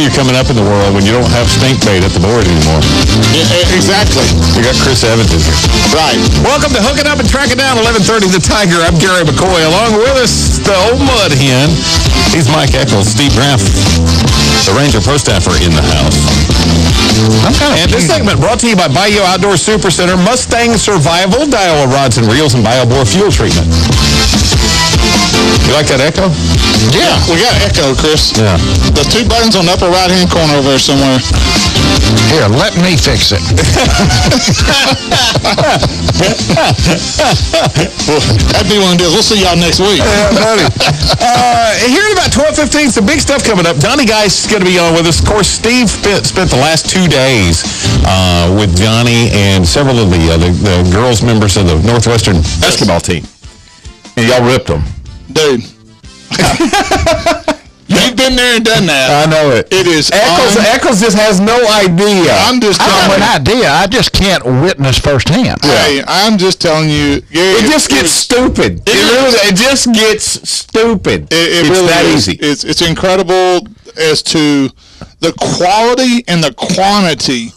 you're coming up in the world when you don't have stink bait at the board anymore. Yeah, exactly. We got Chris Evans in here. Right. Welcome to Hooking Up and Tracking Down 1130 The Tiger. I'm Gary McCoy. Along with us, the old mud hen. He's Mike Eccles, Steve Graff, the Ranger Pro Staffer in the house. And this segment brought to you by Bayou Outdoor Supercenter, Mustang Survival, Daiwa Rods and Reels, and BioBore Fuel Treatment. You like that echo? Yeah, we got echo, Chris. Yeah. The two buttons on the upper right-hand corner over there somewhere. Here, let me fix it. That'd be one of the deals. We'll see y'all next week. Yeah, buddy. Here in about 12:15, some big stuff coming up. Johnny Geist is going to be on with us. Of course, Steve spent the last 2 days with Johnny and several of the girls members of the Northwestern basketball team. And y'all ripped them. Dude. You've been there and done that. I know it. It is Eccles just has no idea. I'm just I telling have you. an idea. I just can't witness firsthand. Hey, I'm just telling you. Gary, It just gets stupid. It just gets stupid. It's really that is. easy. It's incredible as to the quality and the quantity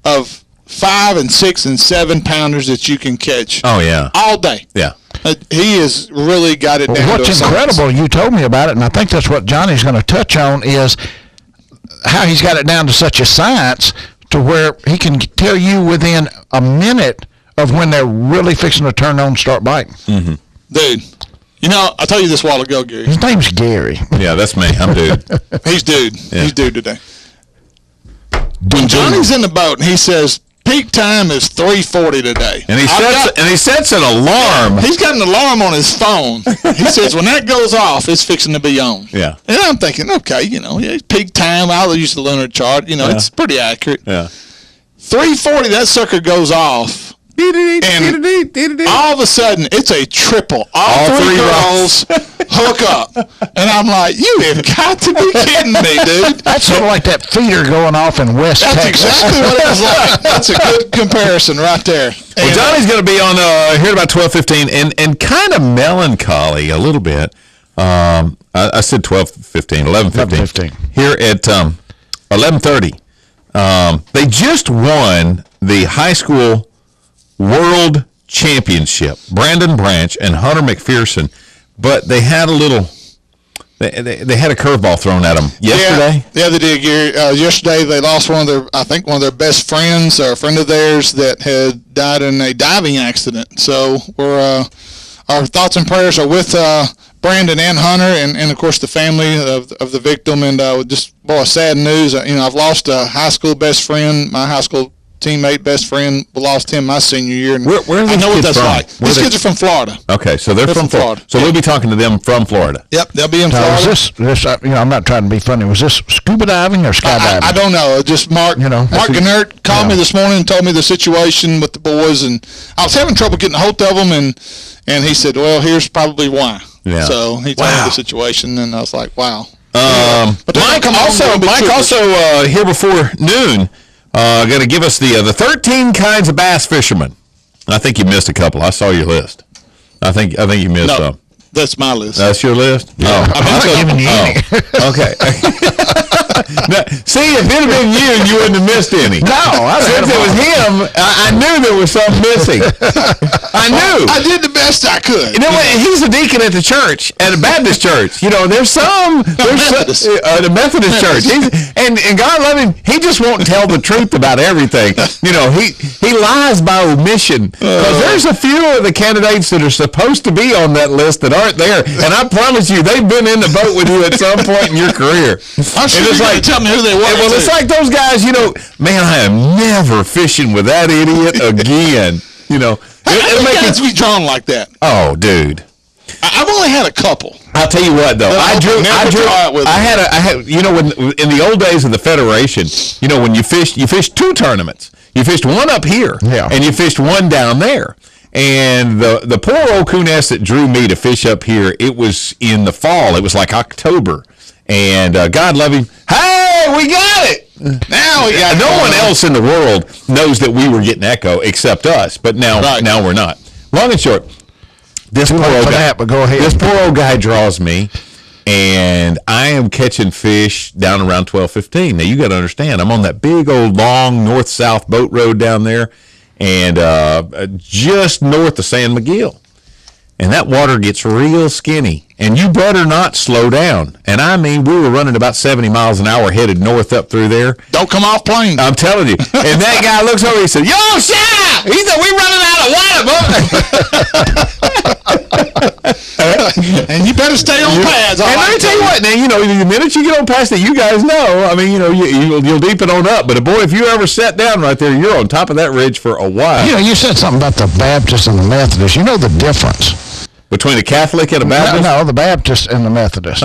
of 5 and 6 and 7 pounders that you can catch. Oh, yeah. All day. Yeah. He has really got it down. Well, what's incredible, you told me about it, and I think that's what Johnny's going to touch on, is how he's got it down to such a science to where he can tell you within a minute of when they're really fixing to turn on and start biting. Mm-hmm. Dude, you know, I told you this a while ago, Gary. His name's Gary. Yeah, that's me. I'm dude. He's dude. Yeah. He's dude today. When Johnny's in the boat and he says, peak time is 3:40 today. And he sets an alarm. He's got an alarm on his phone. He says when that goes off, it's fixing to be on. Yeah. And I'm thinking, okay, you know, peak time. I'll use the lunar chart. You know, it's pretty accurate. Yeah. 3:40, that sucker goes off. And all of a sudden, it's a triple. All three girls hook up. And I'm like, you have got to be kidding me, dude. That's sort of like that feeder going off in West That's Texas. exactly what it was like. That's a good comparison right there. Well, Johnny's going to be on here at about 12:15 and kind of melancholy a little bit. I said 12:15, 11:15. Here at 11:30. They just won the high school World Championship. Brandon Branch and Hunter McPherson, but they had a little. They had a curveball thrown at them yesterday. Yeah, they did, Gary. Yesterday they lost one of their best friends, or a friend of theirs that had died in a diving accident. So our thoughts and prayers are with Brandon and Hunter, and of course the family of the victim. And just sad news. I've lost a high school best friend, my high school teammate, best friend. We lost him my senior year. And where are these I know what kids that's from? like. These kids are from Florida. Okay, so they're from Florida. So we'll be talking to them from Florida. Yep, they'll be in Now, Florida. was this I'm not trying to be funny. Was this scuba diving or skydiving? I don't know. Just Mark Gannert called me this morning and told me the situation with the boys, and I was having trouble getting a hold of them, and he said, well, here's probably why. Yeah. So he told me the situation, and I was like, wow. But Mike also here before noon going to give us the 13 kinds of bass fishermen. I think you missed a couple. I saw your list. I think you missed some. That's my list. That's your list? Yeah. Oh. I'm not giving you any. Okay. Now, see, if it had been you wouldn't have missed any. No, since it was him, I knew there was something missing. I knew. I did the best I could. You know what? He's a deacon at the church, at a Baptist church. The Methodist church. And God love him, he just won't tell the truth about everything. He lies by omission. Because there's a few of the candidates that are supposed to be on that list that aren't there. And I promise you, they've been in the boat with you at some point in your career. I'm sure you're going to tell me who they were. Well, it's like those guys, man, I am never fishing with that idiot again. It'll make it be drawn like that. Oh, dude. I've only had a couple. I'll tell you what, though. I had in the old days of the Federation, when you fished 2 tournaments. You fished one up here, and you fished one down there. And the poor old cooness that drew me to fish up here, it was in the fall. It was like October. And God love him. Hey, we got it. Now we got no one else in the world knows that we were getting echo except us. But now we're not. Long and short, this poor old guy draws me. and I am catching fish down around 12:15. Now you got to understand, I'm on that big old long north-south boat road down there, and just north of San Miguel, and that water gets real skinny, and you better not slow down. And I mean, we were running about 70 miles an hour headed north up through there. Don't come off plane. I'm telling you. And that guy looks over, he said, "Yo, Sha!" He said, "We running out of water, bud." And you better stay on pads. And let me tell you what, now, the minute you get on past it, you guys know, I mean, you'll deepen on up. But boy, if you ever sat down right there, you're on top of that ridge for a while. You said something about the Baptist and the Methodist. You know the difference between a Catholic and a Baptist? No, the Baptist and the Methodist.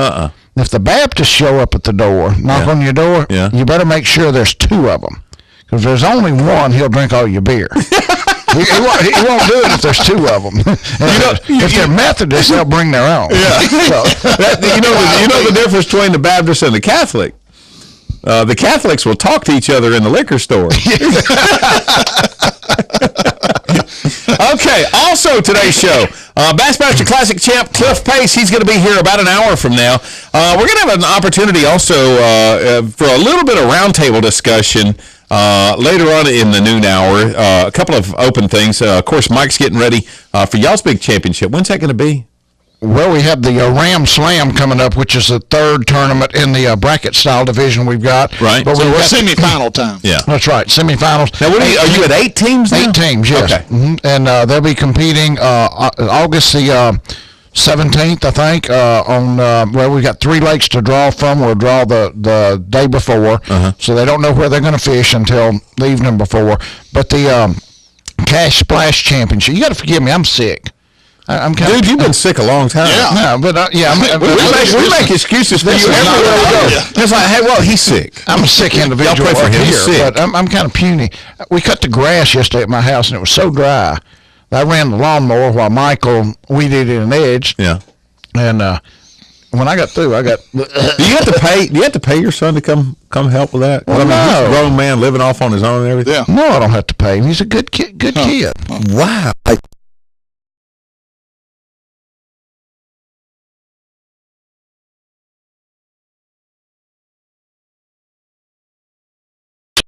If the Baptists show up at the door, knock on your door, you better make sure there's two of them. Because if there's only one, he'll drink all your beer. He won't do it if there's two of them. If they're Methodists, they'll bring their own. Yeah. You know the difference between the Baptist and the Catholic? The Catholics will talk to each other in the liquor store. Okay, also today's show, Bassmaster Classic champ Cliff Pace, he's going to be here about an hour from now. We're going to have an opportunity also for a little bit of roundtable discussion later on in the noon hour. A couple of open things. Of course, Mike's getting ready for y'all's big championship. When's that going to be? Well, we have the Ram Slam coming up, which is the third tournament in the bracket style division we've got. Right. But we're semifinal time. Yeah. That's right. Semifinals. Now, are you at 8 teams now? 8 teams, yes. Okay. Mm-hmm. And they'll be competing August the 17th, I think, we got 3 lakes to draw from. We'll draw the day before. So they don't know where they're going to fish until the evening before. But the Cash Splash Championship, you got to forgive me, I'm sick. Dude, you've been sick a long time. Yeah, but we make excuses for you everywhere we go. It's like, hey, well, he's sick. I'm a sick individual. Y'all pray for him. He's sick. But I'm kind of puny. We cut the grass yesterday at my house, and it was so dry. I ran the lawnmower while Michael weeded it an edge. Yeah. And when I got through, Do you have to pay your son to come help with that? Well, he's a grown man living off on his own and everything. Yeah. No, I don't have to pay him. He's a good kid. Wow.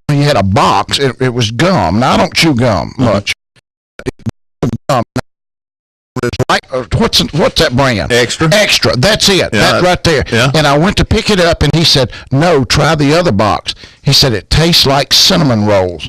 You had a box. It was gum. Now I don't chew gum much. Gum. What's that brand? Extra. That's it. Yeah, that right there. Yeah. And I went to pick it up, and he said, "No, try the other box." He said it tastes like cinnamon rolls.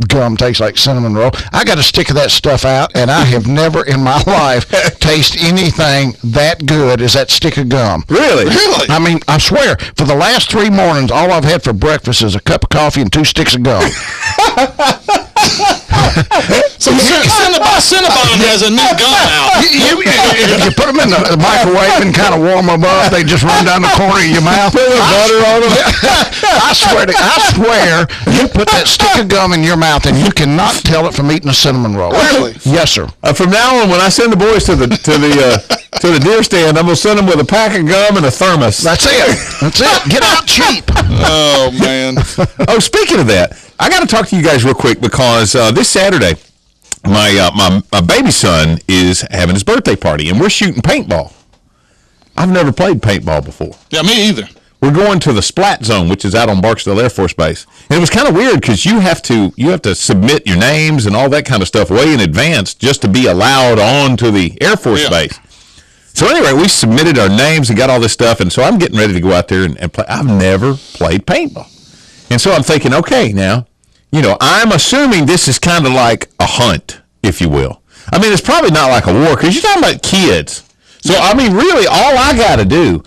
Gum tastes like cinnamon roll. I got a stick of that stuff out, and I have never in my life tasted anything that good as that stick of gum. Really? I mean, I swear, for the last 3 mornings, all I've had for breakfast is a cup of coffee and 2 sticks of gum. So Cinnabon has a new gum out. You put them in the microwave and kind of warm them up. They just run down the corner of your mouth. Put butter on them. I swear, you put that stick of gum in your mouth and you cannot tell it from eating a cinnamon roll. Really? Yes, sir. From now on, when I send the boys to the deer stand, I'm gonna send them with a pack of gum and a thermos. That's it. Get out cheap. Oh man. Oh, speaking of that, I got to talk to you guys real quick because this Saturday, my baby son is having his birthday party, and we're shooting paintball. I've never played paintball before. Yeah, me either. We're going to the Splat Zone, which is out on Barksdale Air Force Base, and it was kind of weird because you have to submit your names and all that kind of stuff way in advance just to be allowed on to the Air Force Base. So anyway, we submitted our names and got all this stuff, and so I'm getting ready to go out there and play. I've never played paintball, and so I'm thinking, okay, now, I'm assuming this is kind of like a hunt, if you will. I mean, it's probably not like a war because you're talking about kids. So I mean, really, all I got to do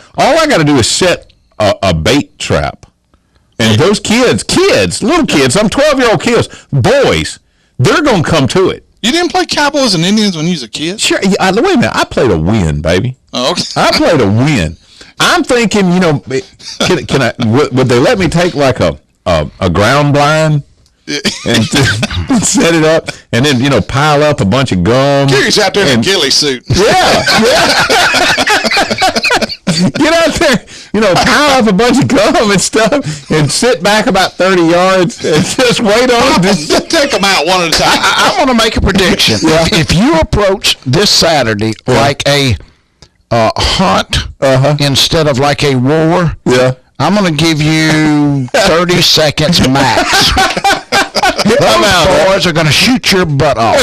is set a bait trap, and those kids, little kids, I'm 12-year-old kids, boys, they're gonna come to it. You didn't play Cowboys and Indians when you was a kid? Sure. Wait a minute. I played a win, baby. Oh, okay. I played a win. I'm thinking, can I? Would they let me take like a ground blind and set it up, and then pile up a bunch of gum? Gary's out there in a ghillie suit. Yeah. Get out there, pile up a bunch of gum and stuff, and sit back about 30 yards and just wait on it. Just take them out one at a time. I want to make a prediction. If you approach this Saturday like a hunt instead of like a war, I'm going to give you 30 seconds max. Those boys are going to shoot your butt off.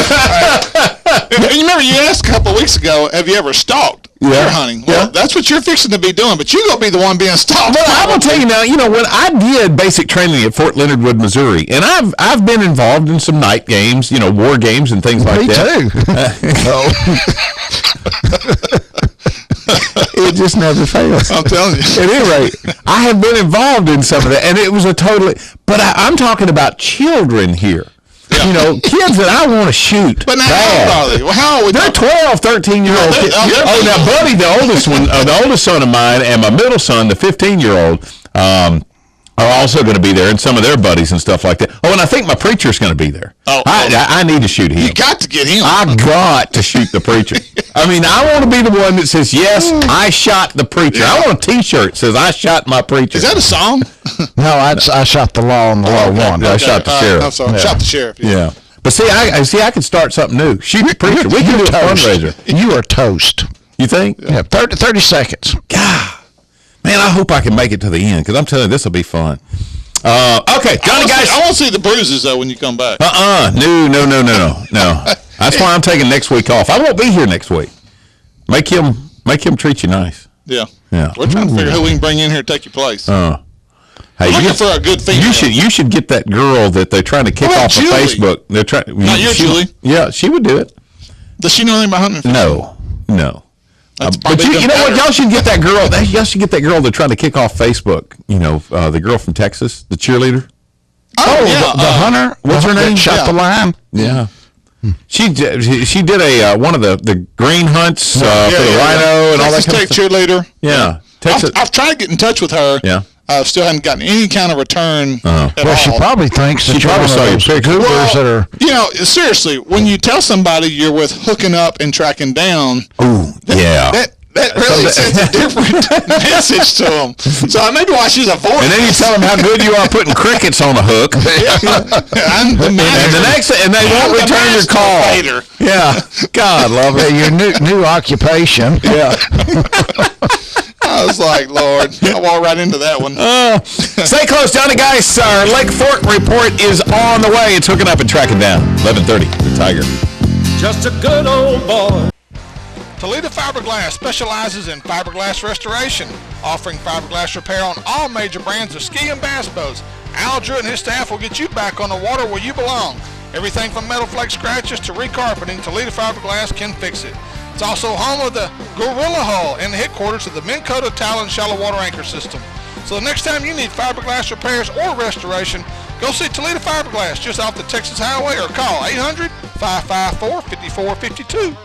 You remember you asked a couple of weeks ago, have you ever stalked deer hunting? Well, that's what you're fixing to be doing, but you're going to be the one being stalked. Well, I'm going to tell you now, when I did basic training at Fort Leonard Wood, Missouri, and I've been involved in some night games, war games and things like that. Me too. It just never fails. I'm telling you. At any rate, I have been involved in some of that, and it was a totally. But I'm talking about children here. Yeah. Kids that I want to shoot. But now, how old are they? Well, how old? They're 12, 13-year-old kids. Now, Buddy, the oldest one, the oldest son of mine, and my middle son, the 15-year-old, are also going to be there, and some of their buddies and stuff like that. Oh, and I think my preacher's going to be there. I need to shoot him. You got to get him. I got to shoot the preacher. I mean, I want to be the one that says, yes, I shot the preacher. I want a T-shirt that says, I shot my preacher. Is that a song? No, I shot the law on the law one. I shot the sheriff. I'm sorry. Shot the sheriff. Yeah. But see, I could start something new. Shoot the preacher. We can do a fundraiser. You are toast. You think? Yeah, 30 seconds. God. Man, I hope I can make it to the end, because I'm telling you, this will be fun. Okay, Johnny, guys. I want to see the bruises, though, when you come back. No. That's why I'm taking next week off. I won't be here next week. Make him treat you nice. Yeah. We're trying to figure out who we can bring in here to take your place. Hey, we're looking for a good female. You should get that girl that they're trying to kick off of Facebook. They're trying. Not your Julie. Yeah, she would do it. Does she know anything about hunting? No. But you know what? Y'all should get that girl. Y'all should get that girl they're trying to kick off Facebook. The girl from Texas, the cheerleader. The hunter. What's her name? Shot the line. Yeah. She did one of the green hunts for the rhino and all that kind of stuff. Cheerleader. Yeah. I've tried to get in touch with her. Yeah. I still haven't gotten any kind of return at all. She probably thinks that you're one of those cougars that are... seriously, when you tell somebody you're with hooking up and tracking down, that really sends a different message to them. So maybe why she's avoiding. And then you tell them how good you are putting crickets on a hook. I'm the master. And they won't return your call. Later. Yeah. God love it. Your new occupation. Yeah. I was like, Lord, I walked right into that one. Stay close, Johnny, guys. Our Lake Fork report is on the way. It's hooking up and tracking down. 11:30, the Tiger. Just a good old boy. Toledo Fiberglass specializes in fiberglass restoration, offering fiberglass repair on all major brands of ski and bass boats. Al Drew and his staff will get you back on the water where you belong. Everything from metal flake scratches to recarpeting, Toledo Fiberglass can fix it. It's also home of the Gorilla Hull and the headquarters of the Minn Kota Talon Shallow Water Anchor System. So the next time you need fiberglass repairs or restoration, go see Toledo Fiberglass just off the Texas Highway or call 800-554-5452.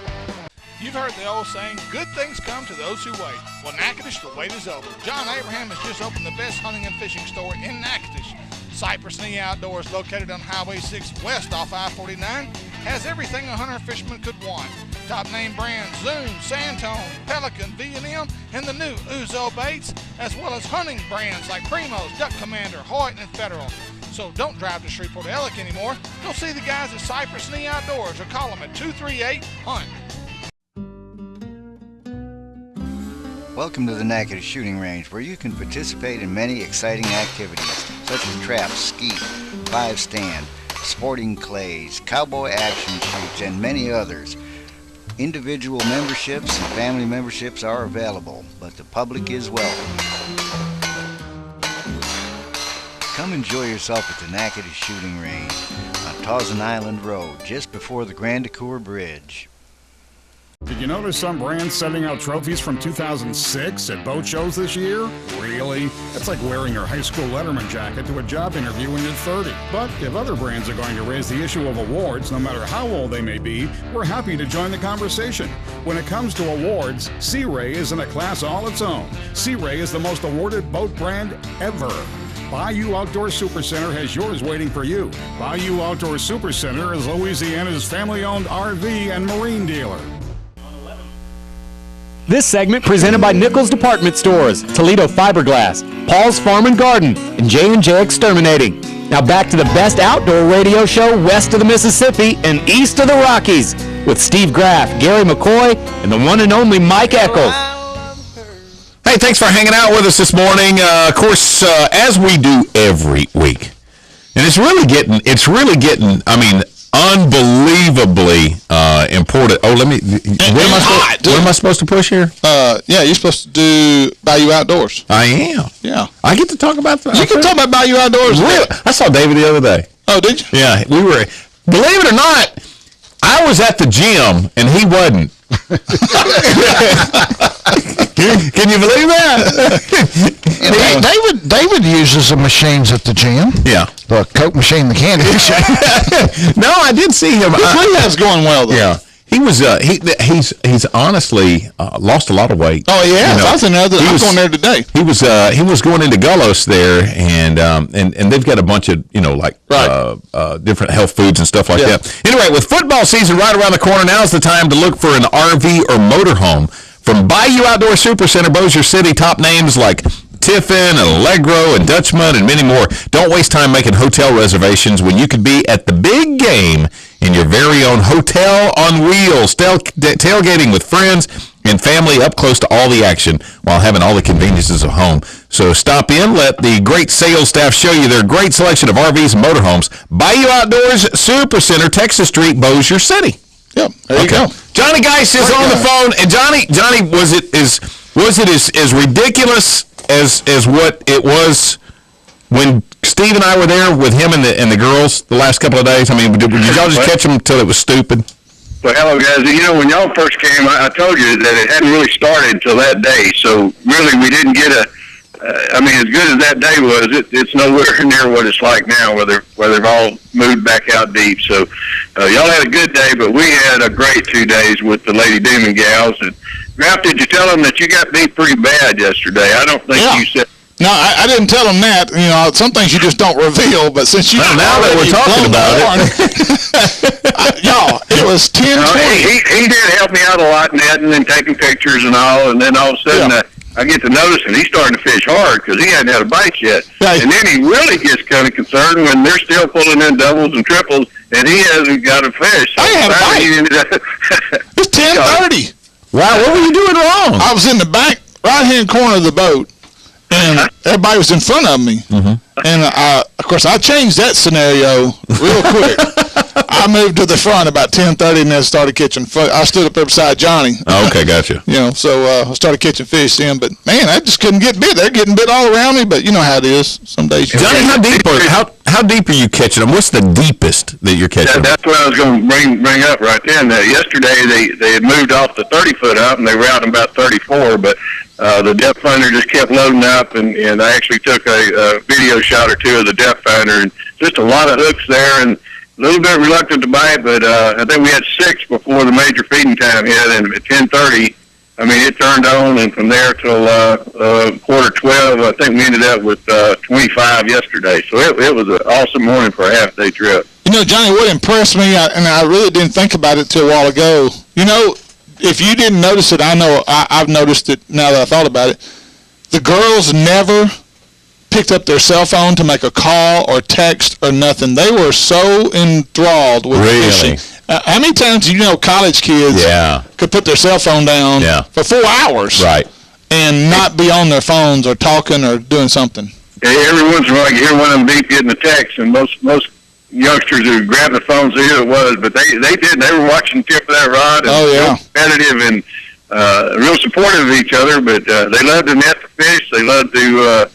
You've heard the old saying, good things come to those who wait. Well, Natchitoches, the wait is over. John Abraham has just opened the best hunting and fishing store in Natchitoches. Cypress Knee Outdoors, located on Highway 6 west off I-49, has everything a hunter fisherman could want. Top name brands Zoom, Santone, Pelican, V&M, and the new Uzo baits, as well as hunting brands like Primos, Duck Commander, Hoyt, and Federal. So don't drive to Shreveport Ellick anymore. Go see the guys at Cypress Knee Outdoors or call them at 238-HUNT. Welcome to the Natchitoches Shooting Range, where you can participate in many exciting activities, such as traps, skeet, 5-stand, sporting clays, cowboy action shoots, and many others. Individual memberships and family memberships are available, but the public is welcome. Come enjoy yourself at the Natchitoches Shooting Range on Tawson Island Road, just before the Grand Ecore Bridge. Did you notice some brands sending out trophies from 2006 at boat shows this year? Really? That's like wearing your high school Letterman jacket to a job interview when you're 30. But if other brands are going to raise the issue of awards, no matter how old they may be, we're happy to join the conversation. When it comes to awards, Sea Ray is in a class all its own. Sea Ray is the most awarded boat brand ever. Bayou Outdoor Supercenter has yours waiting for you. Bayou Outdoor Supercenter is Louisiana's family-owned RV and marine dealer. This segment presented by Nichols Department Stores, Toledo Fiberglass, Paul's Farm and Garden, and J&J Exterminating. Now back to the best outdoor radio show west of the Mississippi and east of the Rockies with Steve Graff, Gary McCoy, and the one and only Mike Eccles. Johnny, thanks for hanging out with us this morning. Of course, as we do every week, and it's really getting, I mean, unbelievably important. Oh, what am I supposed to push here? Yeah, you're supposed to do Bayou Outdoors. I am. Yeah. I get to talk about that. You can talk about Bayou Outdoors. Really? I saw David the other day. Oh, did you? Yeah, we were. Believe it or not, I was at the gym and he wasn't. Can you believe that? David uses the machines at the gym. Yeah. The Coke machine, the candy machine. No, I did see him. His rehab's going well, though. Yeah. He was he's honestly lost a lot of weight. Oh yeah, I was going there today. He was going into Gullos there, and they've got a bunch of different health foods and stuff like that. Anyway, with football season right around the corner, now's the time to look for an RV or motorhome. From Bayou Outdoor Supercenter, Bossier City, top names like Tiffin and Allegro and Dutchman and many more. Don't waste time making hotel reservations when you could be at the big game in your very own hotel on wheels, tailgating with friends and family up close to all the action while having all the conveniences of home. So stop in, let the great sales staff show you their great selection of RVs and motorhomes. Bayou Outdoors Supercenter, Texas Street, Bossier City. Yep, there you go. Johnny Geist is on the phone, and Johnny, was it as ridiculous as what it was when Steve and I were there with him and the girls the last couple of days? I mean, did y'all just catch them until it was stupid? Well, hello, guys. You know, when y'all first came, I told you that it hadn't really started until that day. So, really, we didn't get as good as that day was, it's nowhere near what it's like now, where they've all moved back out deep. So, y'all had a good day, but we had a great 2 days with the Lady Demon gals. And Graf, did you tell them that you got beat pretty bad yesterday? I don't think you said. No, I didn't tell them that. You know, some things you just don't reveal. But since you now that we're talking about it, y'all, it was 10-20. He did help me out a lot, netting and taking pictures and all. And then all of a sudden, I get to noticing he's starting to fish hard because he hadn't had a bite yet. Right. And then he really gets kind of concerned when they're still pulling in doubles and triples, and he hasn't got a fish. So I had a bite. It's 10:30. Wow, what were you doing wrong? I was in the back right-hand corner of the boat, and everybody was in front of me. Mm-hmm. And, of course, I changed that scenario real quick. I moved to the front about 10:30 and then started catching fish. I stood up there beside Johnny. Oh, okay, gotcha. So I started catching fish then. But, man, I just couldn't get bit. They're getting bit all around me, but you know how it is. Some days. Johnny, how deep are you catching them? What's the deepest that you're catching them? That's what I was going to bring up right then. Yesterday they had moved off the 30-foot out, and they were out in about 34, but the depth finder just kept loading up, and I actually took a video shot or two of the depth finder, and just a lot of hooks there, and a little bit reluctant to bite, but I think we had 6 before the major feeding time hit, and at 10:30, I mean, it turned on, and from there till quarter 12, I think we ended up with 25 yesterday. So it was an awesome morning for a half-day trip. You know, Johnny, what impressed me, and I really didn't think about it till a while ago, you know, if you didn't notice it, I know I've noticed it now that I thought about it. The girls never picked up their cell phone to make a call or text or nothing. They were so enthralled with fishing. How many times do you know college kids could put their cell phone down for 4 hours and not be on their phones or talking or doing something? Every once in a while you hear one of them beep getting a text, and most youngsters who grab the phones, they knew it was, but they didn't. They were watching the tip of that rod and real competitive and real supportive of each other, but they love to net the fish. They love to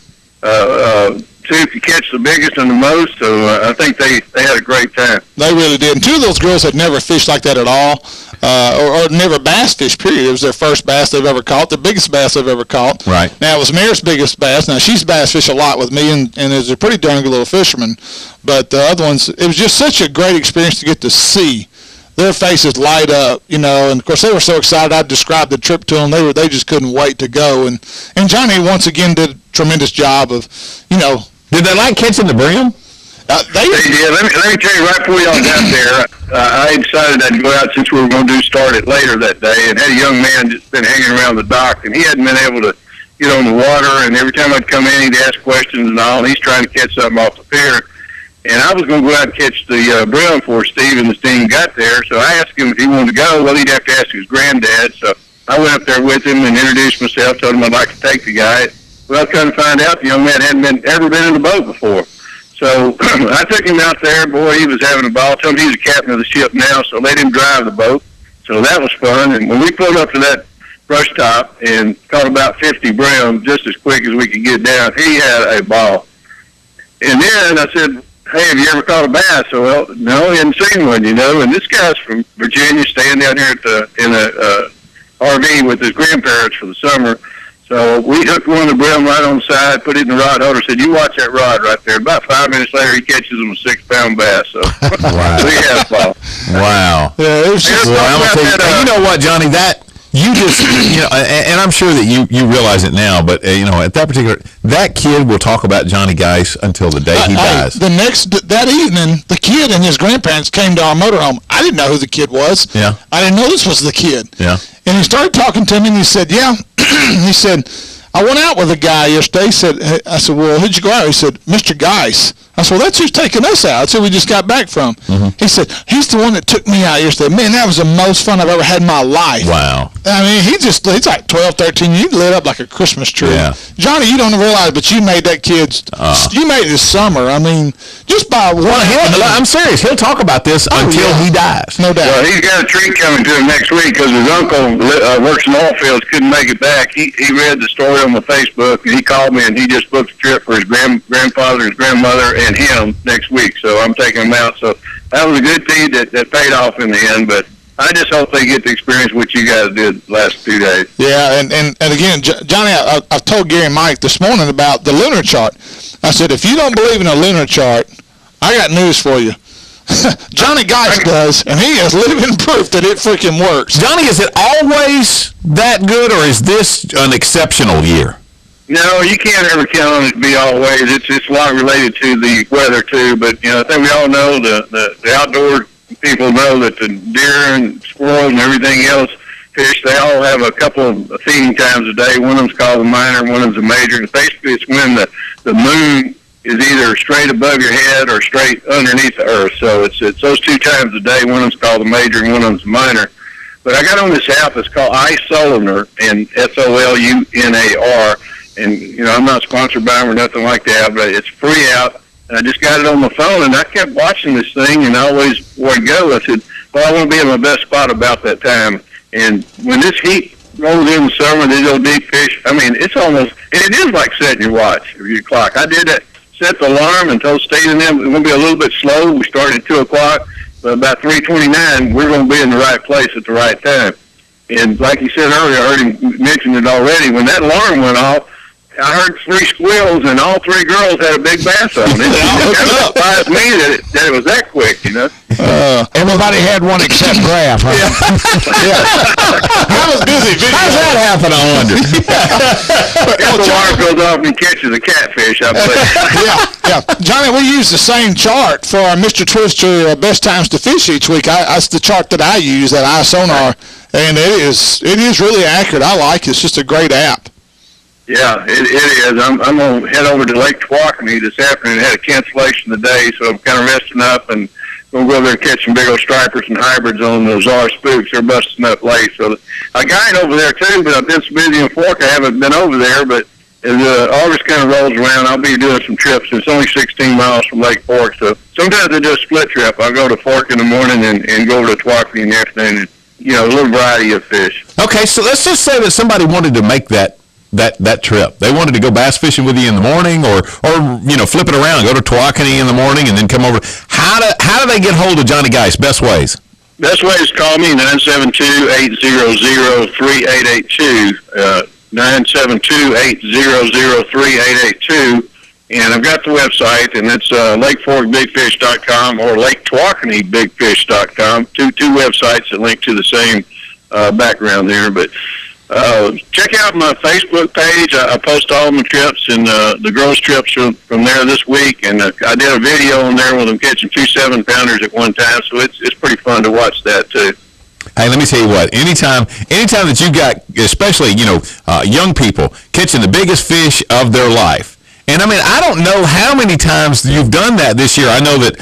see if you catch the biggest and the most, so I think they had a great time. They really did. And 2 of those girls had never fished like that at all, or never bass fished, period. It was their first bass they've ever caught, the biggest bass they've ever caught. Right. Now, it was Mary's biggest bass. Now, she's bass fished a lot with me, and is a pretty darn good little fisherman. But the other ones, it was just such a great experience to get to see their faces light up, you know, and of course they were so excited. I described the trip to them. They just couldn't wait to go. And Johnny once again did a tremendous job of, you know. Did they like catching the brim? They did. Let me tell you, right before y'all got there, I decided I'd go out since we were going to start it later that day, and had a young man just been hanging around the dock, and he hadn't been able to get on the water, and every time I'd come in, he'd ask questions and all, and he's trying to catch something off the pier. And I was going to go out and catch the brim before Steve and the team got there, so I asked him if he wanted to go. Well, he'd have to ask his granddad, so I went up there with him and introduced myself, told him I'd like to take the guy. Well, come to find out, the young man hadn't ever been in a boat before. So I took him out there. Boy, he was having a ball. Told him he's the captain of the ship now, so let him drive the boat. So that was fun. And when we pulled up to that brush top and caught about 50 brim just as quick as we could get down, he had a ball. And then I said, hey, have you ever caught a bass? So, well, no, he hadn't seen one, you know. And this guy's from Virginia, staying down here in a RV with his grandparents for the summer. So we hooked one of the brim right on the side, put it in the rod holder, said, you watch that rod right there. About 5 minutes later, he catches him a 6-pound bass. So wow. So he had a ball. Wow. Yeah, it was just you know what, Johnny, that you just, you know, and I'm sure that you realize it now, but, you know, at that particular, that kid will talk about Johnny Geis until the day he dies. That evening, the kid and his grandparents came to our motorhome. I didn't know who the kid was. Yeah. I didn't know this was the kid. Yeah. And he started talking to me, and he said, yeah. He said, I went out with a guy yesterday. He said, I said, well, who'd you go out with? He said, Mr. Geis. I said, well, that's who's taking us out. That's who we just got back from. Mm-hmm. He said, he's the one that took me out yesterday. Man, that was the most fun I've ever had in my life. Wow. I mean, he's like 12, 13. He lit up like a Christmas tree. Yeah. Johnny, you don't realize, but you made that kid's, you made it this summer. I mean, just by one. I'm serious. He'll talk about this until he dies. No doubt. Well, he's got a treat coming to him next week because his uncle works in oil fields, couldn't make it back. He read the story on the Facebook, and he called me, and he just booked a trip for his grandfather, his grandmother, and him next week. So I'm taking him out. So that was a good deed that paid off in the end, but I just hope they get to experience what you guys did the last 2 days. Yeah, and again, Johnny, I've told Gary and Mike this morning about the lunar chart. I said, if you don't believe in a lunar chart, I got news for you. Johnny Geis does, and he is living proof that it freaking works. Johnny, is it always that good, or is this an exceptional year? No, you can't ever count on it to be always. It's a lot related to the weather too. But you know, I think we all know the outdoor people know that the deer and squirrels and everything else fish. They all have a couple of feeding times a day. One of them's called the minor, one of them's a major. And basically, it's when the moon is either straight above your head or straight underneath the earth. So it's those 2 times a day. One of them's called the major and one of them's the minor. But I got on this app. It's called iSolunar, and SOLUNAR. And, you know, I'm not sponsored by them or nothing like that, but it's free out. And I just got it on my phone, and I kept watching this thing, and I always wanted to go. I said, well, I want to be in my best spot about that time. And when this heat rolls in the summer, these old deep fish, I mean, it's almost, and it is like setting your watch or your clock. I did that, set the alarm and told Steve and them we're going to be a little bit slow. We started at 2 o'clock, but about 3:29, we're going to be in the right place at the right time. And like he said earlier, I heard him mention it already, when that alarm went off, I heard 3 squeals, and all 3 girls had a big bass on it. It kind of surprised me that it was that quick, you know. Everybody had one except Graf. Huh? I was busy. How's that happen, I wonder? If the alarm goes off and he catches a catfish, I bet. Yeah. Johnny, we use the same chart for our Mr. Twister best times to fish each week. That's the chart that I use, that iSonar, and it is really accurate. I like it. It's just a great app. Yeah, it is. I'm going to head over to Lake Tawakoni this afternoon. I had a cancellation today, so I'm kind of resting up and going to go over there and catch some big old stripers and hybrids on those Czar spooks. They're busting up late. So I got over there, too, but I've been so busy in Fork, I haven't been over there. But as August kind of rolls around, I'll be doing some trips. It's only 16 miles from Lake Fork, so sometimes I do a split trip. I'll go to Fork in the morning and go over to Tawakoni in the afternoon. And, you know, a little variety of fish. Okay, so let's just say that somebody wanted to make that trip. They wanted to go bass fishing with you in the morning, or you know, flip it around, go to Tawakoni in the morning and then come over. How do they get hold of Johnny Geis? Best ways? Best way is call me, 972-800-3882, 972-800-3882, and I've got the website, and it's LakeForkBigFish.com or LakeTawakoniBigFish.com, two websites that link to the same background there, but check out my Facebook page. I post all my trips and the girls' trips from there this week, and I did a video on there with them catching 2 7-pounders at one time, so it's pretty fun to watch that too. Hey, let me tell you what. Anytime that you got, especially young people catching the biggest fish of their life, and I mean, I don't know how many times you've done that this year. I know that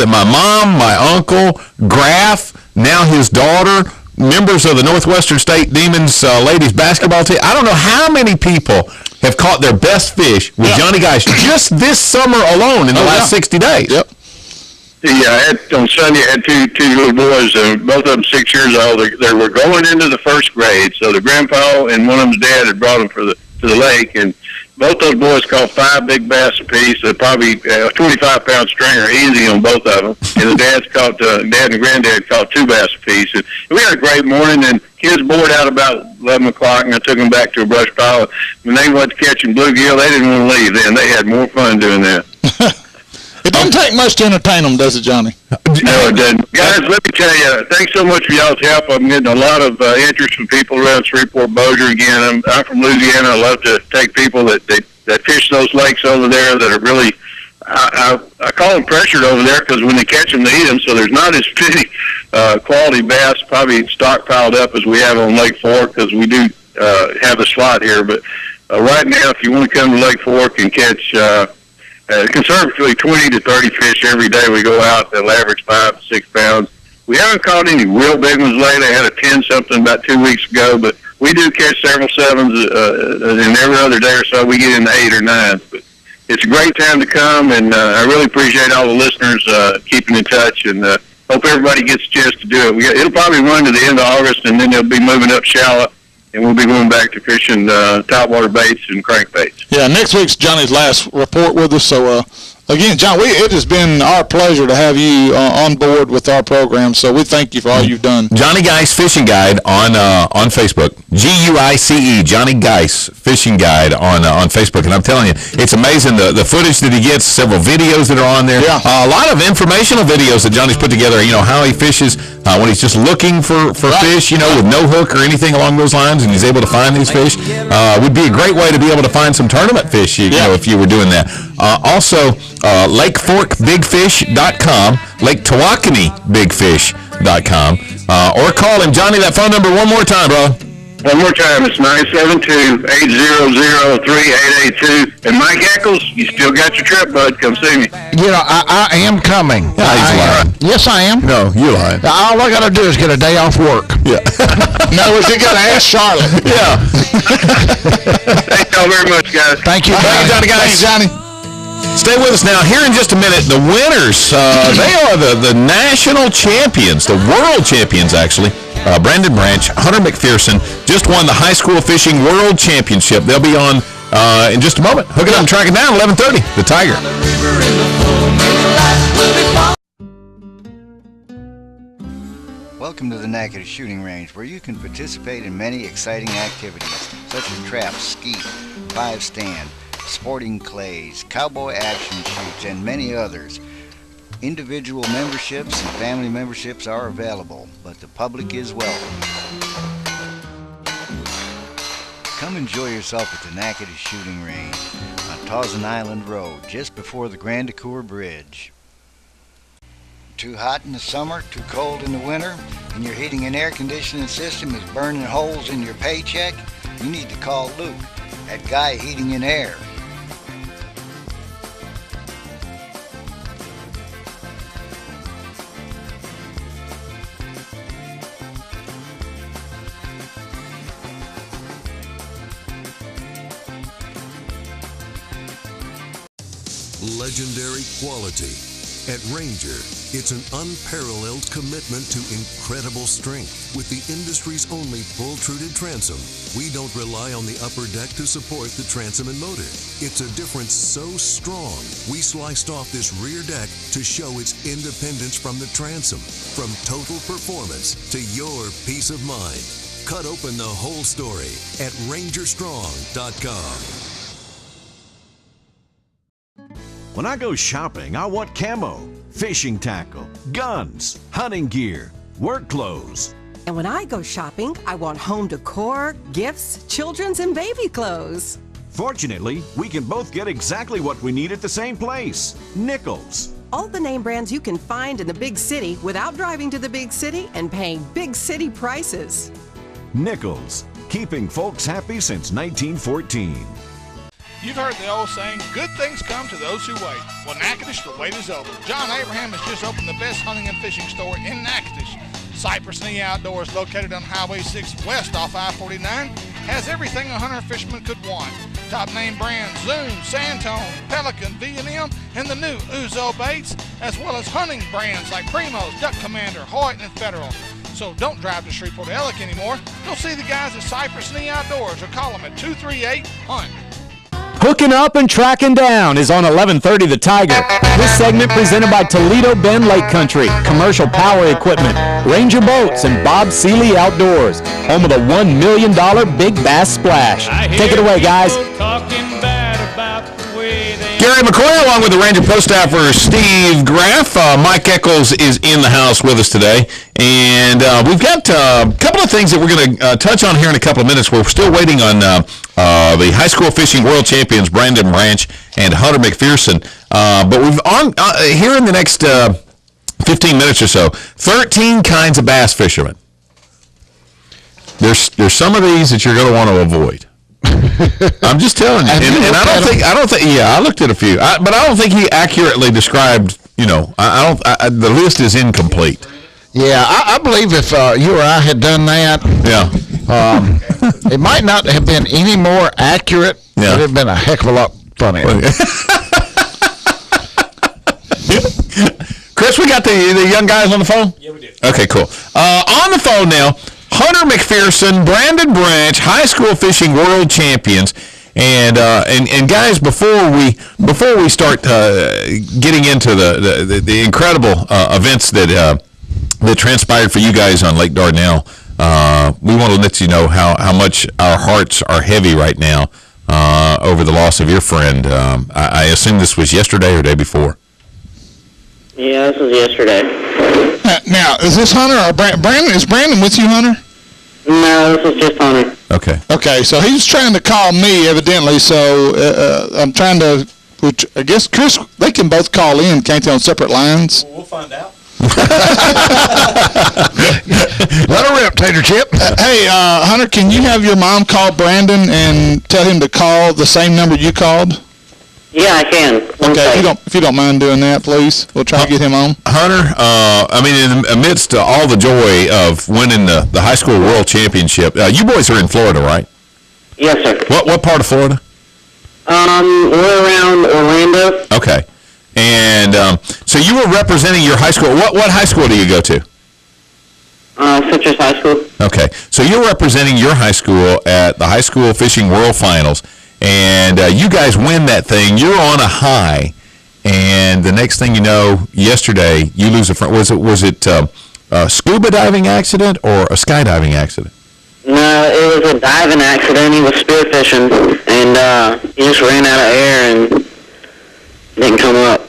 my mom, my uncle, Graf, now his daughter, members of the Northwestern State Demons ladies basketball team. I don't know how many people have caught their best fish with Johnny Geist just this summer alone in the last 60 days. Yep. On Sunday, I had two little boys, both of them 6 years old. They were going into the first grade, so the grandpa and one of them's dad had brought them to the lake, and both those boys caught 5 big bass apiece, probably a 25-pound stringer easy on both of them. And the dad and granddad caught 2 bass apiece. And we had a great morning, and kids bored out about 11 o'clock, and I took them back to a brush pile. When they went catching bluegill, they didn't want to leave then. They had more fun doing that. It doesn't take much to entertain them, does it, Johnny? No, it doesn't. Guys, let me tell you, thanks so much for y'all's help. I'm getting a lot of interest from people around Shreveport, Bossier. Again, I'm from Louisiana. I love to take people that fish those lakes over there that are really, I call them pressured over there because when they catch them, they eat them. So there's not as many quality bass probably stockpiled up as we have on Lake Fork, because we do have a slot here. But right now, if you want to come to Lake Fork and catch conservatively 20 to 30 fish every day, we go out. They'll average 5 to 6 pounds. We haven't caught any real big ones lately. I had a 10-something about 2 weeks ago, but we do catch several 7s, and every other day or so we get into 8 or 9s. But it's a great time to come, and I really appreciate all the listeners keeping in touch, and hope everybody gets a chance to do it. It'll probably run to the end of August, and then they'll be moving up shallow, and we'll be going back to fishing topwater baits and crankbaits. Yeah, next week's Johnny's last report with us. So, again, John, it has been our pleasure to have you on board with our program. So we thank you for all you've done. Johnny Geist Fishing Guide on Facebook. Guice, Johnny Geist Fishing Guide on Facebook. And I'm telling you, it's amazing the footage that he gets, several videos that are on there. Yeah. A lot of informational videos that Johnny's put together, how he fishes when he's just looking for fish, with no hook or anything along those lines, and he's able to find these fish. Would be a great way to be able to find some tournament fish, if you were doing that. Also, LakeForkBigFish.com, LakeTawakanibigfish.com, or call him. Johnny, that phone number one more time, bro. One more time, it's 972-800-3882. And Mike Eccles, you still got your trip, bud. Come see me. I am coming. He's lying. Yes, I am. No, you're lying. All I got to do is get a day off work. Yeah. No, is he got to ask Charlotte? Yeah. Thank y'all very much, guys. Thank you, Johnny, guys. Thanks, Johnny. Stay with us now. Here in just a minute, the winners, they are the national champions, the world champions, actually. Brandon Branch, Hunter McPherson just won the High School Fishing World Championship. They'll be on in just a moment. Hook it up and track it down, 11:30, the Tiger. Welcome to the Natchitoches Shooting Range, where you can participate in many exciting activities, such as trap, skeet, 5-stand, sporting clays, cowboy action shoots, and many others. Individual memberships and family memberships are available, but the public is welcome. Come enjoy yourself at the Natchitoches Shooting Range on Tawson Island Road, just before the Grand Ecore Bridge. Too hot in the summer, too cold in the winter, and your heating and air conditioning system is burning holes in your paycheck? You need to call Luke at Guy Heating and Air. Legendary quality. At Ranger, it's an unparalleled commitment to incredible strength. With the industry's only pull-truted transom, we don't rely on the upper deck to support the transom and motor. It's a difference so strong, we sliced off this rear deck to show its independence from the transom. From total performance to your peace of mind. Cut open the whole story at rangerstrong.com. When I go shopping, I want camo, fishing tackle, guns, hunting gear, work clothes. And when I go shopping, I want home decor, gifts, children's and baby clothes. Fortunately, we can both get exactly what we need at the same place, Nichols. All the name brands you can find in the big city without driving to the big city and paying big city prices. Nichols, keeping folks happy since 1914. You've heard the old saying, good things come to those who wait. Well, Natchitoches, the wait is over. John Abraham has just opened the best hunting and fishing store in Natchitoches. Cypress Knee Outdoors, located on Highway 6 west off I-49, has everything a hunter fisherman could want. Top name brands Zoom, Sandtone, Pelican, V&M, and the new Uzo baits, as well as hunting brands like Primos, Duck Commander, Hoyt, and Federal. So don't drive to Shreveport Ellick anymore. Go see the guys at Cypress Knee Outdoors or call them at 238-HUNT. Hooking up and tracking down is on 1130 The Tiger. This segment presented by Toledo Bend Lake Country, Commercial Power Equipment, Ranger Boats, and Bob Seeley Outdoors, home of the $1 million Big Bass Splash. Take it away, guys. Gary McCoy along with the Ranger Pro staffer Steve Graff. Mike Eccles is in the house with us today. And we've got a couple of things that we're going to touch on here in a couple of minutes. We're still waiting on the high school fishing world champions, Brandon Branch and Hunter McPherson. But we've on here in the next 15 minutes or so, 13 kinds of bass fishermen. There's some of these that you're going to want to avoid. I'm just telling you, and I don't think. Yeah, I looked at a few, but I don't think he accurately described. The list is incomplete. Yeah, I believe if you or I had done that, it might not have been any more accurate. Yeah. It would have been a heck of a lot funnier. Chris, we got the young guys on the phone? Yeah, we did. Okay, cool. On the phone now, Hunter McPherson, Brandon Branch, high school fishing world champions, and guys, before we start getting into the incredible events that transpired for you guys on Lake Dardanelle, we want to let you know how much our hearts are heavy right now over the loss of your friend. I assume this was yesterday or day before. Yeah, this was yesterday. Now, is this Hunter or Brandon? Is Brandon with you, Hunter? No, this is just Hunter. Okay. Okay, so he's trying to call me, evidently, so I'm trying to, which I guess, Chris, they can both call in, can't they, on separate lines? Well, we'll find out. Let her rip, Tater Chip. Hey, Hunter, can you have your mom call Brandon and tell him to call the same number you called? Yeah, I can. Okay, if you don't mind doing that, please. We'll try to get him on. Hunter, amidst all the joy of winning the high school world championship, you boys are in Florida, right? Yes, sir. What part of Florida? We're around Orlando. Okay. And so you were representing your high school. What high school do you go to? Citrus High School. Okay. So you're representing your high school at the High School Fishing World Finals. And you guys win that thing. You're on a high, and the next thing you know, yesterday you lose a friend. Was it a scuba diving accident or a skydiving accident? No, it was a diving accident. He was spearfishing, and he just ran out of air and didn't come up.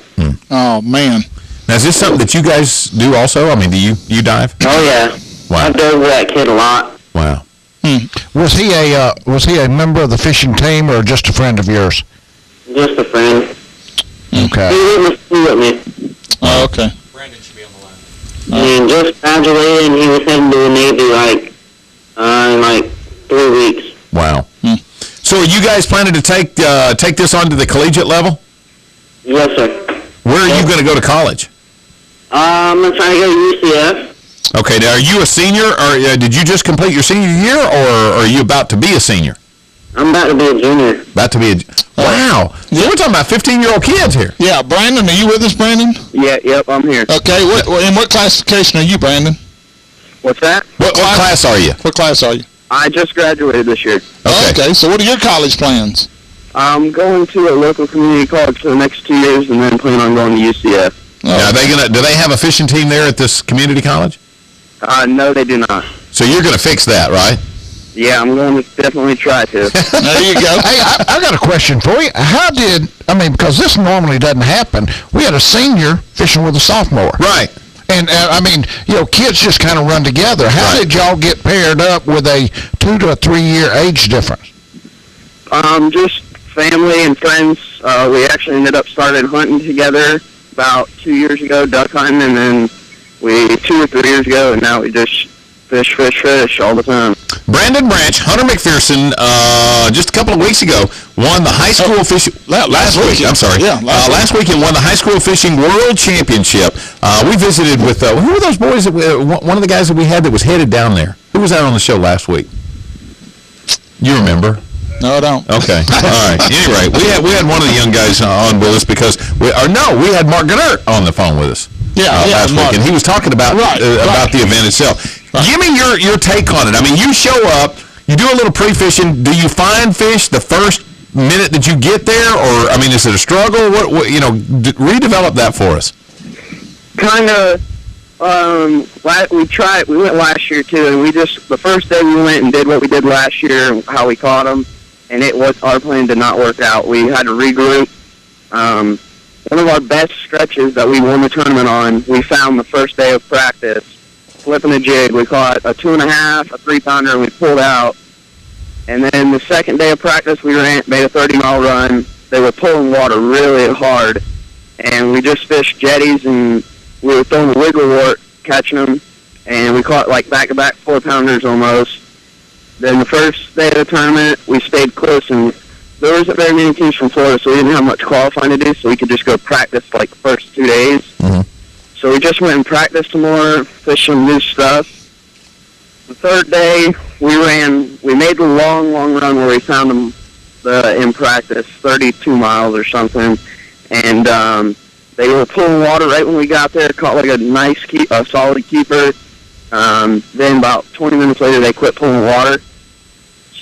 Oh man! Now is this something that you guys do also? I mean, do you dive? Oh yeah. Wow. I've dove with that kid a lot. Wow. Was he a member of the fishing team or just a friend of yours? Just a friend. Okay. He didn't ski with me. Oh, okay. Brandon should be on the line. And just graduated, and he was heading to the Navy in 3 weeks. Wow. So are you guys planning to take this on to the collegiate level? Yes, sir. Where are you going to go to college? I'm going to try to go to UCF. Okay, now are you a senior, or did you just complete your senior year, or are you about to be a senior? I'm about to be a junior. About to be wow. So we're talking about 15-year-old kids here. Yeah, Brandon, are you with us, Brandon? Yeah, yep, I'm here. Okay, in what classification are you, Brandon? What's that? What class are you? What class are you? I just graduated this year. Okay, so what are your college plans? I'm going to a local community college for the next 2 years, and then plan on going to UCF. Now, do they have a fishing team there at this community college? No, they do not. So you're going to fix that, right? Yeah, I'm going to definitely try to. There you go. Hey, I got a question for you. Because this normally doesn't happen. We had a senior fishing with a sophomore. Right. And, kids just kind of run together. How did y'all get paired up with a 2 to 3 year age difference? Just family and friends. We actually ended up started hunting together about 2 years ago, duck hunting, and then 2 or 3 years ago, and now we just fish all the time. Brandon Branch, Hunter McPherson, just a couple of weeks ago, won the high school fishing last week. I'm sorry. Yeah, last weekend won the high school fishing world championship. We visited with who were those boys? One of the guys that we had that was headed down there. Who was out on the show last week? You remember? No, I don't. Okay. All right. Anyway, we had one of the young guys on with us because we had Mark Gannert on the phone with us. Last week, and he was talking about about the event itself. Right. Give me your take on it. I mean, you show up, you do a little pre-fishing. Do you find fish the first minute that you get there, or I mean, is it a struggle? What redevelop that for us. Kind of. We tried. We went last year too, and the first day we went and did what we did last year, and how we caught them, and our plan did not work out. We had to regroup. One of our best stretches that we won the tournament on, we found the first day of practice, flipping a jig. We caught a 2.5, a 3-pounder, and we pulled out. And then the second day of practice, we made a 30-mile run. They were pulling water really hard, and we just fished jetties, and we were throwing the wiggle wart, catching them, and we caught like back-to-back 4-pounders almost. Then the first day of the tournament, we stayed close, and there wasn't very many teams from Florida, so we didn't have much qualifying to do, so we could just go practice like the first 2 days. Mm-hmm. So we just went and practiced some more, fished some new stuff. The third day, we made the long run where we found them in practice, 32 miles or something, and they were pulling water right when we got there, caught like a solid keeper. Then about 20 minutes later, they quit pulling water.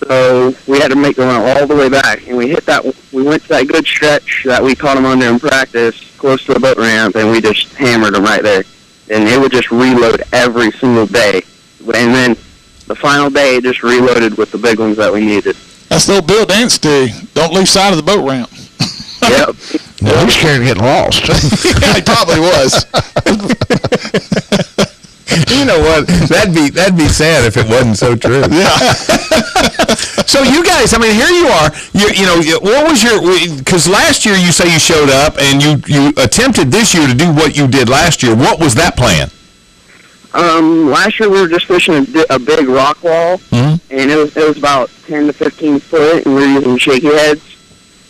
So we had to make the run all the way back, and we went to that good stretch that we caught them under in practice, close to the boat ramp, and we just hammered them right there. And it would just reload every single day. And then the final day, just reloaded with the big ones that we needed. That's the old Bill Dance theory. Don't lose sight of the boat ramp. Yep. Well, he was scared of getting lost. Yeah, he probably was. You know what? That'd be sad if it wasn't so true. Yeah. So you guys, I mean, here you are. What was because last year you say you showed up and you attempted this year to do what you did last year. What was that plan? Last year we were just fishing a big rock wall, mm-hmm. and it was about 10 to 15 foot, and we were using shaky heads.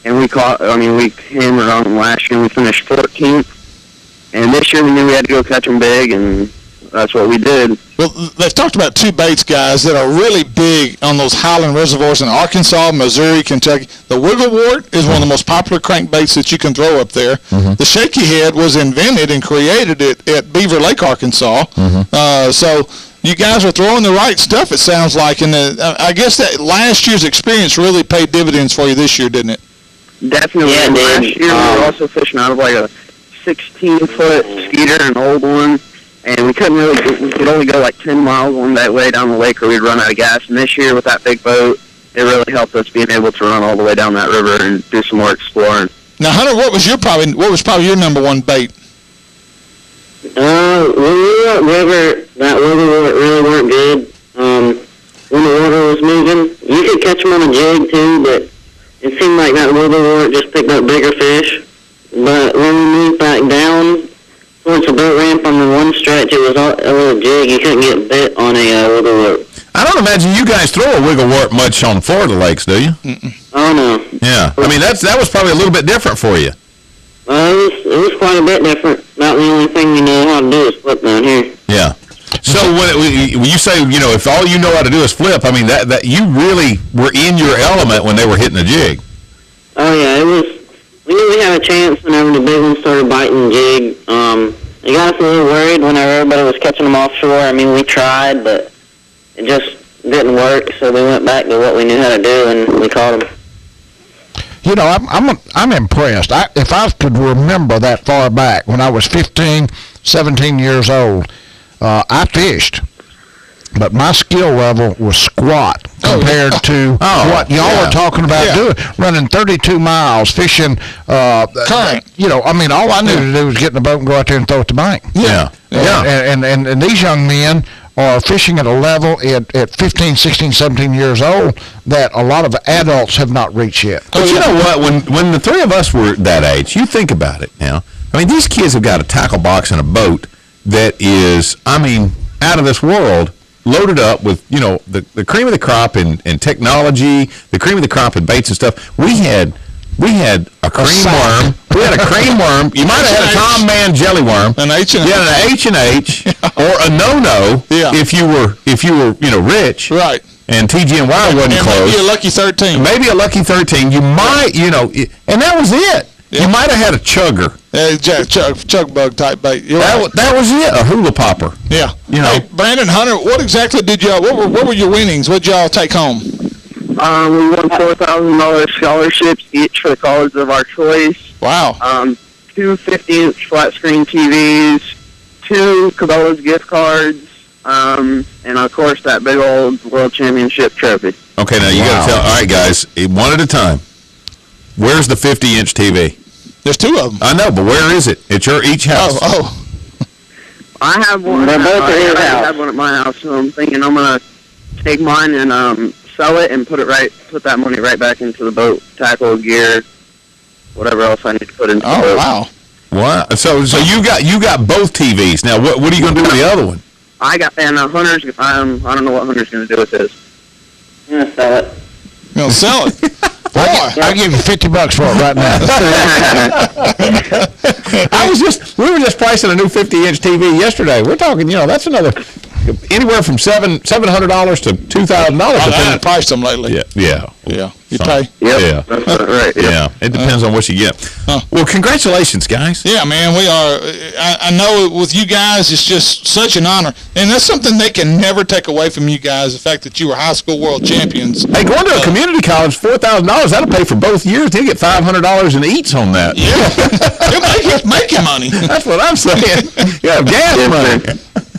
And we hammered on them last year, and we finished 14th. And this year we knew we had to go catch them big, and that's what we did. Well, they've talked about two baits, guys, that are really big on those highland reservoirs in Arkansas, Missouri, Kentucky. The wiggle wart is one of the most popular crankbaits that you can throw up there. Mm-hmm. The shaky head was invented and created at Beaver Lake, Arkansas. Mm-hmm. So you guys are throwing the right stuff, it sounds like. And I guess that last year's experience really paid dividends for you this year, didn't it? Definitely. Yeah, last year we were also fishing out of like a 16-foot skeeter, an old one, and we could only go like 10 miles on that way down the lake or we'd run out of gas. And this year with that big boat, it really helped us being able to run all the way down that river and do some more exploring. Now, Hunter, what was probably your number one bait? When we were upriver, that wiggle really weren't good. When the water was moving, you could catch them on a jig too, but it seemed like that wiggle wart just picked up bigger fish. But when we moved back down towards the boat ramp on the one stretch, it was a little jig. You couldn't get bit on a wiggle wart. I don't imagine you guys throw a wiggle wart much on Florida lakes, do you? Mm-mm. Oh, no. Yeah. I mean, that was probably a little bit different for you. It was quite a bit different. About the only thing you know how to do is flip down here. Yeah. So when you say, if all you know how to do is flip, I mean, that you really were in your element when they were hitting the jig. Oh, yeah. We knew we had a chance whenever the big ones started biting the jig. It got us a little worried whenever everybody was catching them offshore. I mean, we tried, but it just didn't work, so we went back to what we knew how to do, and we caught them. I'm impressed. If I could remember that far back, when I was 15, 17 years old, I fished, but my skill level was squat compared to what y'all are talking about doing, running 32 miles, fishing. Current. All I knew to do was get in the boat and go out there and throw it to bank. Yeah. And these young men are fishing at a level at 15, 16, 17 years old that a lot of adults have not reached yet. But you know what? When the three of us were that age, you think about it now. I mean, these kids have got a tackle box and a boat that is, out of this world. loaded up with, the cream of the crop in technology, the cream of the crop in baits and stuff. We had a cream worm. We had a cream worm. You might have had a Tom Man jelly worm. An H&H. Yeah, an H&H or a no-no if you were rich. Right. And TG&Y wasn't closed. Maybe a lucky 13. Maybe a lucky 13. You might, and that was it. Yeah. You might have had a chugger. Chug bug type bait. That was it, a hula popper. Yeah. Hey, Brandon, Hunter, what exactly did y'all, what were your winnings? What did y'all take home? We won $4,000 scholarships each for the college of our choice. Wow. 2 50-inch flat screen TVs, 2 Cabela's gift cards, and of course that big old world championship trophy. Okay, now you got to tell. All right, guys, one at a time. Where's the 50-inch TV? There's 2 of them. I know, but where is it? It's your each house. Oh. I have one. I have one at my house, so I'm thinking I'm gonna take mine and sell it and put that money right back into the boat, tackle, gear, whatever else I need to put into the boat. Wow. Wow. So you got both TVs. Now what are you going to do with the other one? Hunter's I don't know what Hunter's going to do with this. I'm going to sell it. You're going to sell it? Boy, I'll give you $50 for it right now. We were just pricing a new 50-inch TV yesterday. We're talking, that's another anywhere from $700 to $2,000. I haven't priced them lately. Yeah. You pay? Yep. Yeah. That's right. Yep. Yeah. It depends on what you get. Well, congratulations, guys. Yeah, man. We are. I know with you guys, it's just such an honor, and that's something they can never take away from you guys. The fact that you were high school world champions. Hey, going to a community college, $4,000. That'll pay for both years. They'll get $500 in eats on that. Yeah. You're making money. That's what I'm saying. Yeah, gas money.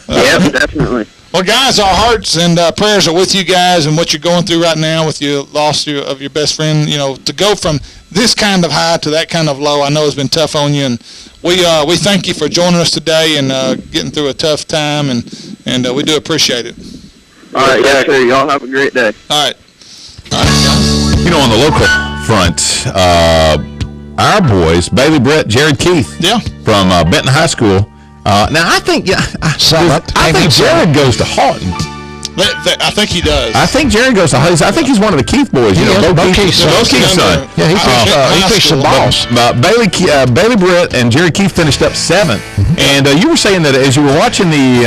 Yep, definitely. Well, guys, our hearts and prayers are with you guys and what you're going through right now with your loss of your best friend. To go from this kind of high to that kind of low, I know it's been tough on you, and we thank you for joining us today and getting through a tough time, and we do appreciate it. All right, yeah, sure. Y'all have a great day. All right, guys. On the local front, our boys, Bailey Brett, Jared Keith, from Benton High School. Now I think Jared goes to Houghton. I think he does. I think Jared goes to Houghton. I think he's one of the Keith boys. Bo Keith's son. Yeah, he fished the balls. Bailey Brett and Jared Keith finished up 7th. And you were saying that as you were watching the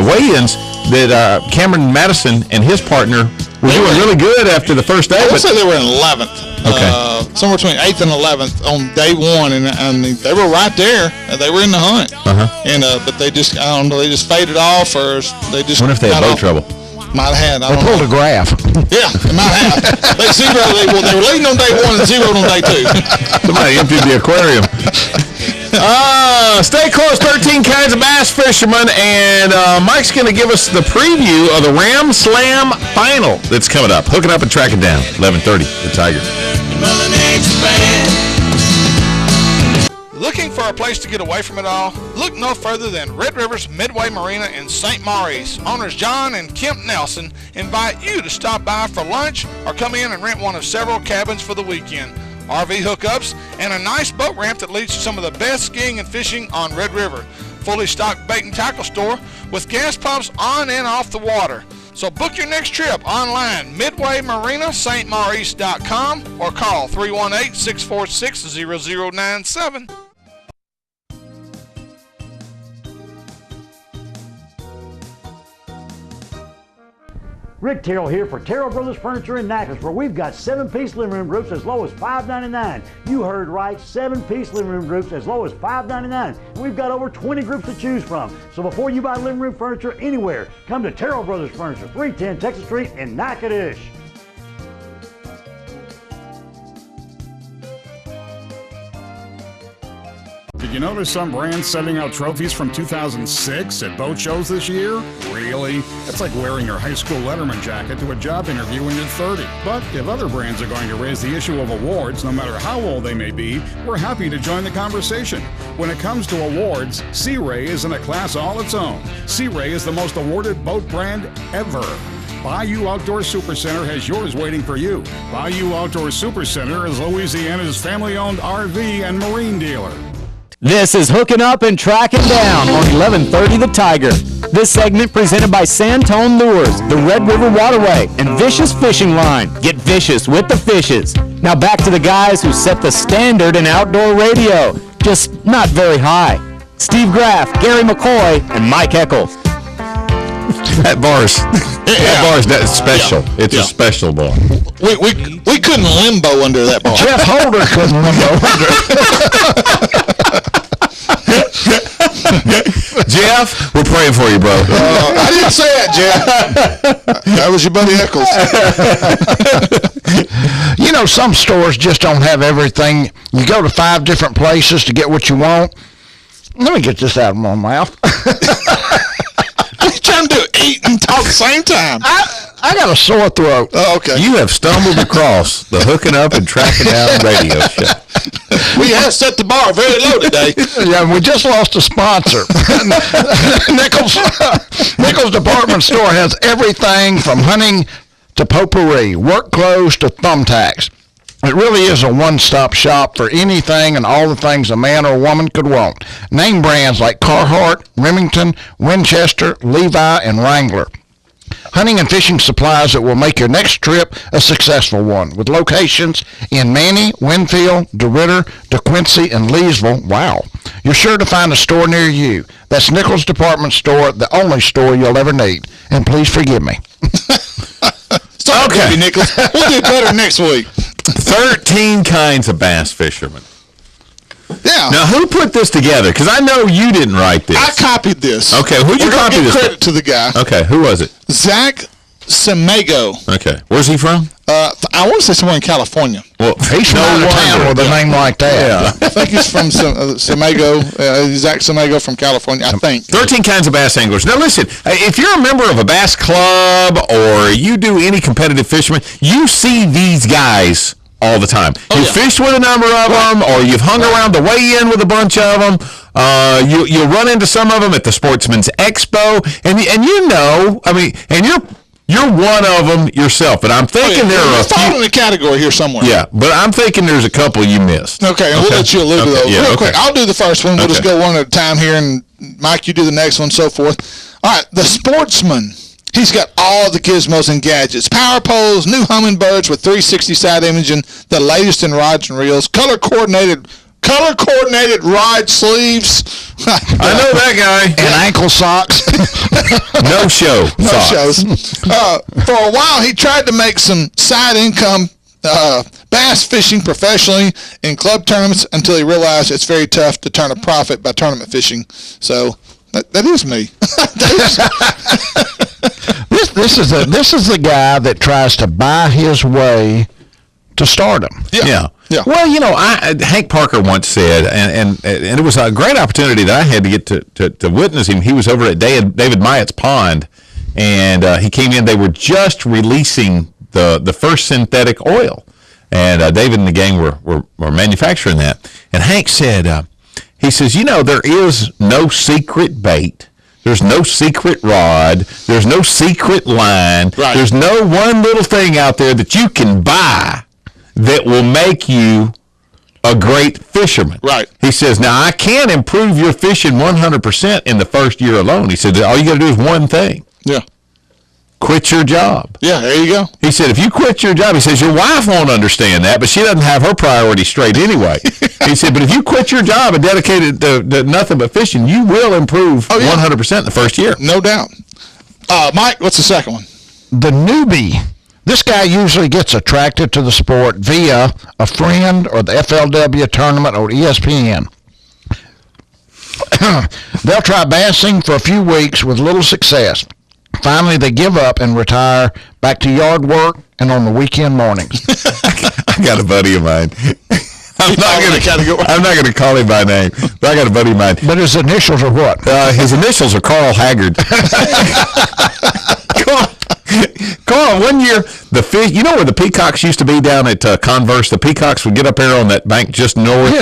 weigh-ins, that Cameron Madison and his partner were doing really good after the first day. I would say they were in 11th. Okay. Somewhere between 8th and 11th on day 1, and they were right there. They were in the hunt. And but they just, I don't know, they just faded off, or they just. What if they had boat trouble? Might have had. They pulled a graph. Yeah, they might have. They were leading on day 1 and zeroed on day 2. Somebody emptied the aquarium. Stay close, 13 kinds of bass fishermen, and Mike's going to give us the preview of the Ram Slam final that's coming up. Hook it up and track it down. 11:30, the Tiger. Looking for a place to get away from it all? Look no further than Red River's Midway Marina in St. Maurice. Owners John and Kemp Nelson invite you to stop by for lunch or come in and rent one of several cabins for the weekend. RV hookups, and a nice boat ramp that leads to some of the best skiing and fishing on Red River. Fully stocked bait and tackle store with gas pumps on and off the water. So book your next trip online, MidwayMarinaStMaurice.com, or call 318-646-0097. Rick Terrell here for Terrell Brothers Furniture in Natchez, where we've got 7-piece living room groups as low as $5.99. You heard right, 7-piece living room groups as low as $5.99. We've got over 20 groups to choose from. So before you buy living room furniture anywhere, come to Terrell Brothers Furniture, 310 Texas Street in Natchitoches. Did you notice some brands sending out trophies from 2006 at boat shows this year? Really? It's like wearing your high school letterman jacket to a job interview when you're 30. But if other brands are going to raise the issue of awards, no matter how old they may be, we're happy to join the conversation. When it comes to awards, Sea Ray is in a class all its own. Sea Ray is the most awarded boat brand ever. Bayou Outdoor Supercenter has yours waiting for you. Bayou Outdoor Supercenter is Louisiana's family-owned RV and marine dealer. This is Hooking Up and Tracking Down on 1130 The Tiger. This segment presented by Santone Lures, the Red River Waterway, and Vicious Fishing Line. Get vicious with the fishes. Now back to the guys who set the standard in outdoor radio, just not very high. Steve Graff, Gary McCoy, and Mike Eccles. That bar's that special. Yeah. It's a special bar. We couldn't limbo under that bar. Jeff Holder couldn't limbo under. Jeff, we're praying for you, bro. I didn't say that, Jeff. That was your buddy Eccles. You know, some stores just don't have everything. You go to 5 different places to get what you want. Let me get this out of my mouth. What are you trying to do? Eat and talk at the same time. I got a sore throat. Oh, okay. You have stumbled across the Hooking Up and Tracking Down radio show. We have set the bar very low today. Yeah, we just lost a sponsor. Nichols Department Store has everything from hunting to potpourri, work clothes to thumbtacks. It really is a one-stop shop for anything and all the things a man or woman could want. Name brands like Carhartt, Remington, Winchester, Levi, and Wrangler. Hunting and fishing supplies that will make your next trip a successful one, with locations in Manny, Winfield, DeRidder, DeQuincy, and Leesville. Wow. You're sure to find a store near you. That's Nichols Department Store, the only store you'll ever need. And please forgive me. Okay, Nichols. We'll do better next week. 13 kinds of bass fishermen. Yeah. Now, who put this together? Because I know you didn't write this. I copied this. Okay, who'd you copy this? Credit to the guy. Okay, who was it? Zach Semago. Okay, where's he from? I want to say somewhere in California. Well, he's from out of town with a name like that. Yeah. I think he's from Semago. Zach Semago from California, I think. 13 kinds of bass anglers. Now, listen, if you're a member of a bass club or you do any competitive fisherman, you see these guys all the time. You fished with a number of them, or you've hung around the weigh-in with a bunch of them. You'll run into some of them at the Sportsman's Expo, and you know, I mean, and you're one of them yourself. But I'm thinking there are a few. Fall in the category here somewhere. Yeah, but I'm thinking there's a couple you missed. Okay, and we'll let you allude to those real quick. Okay. I'll do the first one. We'll just go one at a time here, and Mike, you do the next one, so forth. All right, the Sportsman. He's got all the gizmos and gadgets. Power poles, new hummingbirds with 360 side imaging, the latest in rods and reels, color-coordinated rod sleeves. I know that guy. And ankle socks. No show. No shows. For a while, he tried to make some side income bass fishing professionally in club tournaments until he realized it's very tough to turn a profit by tournament fishing. So that is me. This is the guy that tries to buy his way to stardom. Yeah. Well, you know, Hank Parker once said, and it was a great opportunity that I had to get to witness him. He was over at David Myatt's pond, and he came in. They were just releasing the first synthetic oil, and David and the gang were manufacturing that. And Hank said, he says, you know, there is no secret bait. There's no secret rod. There's no secret line. Right. There's no one little thing out there that you can buy that will make you a great fisherman. Right. He says, now, I can't improve your fishing 100% in the first year alone. He said, all you got to do is one thing. Yeah. Quit your job. Yeah, there you go. He said, if you quit your job, he says, your wife won't understand that, but she doesn't have her priorities straight anyway. He said, but if you quit your job and dedicate it to nothing but fishing, you will improve 100% in the first year. No doubt. Mike, what's the second one? The newbie. This guy usually gets attracted to the sport via a friend or the FLW tournament or ESPN. They'll try bassing for a few weeks with little success. Finally, they give up and retire back to yard work and on the weekend mornings. I got a buddy of mine. I'm not going to call him by name, but I got a buddy of mine. But his initials are what? His initials are Carl Haggard. Carl, one year, the fish, you know where the peacocks used to be down at Converse? The peacocks would get up there on that bank just north,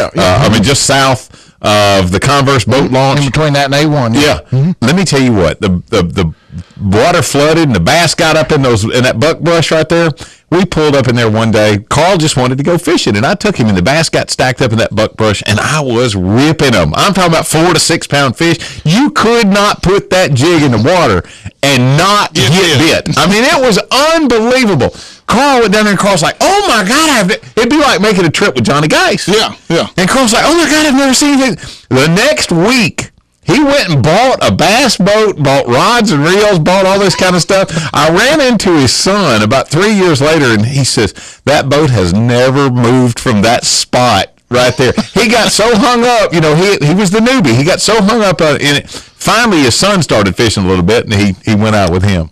just south of the Converse boat launch. In between that and A1. Yeah. Mm-hmm. Let me tell you what, the water flooded and the bass got up in that buckbrush right there. We pulled up in there one day. Carl just wanted to go fishing, and I took him, and the bass got stacked up in that buckbrush, and I was ripping them. I'm talking about 4 to 6 pound fish. You could not put that jig in the water and not get bit. I mean, it was unbelievable. Carl went down there, and Carl's like, "Oh my God, it'd be like making a trip with Johnny Geis." Yeah. And Carl's like, "Oh my God, I've never seen anything." The next week, he went and bought a bass boat, bought rods and reels, bought all this kind of stuff. I ran into his son about 3 years later, and he says, that boat has never moved from that spot right there. He got so hung up, he was the newbie. He got so hung up in it. Finally, his son started fishing a little bit, and he went out with him.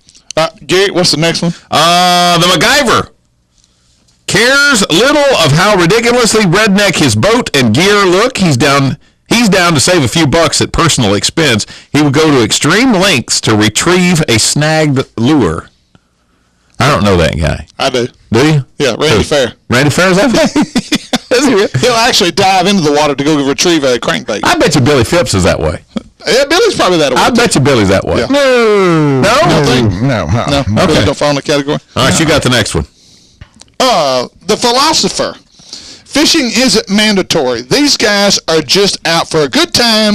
Gary, what's the next one? The MacGyver cares little of how ridiculously redneck his boat and gear look. He's down to save a few bucks at personal expense. He would go to extreme lengths to retrieve a snagged lure. I don't know that guy. I do. Do you? Yeah, Randy Fair. Randy Fair, is that right? He'll actually dive into the water to go retrieve a crankbait. I bet you Billy Phipps is that way. Yeah, Billy's probably that way. I bet you Billy's that way. Yeah. No. Okay. Billy don't fall in the category. All right, you got the next one. The Philosopher. Fishing isn't mandatory. These guys are just out for a good time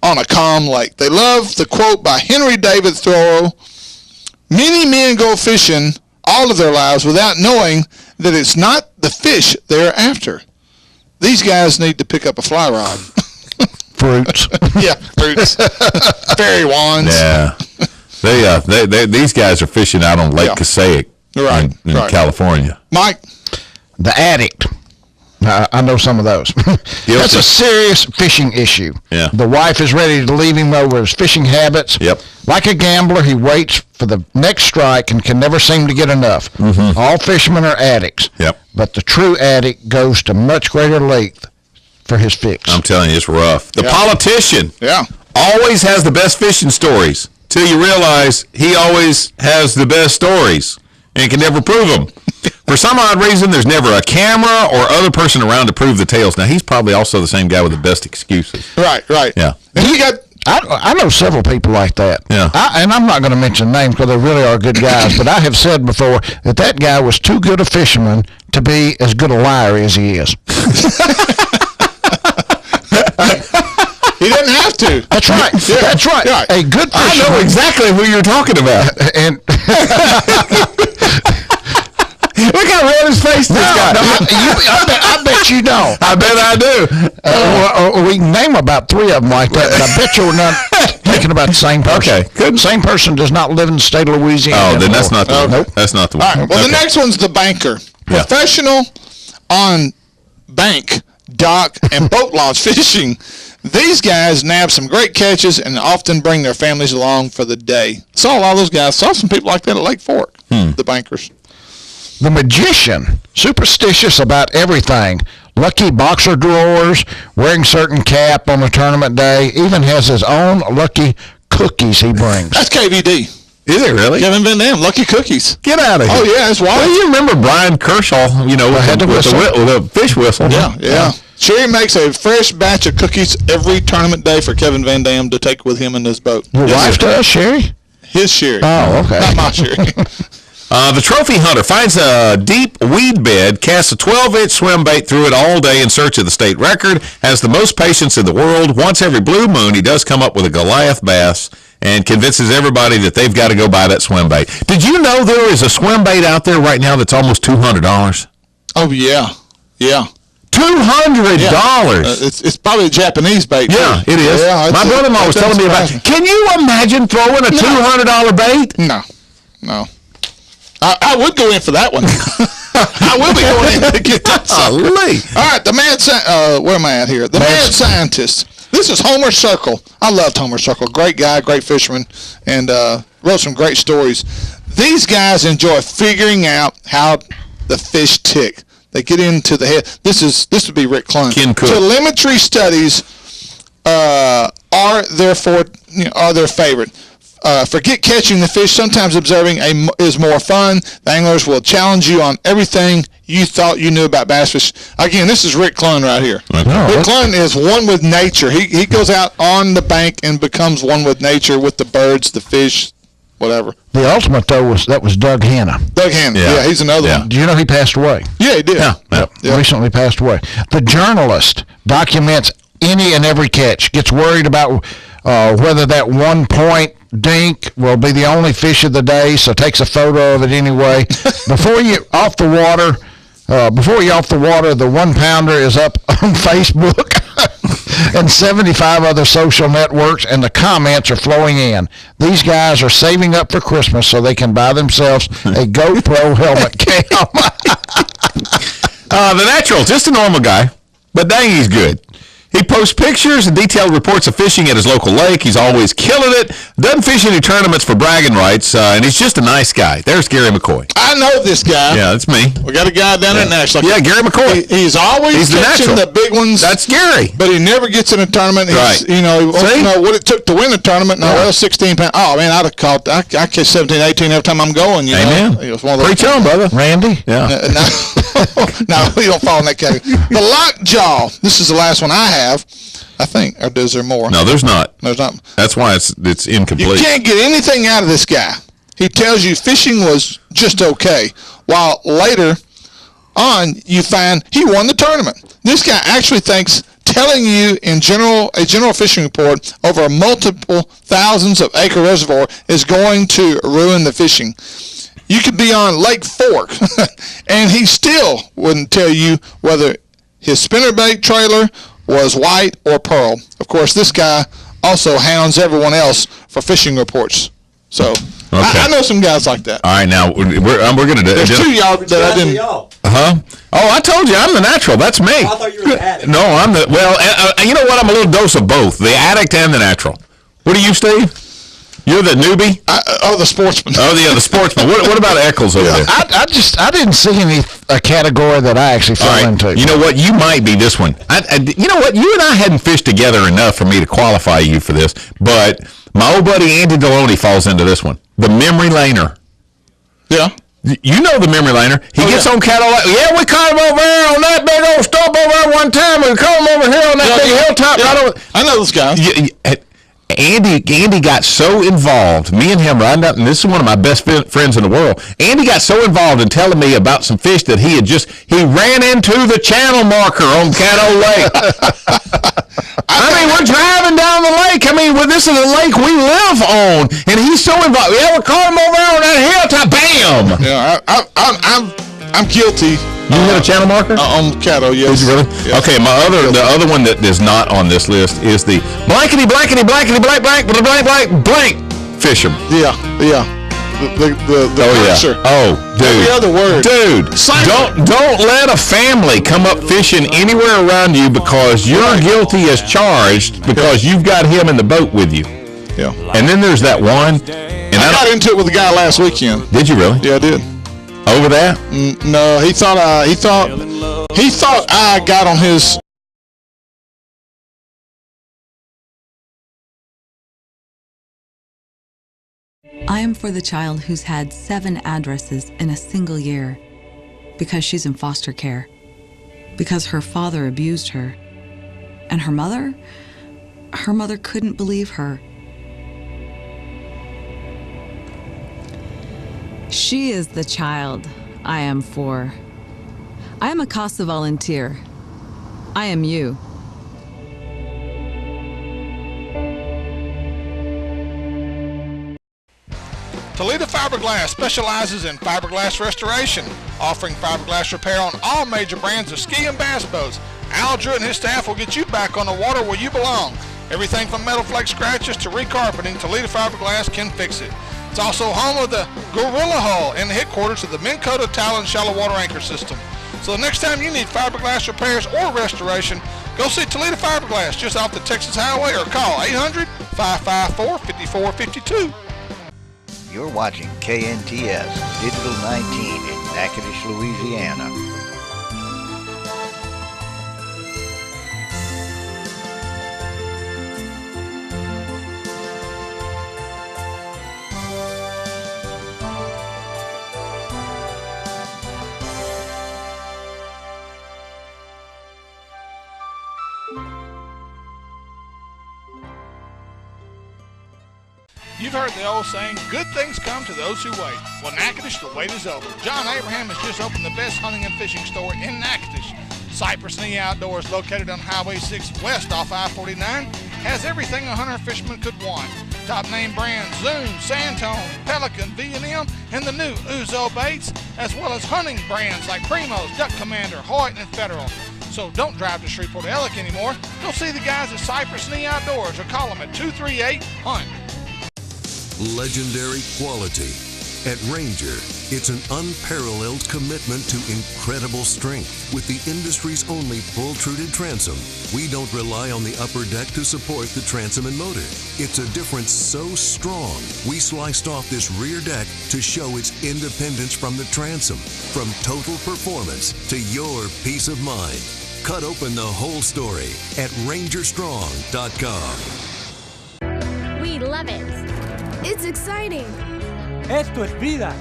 on a calm lake. They love the quote by Henry David Thoreau, "Many men go fishing all of their lives without knowing that it's not the fish they're after." These guys need to pick up a fly rod. Fruits. Yeah, fruits. Fairy wands. Yeah. These guys are fishing out on Lake Passaic in California. Mike? The Addict. I know some of those. That's a serious fishing issue. Yeah. The wife is ready to leave him over his fishing habits. Yep. Like a gambler, he waits for the next strike and can never seem to get enough. Mm-hmm. All fishermen are addicts. Yep. But the true addict goes to much greater length for his fix. I'm telling you, it's rough. The politician always has the best fishing stories till you realize he always has the best stories and can never prove them. For some odd reason, there's never a camera or other person around to prove the tales. Now, he's probably also the same guy with the best excuses. Right. Yeah. And you got... I know several people like that. Yeah. And I'm not going to mention names because they really are good guys, but I have said before that guy was too good a fisherman to be as good a liar as he is. He didn't have to. That's right. Yeah. That's right. Yeah. A good fisherman. I know exactly who you're talking about. And look how red his face is. I bet you don't. I bet I do. We can name about 3 of them like that, but I bet you're not thinking about the same person. Okay, good. Same person does not live in the state of Louisiana. Oh, then that's not the one. Nope. That's not the one. All right. Well, the next one's the banker. Yeah. Professional on bank, dock, and boat launch fishing. These guys nab some great catches and often bring their families along for the day. Saw a lot of those guys. Saw some people like that at Lake Fork, the bankers. The magician, superstitious about everything. Lucky boxer drawers, wearing certain cap on the tournament day, even has his own lucky cookies he brings. That's KVD. Is it really? Kevin Van Dam, Lucky Cookies. Get out of here. Oh, yeah, it's wild. Well, you remember Brian Kershaw, with the fish whistle. Yeah. Sherry makes a fresh batch of cookies every tournament day for Kevin Van Dam to take with him in his boat. Your wife does, Sherry? His Sherry. Oh, okay. Not my Sherry. The trophy hunter finds a deep weed bed, casts a 12-inch swim bait through it all day in search of the state record, has the most patience in the world. Once every blue moon, he does come up with a Goliath bass and convinces everybody that they've got to go buy that swim bait. Did you know there is a swim bait out there right now that's almost $200? Oh, yeah. Yeah. $200. It's probably a Japanese bait. Yeah, too. it is. Yeah, my brother-in-law was telling me about it. Can you imagine throwing a $200 bait? No. I would go in for that one. I will be going in to get that. All right, the mad where am I at here? The mad scientist. This is Homer Circle. I loved Homer Circle. Great guy, great fisherman, and wrote some great stories. These guys enjoy figuring out how the fish tick. They get into the head. This would be Rick Clun. Ken Cook. Telemetry studies are their favorite. forget catching the fish. Sometimes observing is more fun. The anglers will challenge you on everything you thought you knew about bass fish. Again, this is Rick Clunn right here. Rick Clunn is one with nature. He goes out on the bank and becomes one with nature, with the birds, the fish, whatever. The ultimate, though, was Doug Hanna. Doug Hanna, yeah, he's another one. Do you know he passed away? Yeah, he did. Yeah. Recently passed away. The journalist documents any and every catch, gets worried about whether that 1 point dink will be the only fish of the day, so takes a photo of it anyway. Before you're off the water, the 1 pounder is up on Facebook and 75 other social networks, and the comments are flowing in. These guys are saving up for Christmas so they can buy themselves a GoPro helmet cam. The Natural, just a normal guy, but dang, he's good. He posts pictures and detailed reports of fishing at his local lake. He's always killing it. Doesn't fish any tournaments for bragging rights, and he's just a nice guy. There's Gary McCoy. I know this guy. Yeah, that's me. We got a guy down at Nashville. Yeah, Gary McCoy. He's always catching the big ones. That's Gary. But he never gets in a tournament. Right. You know what it took to win a tournament. No, well, 16 pounds. Oh, man, I'd have caught. I catch 17, 18 every time I'm going. You Amen. know? Preach on, brother. Randy? Yeah. No, we don't fall in that category. The lockjaw. This is the last one I have. I think, or is there more? No, there's not. There's not. That's why it's incomplete. You can't get anything out of this guy. He tells you fishing was just okay, while later on you find he won the tournament. This guy actually thinks telling you a general fishing report over multiple thousands of acre reservoir is going to ruin the fishing. You could be on Lake Fork, and he still wouldn't tell you whether his spinnerbait trailer was white or pearl. Of course, this guy also hounds everyone else for fishing reports. So I know some guys like that. All right, now we're going to do. There's two y'all that I didn't. Oh, I told you I'm the natural. That's me. I thought you were the addict. No, I'm the you know what? I'm a little dose of both, the addict and the natural. What are you, Steve? You're the newbie? The sportsman. The sportsman. What about Eccles over there? I didn't see a category that I actually fell into. You know what? You might be this one. You know what? You and I hadn't fished together enough for me to qualify you for this, but my old buddy Andy Deloney falls into this one. The memory laner. Yeah. You know the memory laner. He gets on Cadillac. Yeah, we caught him over there on that big old stump over there one time. We caught him over here on that big hilltop. Yeah. I know this guy. Andy got so involved, me and him riding up, and this is one of my best friends in the world. Andy got so involved in telling me about some fish that he ran into the channel marker on Caddo Lake. I mean, we're driving down the lake. I mean, this is a lake we live on, and he's so involved. Yeah, we caught him over there on that hilltop. Bam! Yeah, I'm guilty. You hit a channel marker? On Caddo, yes. Did you really? Yes. Okay, the other one that is not on this list is the blankety blank fisherman. Yeah. The cursor. Oh, dude. Every other word. Dude, don't let a family come up fishing anywhere around you because you're guilty as charged because you've got him in the boat with you. Yeah. And then there's that one. And I got into it with a guy last weekend. Did you really? Yeah, I did. Over that? No, he thought I got on his. I am for the child who's had 7 addresses in a single year because she's in foster care, because her father abused her, and her mother couldn't believe her. She is the child I am for. I am a CASA volunteer. I am you. Toledo Fiberglass specializes in fiberglass restoration, offering fiberglass repair on all major brands of ski and bass boats. Al Drew and his staff will get you back on the water where you belong. Everything from metal flake scratches to recarpeting, Toledo Fiberglass can fix it. It's also home of the Gorilla Hull and the headquarters of the Minn Kota Talon Shallow Water Anchor System. So the next time you need fiberglass repairs or restoration, go see Toledo Fiberglass just off the Texas Highway or call 800-554-5452. You're watching KNTS Digital 19 in Natchitoches, Louisiana. You've heard the old saying, good things come to those who wait. Well, Natchitoches, the wait is over. John Abraham has just opened the best hunting and fishing store in Natchitoches. Cypress Knee Outdoors, located on Highway 6 west off I-49, has everything a hunter fisherman could want. Top name brands Zoom, Santone, Pelican, V&M, and the new Uzo baits, as well as hunting brands like Primos, Duck Commander, Hoyt, and Federal. So don't drive to Shreveport Ellick anymore. Go see the guys at Cypress Knee Outdoors or call them at 238-HUNT. Legendary quality. At Ranger, it's an unparalleled commitment to incredible strength. With the industry's only pull-truted transom, we don't rely on the upper deck to support the transom and motor. It's a difference so strong, we sliced off this rear deck to show its independence from the transom. From total performance to your peace of mind. Cut open the whole story at rangerstrong.com. We love it. It's exciting. Esto es vida.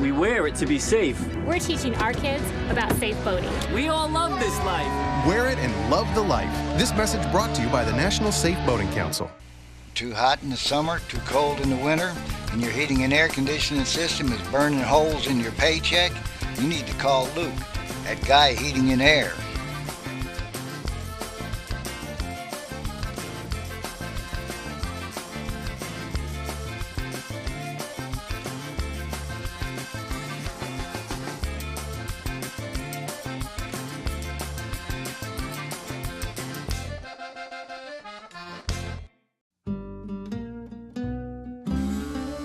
We wear it to be safe. We're teaching our kids about safe boating. We all love this life. Wear it and love the life. This message brought to you by the National Safe Boating Council. Too hot in the summer, too cold in the winter, and your heating and air conditioning system is burning holes in your paycheck? You need to call Luke at Guy Heating and Air.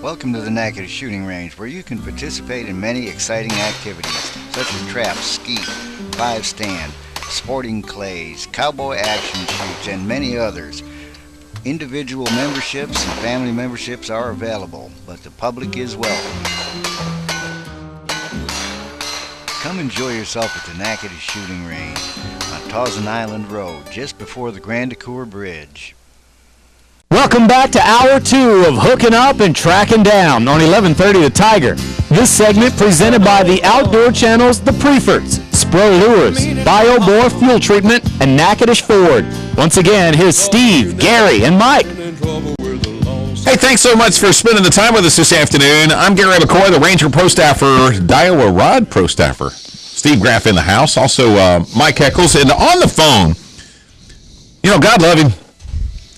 Welcome to the Natchitoches Shooting Range, where you can participate in many exciting activities, such as trap, skeet, 5-stand, sporting clays, cowboy action shoots, and many others. Individual memberships and family memberships are available, but the public is welcome. Come enjoy yourself at the Natchitoches Shooting Range on Tawson Island Road, just before the Grand Ecore Bridge. Welcome back to Hour 2 of Hooking Up and Tracking Down on 1130 The Tiger. This segment presented by the Outdoor Channel's The Preferts, Spro Lures, BioBore Fuel Treatment, and Natchitoches Ford. Once again, here's Steve, Gary, and Mike. Hey, thanks so much for spending the time with us this afternoon. I'm Gary McCoy, the Ranger Pro Staffer, Daiwa Rod Pro Staffer. Steve Graff in the house, also Mike Heckles. And on the phone, you know, God love him.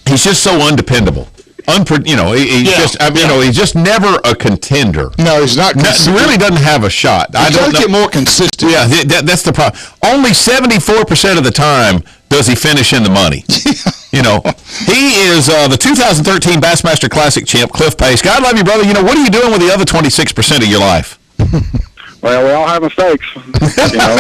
He's just so undependable. He's just never a contender. No, he's not. He really doesn't have a shot. I don't get more consistent. Yeah, that's the problem. Only 74% of the time does he finish in the money. You know, he is the 2013 Bassmaster Classic champ, Cliff Pace. God love you, brother. You know, what are you doing with the other 26% of your life? Well, we all have mistakes. You know,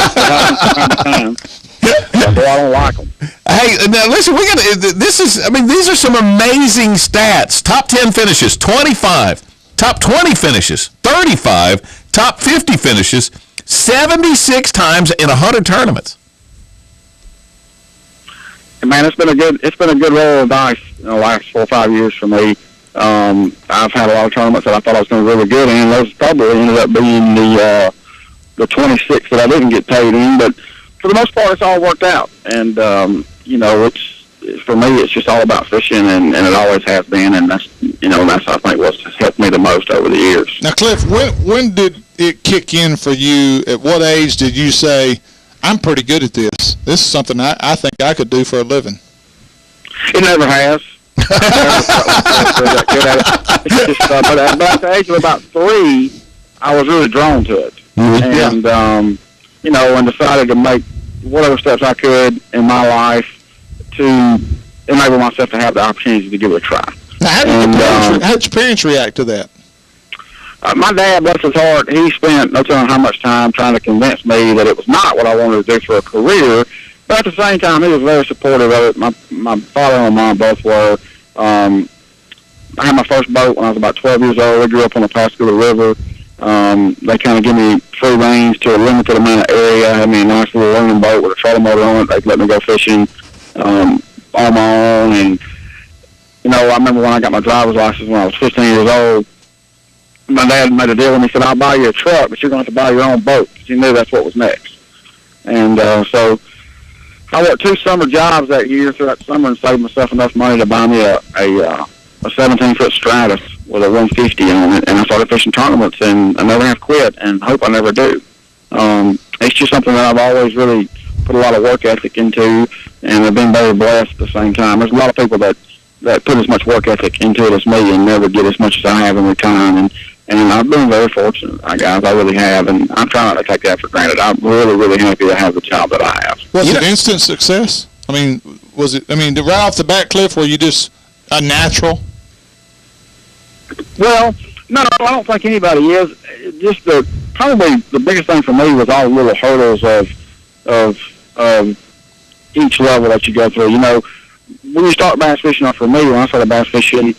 I don't like them. Hey, now listen, these are some amazing stats. Top 10 finishes, 25. Top 20 finishes, 35. Top 50 finishes, 76 times in 100 tournaments. Man, it's been a good roll of dice in the last 4 or 5 years for me. I've had a lot of tournaments that I thought I was going to be really good in. Those probably ended up being the 26 that I didn't get paid in, but for the most part, it's all worked out. And, for me, it's just all about fishing, and it always has been, and that's I think what's helped me the most over the years. Now, Cliff, when did it kick in for you? At what age did you say, I'm pretty good at this? This is something I think I could do for a living. It never has. But at the age of about 3, I was really drawn to it. Mm-hmm. And, and decided to make whatever steps I could in my life to enable myself to have the opportunity to give it a try. Now, how did your parents react to that? My dad, bless his heart, he spent no telling how much time trying to convince me that it was not what I wanted to do for a career, but at the same time, he was very supportive of it. My father and my mom both were. I had my first boat when I was about 12 years old. We grew up on the Pascagoula River. They kind of give me free range to a limited amount of area. I mean, a nice little aluminum boat with a trolling motor on it. They let me go fishing on my own. And, I remember when I got my driver's license when I was 15 years old, my dad made a deal with me. He said, I'll buy you a truck, but you're going to have to buy your own boat, because he knew that's what was next. And so I worked 2 summer jobs that year throughout the summer and saved myself enough money to buy me a 17-foot Stratus with a 150 on it, and I started fishing tournaments, and I never have quit, and hope I never do. It's just something that I've always really put a lot of work ethic into, and I've been very blessed at the same time. There's a lot of people that put as much work ethic into it as me and never get as much as I have in return, and I've been very fortunate, guys. I really have, and I'm trying not to take that for granted. I'm really, really happy to have the job that I have. Was it instant success? I mean, right off the bat, Cliff, were you just a natural? Well, no, I don't think anybody is. Just probably the biggest thing for me was all the little hurdles of each level that you go through. You know, when you start bass fishing, for me, when I started bass fishing,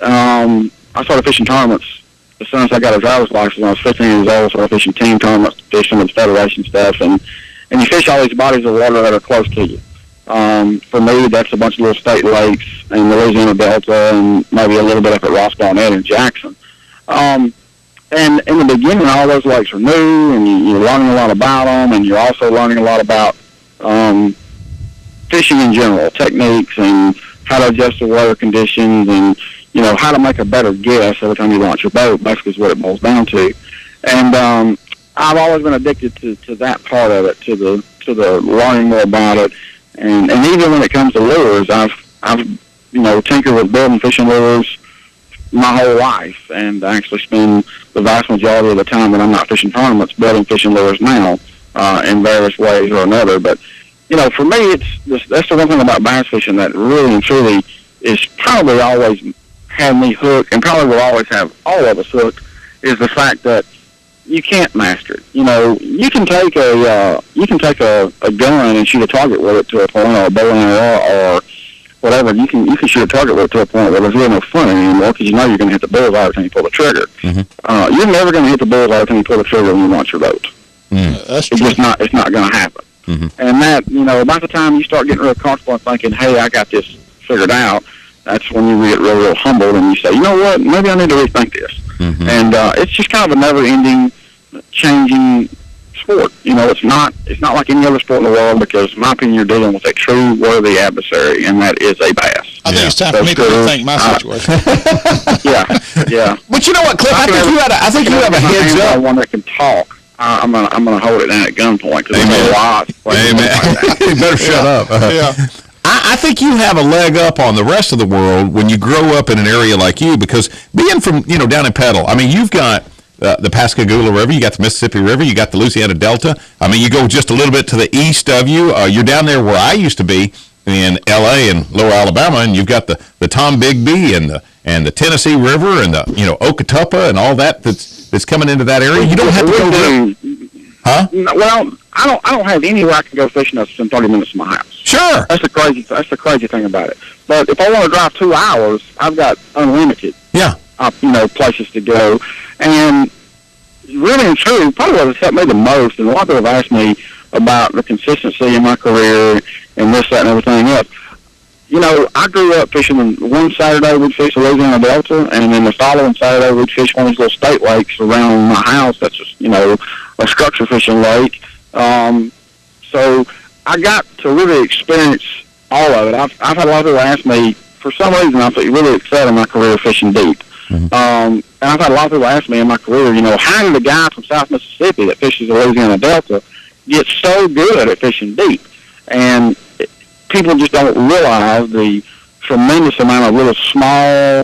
I started fishing tournaments as soon as I got a driver's license. When I was 15 years old, started fishing team tournaments, fishing with federation stuff, and you fish all these bodies of water that are close to you. For me, that's a bunch of little state lakes in the Louisiana Delta and maybe a little bit up at Ross Barnett and Jackson. And in the beginning, all those lakes are new, and you're learning a lot about them, and you're also learning a lot about fishing in general, techniques, and how to adjust to weather conditions, and, you know, how to make a better guess every time you launch your boat, basically is what it boils down to. And I've always been addicted to that part of it, to the learning more about it. And even when it comes to lures, I've you know, tinkered with building fishing lures my whole life, and I actually spend the vast majority of the time that I'm not fishing tournaments building fishing lures now in various ways or another. But, you know, for me, that's the one thing about bass fishing that really and truly is probably always had me hooked, and probably will always have all of us hooked, is the fact that you can't master it. You know, you can take a gun and shoot a target with it to a point, or a bow and arrow, or whatever. You can shoot a target with it to a point where there's really no fun anymore, because you know you're going to hit the bullseye every time you pull the trigger. Mm-hmm. You're never going to hit the bullseye every time you pull the trigger when you launch your boat. That's true. It's not going to happen. Mm-hmm. And that, you know, about the time you start getting real comfortable and thinking, hey, I got this figured out, that's when you get real humbled and you say, you know what, maybe I need to rethink this. Mm-hmm. And it's just kind of a never-ending, changing sport. You know, it's not like any other sport in the world, because, in my opinion, you're dealing with a true, worthy adversary, and that is a bass. I think it's time for me to rethink my situation. Yeah. But you know what, Cliff? I think you have a heads up. One that can talk. I'm gonna hold it down at gunpoint, because there's a lot. You better shut up. Yeah. I think you have a leg up on the rest of the world when you grow up in an area like you, because being from, you know, down in Petal, I mean, you've got the Pascagoula River, you got the Mississippi River, you got the Louisiana Delta. I mean, you go just a little bit to the east of you. You're down there where I used to be in L.A. and Lower Alabama, and you've got the Tom Bigby and the Tennessee River and the, you know, Okatuppa and all that's coming into that area. You don't have to go there. Huh? Well, I don't have anywhere I can go fishing that's within 30 minutes of my house. Sure. That's the crazy thing about it. But if I want to drive 2 hours, I've got unlimited. Yeah. You know, places to go. And really and truly, probably what has helped me the most, and a lot of people have asked me about the consistency in my career and this, that, and everything else. You know, I grew up fishing. One Saturday we'd fish the Louisiana Delta, and then the following Saturday we'd fish one of these little state lakes around my house. That's just, you know, a structure fishing lake. So I got to really experience all of it. I've had a lot of people ask me, for some reason, I feel really excited in my career fishing deep. Mm-hmm. And I've had a lot of people ask me in my career, you know, how did a guy from South Mississippi that fishes the Louisiana Delta get so good at fishing deep? And people just don't realize the tremendous amount of little small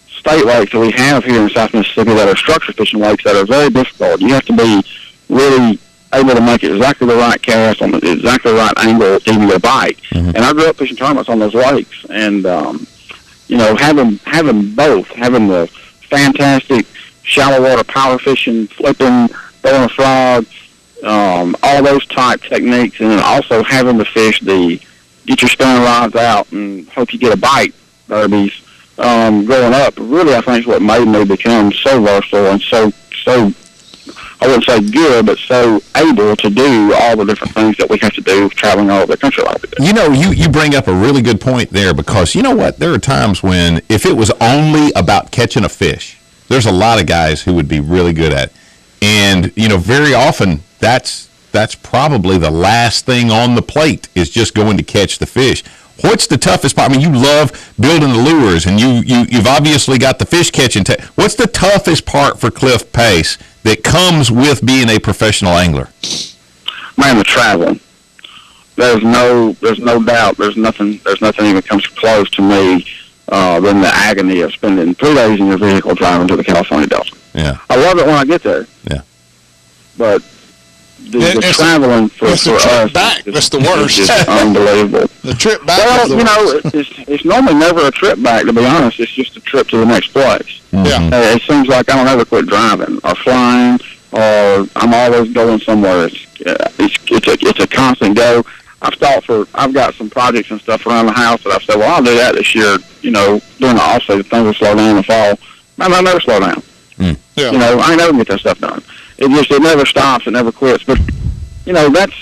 state lakes that we have here in South Mississippi that are structure fishing lakes that are very difficult. You have to be really able to make exactly the right cast on exactly the right angle to even get a bite. Mm-hmm. And I grew up fishing tournaments on those lakes, and you know, having both, having the fantastic shallow water power fishing, flipping, throwing a frog, all those type techniques, and then also having to fish get your spinning rods out and hope you get a bite derbies growing up, really I think is what made me become so versatile and so I wouldn't say good, but so able to do all the different things that we have to do traveling all over the country like we do. You know, you bring up a really good point there, because you know what? There are times when if it was only about catching a fish, there's a lot of guys who would be really good at it. And, you know, very often that's probably the last thing on the plate is just going to catch the fish. What's the toughest part? I mean, you love building the lures, and you've obviously got the fish catching. What's the toughest part for Cliff Pace that comes with being a professional angler? Man, the traveling. There's no doubt. There's nothing even comes close to me than the agony of spending 3 days in your vehicle driving to the California Delta. Yeah, I love it when I get there. Yeah, but the traveling for us back. That's the worst. It's just unbelievable. The trip back. Well, you know, it's normally never a trip back. To be honest, it's just a trip to the next place. Mm-hmm. Yeah. It seems like I don't ever quit driving or flying, or I'm always going somewhere. It's a constant go. I've got some projects and stuff around the house that I've said, well, I'll do that this year. You know, during the off season, things will slow down in the fall. Man, I'll never slow down. Yeah. You know, I ain't never get that stuff done. It never stops. It never quits. But you know, that's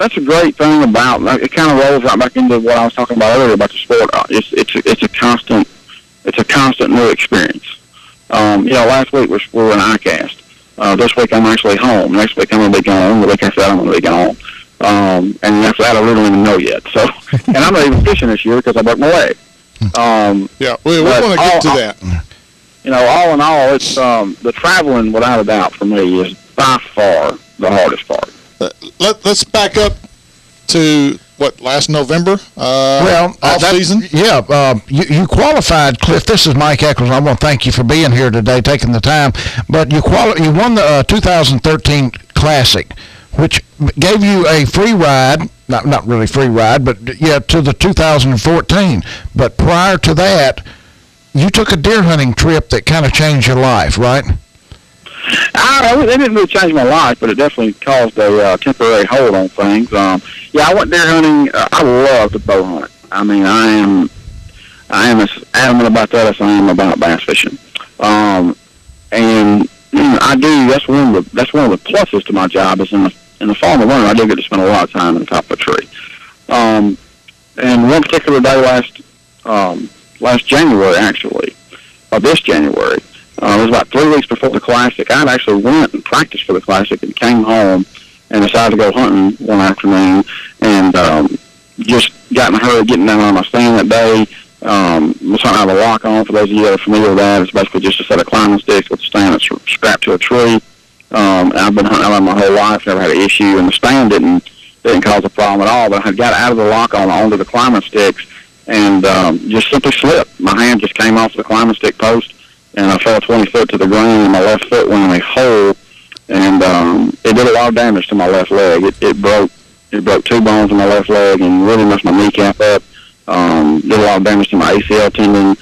a great thing about it. Kind of rolls right back into what I was talking about earlier about the sport. It's a constant new experience. You know, last week we were in ICAST. This week I'm actually home. Next week I'm going to be gone. The week after that I'm going to be gone. And after that I really don't even know yet. So, and I'm not even fishing this year because I broke my leg. Yeah, we want to get to that. You know, all in all, it's the traveling, without a doubt, for me, is by far the hardest part. Let's back up to last November. Off season. Yeah, you qualified, Cliff. This is Mike Eccles. I want to thank you for being here today, taking the time. But you won the 2013 Classic, which gave you a free ride. Not really free ride, but yeah, to the 2014. But prior to that, you took a deer hunting trip that kind of changed your life, right? It didn't really change my life, but it definitely caused a temporary hold on things. Yeah, I went deer hunting. I love to bow hunt. I mean, I am as adamant about that as I am about bass fishing. And I do. That's one of the pluses to my job is in the fall and the winter I do get to spend a lot of time in the top of a tree. And one particular day last January, actually, or this January. It was about 3 weeks before the Classic. I actually went and practiced for the Classic and came home and decided to go hunting one afternoon and just got in a hurry getting down on my stand that day. Was hunting out of a lock on. For those of you that are familiar with that, it's basically just a set of climbing sticks with a stand that's strapped to a tree. And I've been hunting out my whole life, never had an issue, and the stand didn't cause a problem at all. But I had got out of the lock on onto the climbing sticks and just simply slipped. My hand just came off the climbing stick post, and I fell 20 foot to the ground, and my left foot went in a hole, and it did a lot of damage to my left leg. It broke 2 bones in my left leg and really messed my kneecap up. Did a lot of damage to my ACL tendon,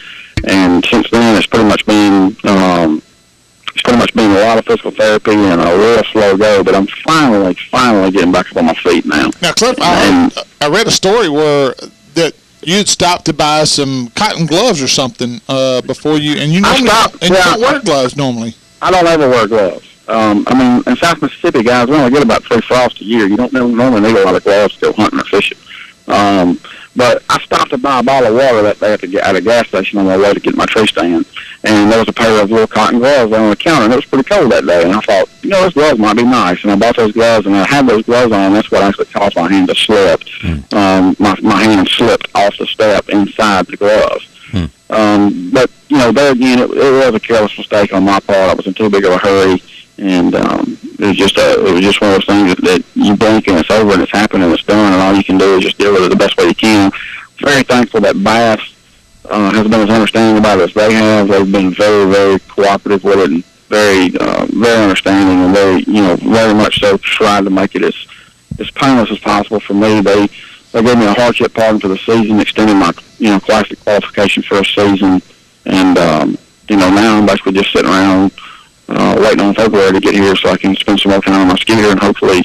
and since then it's pretty much been a lot of physical therapy and a real slow go. But I'm finally getting back up on my feet now. Now, Cliff, I read a story that you'd stopped to buy some cotton gloves or something before you, and you normally you don't wear gloves normally. I don't ever wear gloves. I mean, in South Mississippi, guys, we only get about 3 frosts a year. You don't normally need a lot of gloves to go hunting or fishing. But I stopped to buy a bottle of water that day at a gas station on my way to get my tree stand, and there was a pair of little cotton gloves on the counter, and it was pretty cold that day, and I thought, those gloves might be nice, and I bought those gloves, and I had those gloves on, and that's what actually caused my hand to slip. My hand slipped off the step inside the gloves. But, there again, it was a careless mistake on my part. I was in too big of a hurry, and it was just one of those things that you blink and it's over and it's happened and it's done, and all you can do is just deal with it the best way you can. Very thankful that Bass has been as understanding about it as they have. They've been very, very cooperative with it and very, very understanding, and very much so tried to make it as painless as possible for me. They gave me a hardship pardon for the season, extending my Classic qualification for a season, and now I'm basically just sitting around waiting on February to get here so I can spend some more time on my skier and hopefully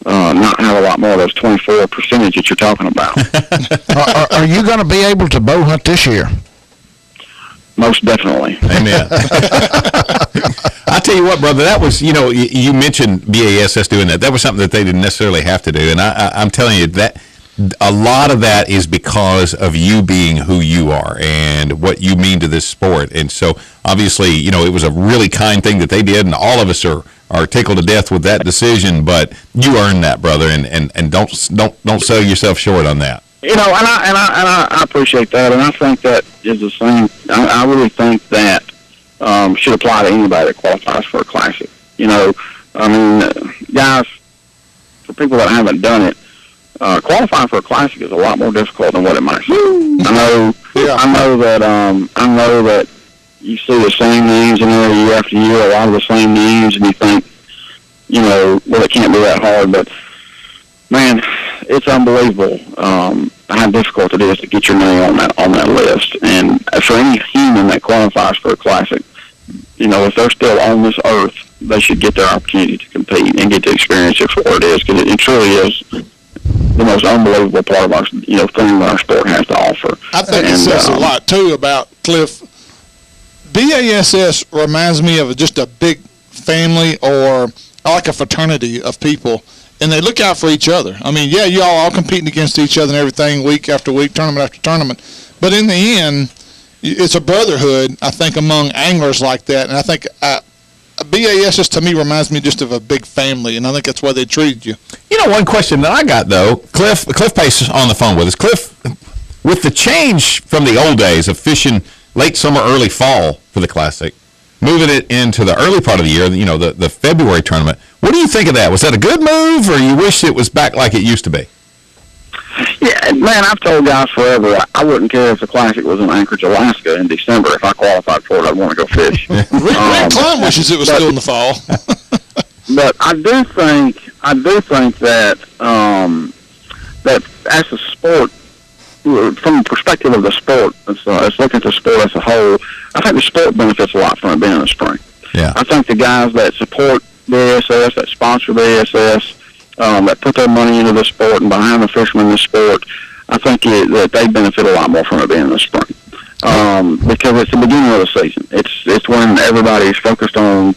not have a lot more of those 24% that you're talking about. Are you going to be able to bow hunt this year? Most definitely. Amen. I tell you what, brother, that was, you mentioned BASS doing that. That was something that they didn't necessarily have to do. And I'm telling you that a lot of that is because of you being who you are and what you mean to this sport. And so obviously, it was a really kind thing that they did, and all of us are tickled to death with that decision, but you earned that, brother, and don't sell yourself short on that. You know, and I appreciate that, and I think that is the same. I really think that should apply to anybody that qualifies for a classic. You know, I mean, guys, for people that haven't done it, qualifying for a classic is a lot more difficult than what it might seem. I know that you see the same names in there year after year, a lot of the same names, and you think, you know, well, it can't be that hard, but man, it's unbelievable how difficult it is to get your name on that list. And for any human that qualifies for a classic, you know, if they're still on this earth, they should get their opportunity to compete and get to experience it for what it is, because it truly is the most unbelievable part of our, you know, thing that our sport has to offer. I think it says a lot too about Cliff. BASS reminds me of just a big family or like a fraternity of people, and they look out for each other. I mean, yeah, y'all all competing against each other and everything week after week, tournament after tournament, but in the end, it's a brotherhood, I think, among anglers like that, and I think BASS to me reminds me just of a big family, and I think that's why they treated you. You know, one question that I got, though, Cliff Pace on the phone with us. Cliff, with the change from the old days of fishing late summer, early fall for the Classic, moving it into the early part of the year, you know, the February tournament, what do you think of that? Was that a good move, or you wish it was back like it used to be? Yeah, man, I've told guys forever, I wouldn't care if the Classic was in Anchorage, Alaska in December. If I qualified for it, I'd want to go fish. Rick Klein wishes it was still in the fall. But I do think that that as a sport, from the perspective of the sport, let's look at the sport as a whole. I think the sport benefits a lot from it being in the spring. Yeah. I think the guys that support the ASS, that sponsor the ASS, that put their money into the sport and behind the fishermen in the sport, I think that they benefit a lot more from it being in the spring. Because it's the beginning of the season. It's when everybody's focused on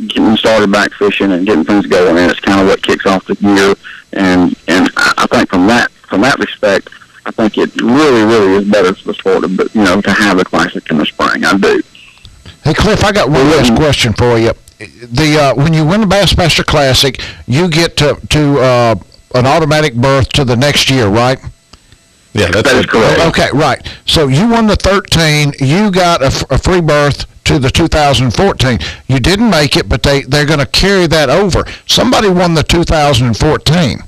getting started back fishing and getting things going, and it's kind of what kicks off the year. And I think from that respect, I think it really, really is better for the sport, you know, to have the Classic in the spring. I do. Hey, Cliff, I got one last question for you. When you win the Bassmaster Classic, you get to an automatic berth to the next year, right? Yeah, that is correct. Okay, right. So you won the 13. You got a free berth to the 2014. You didn't make it, but they're going to carry that over. Somebody won the 2014.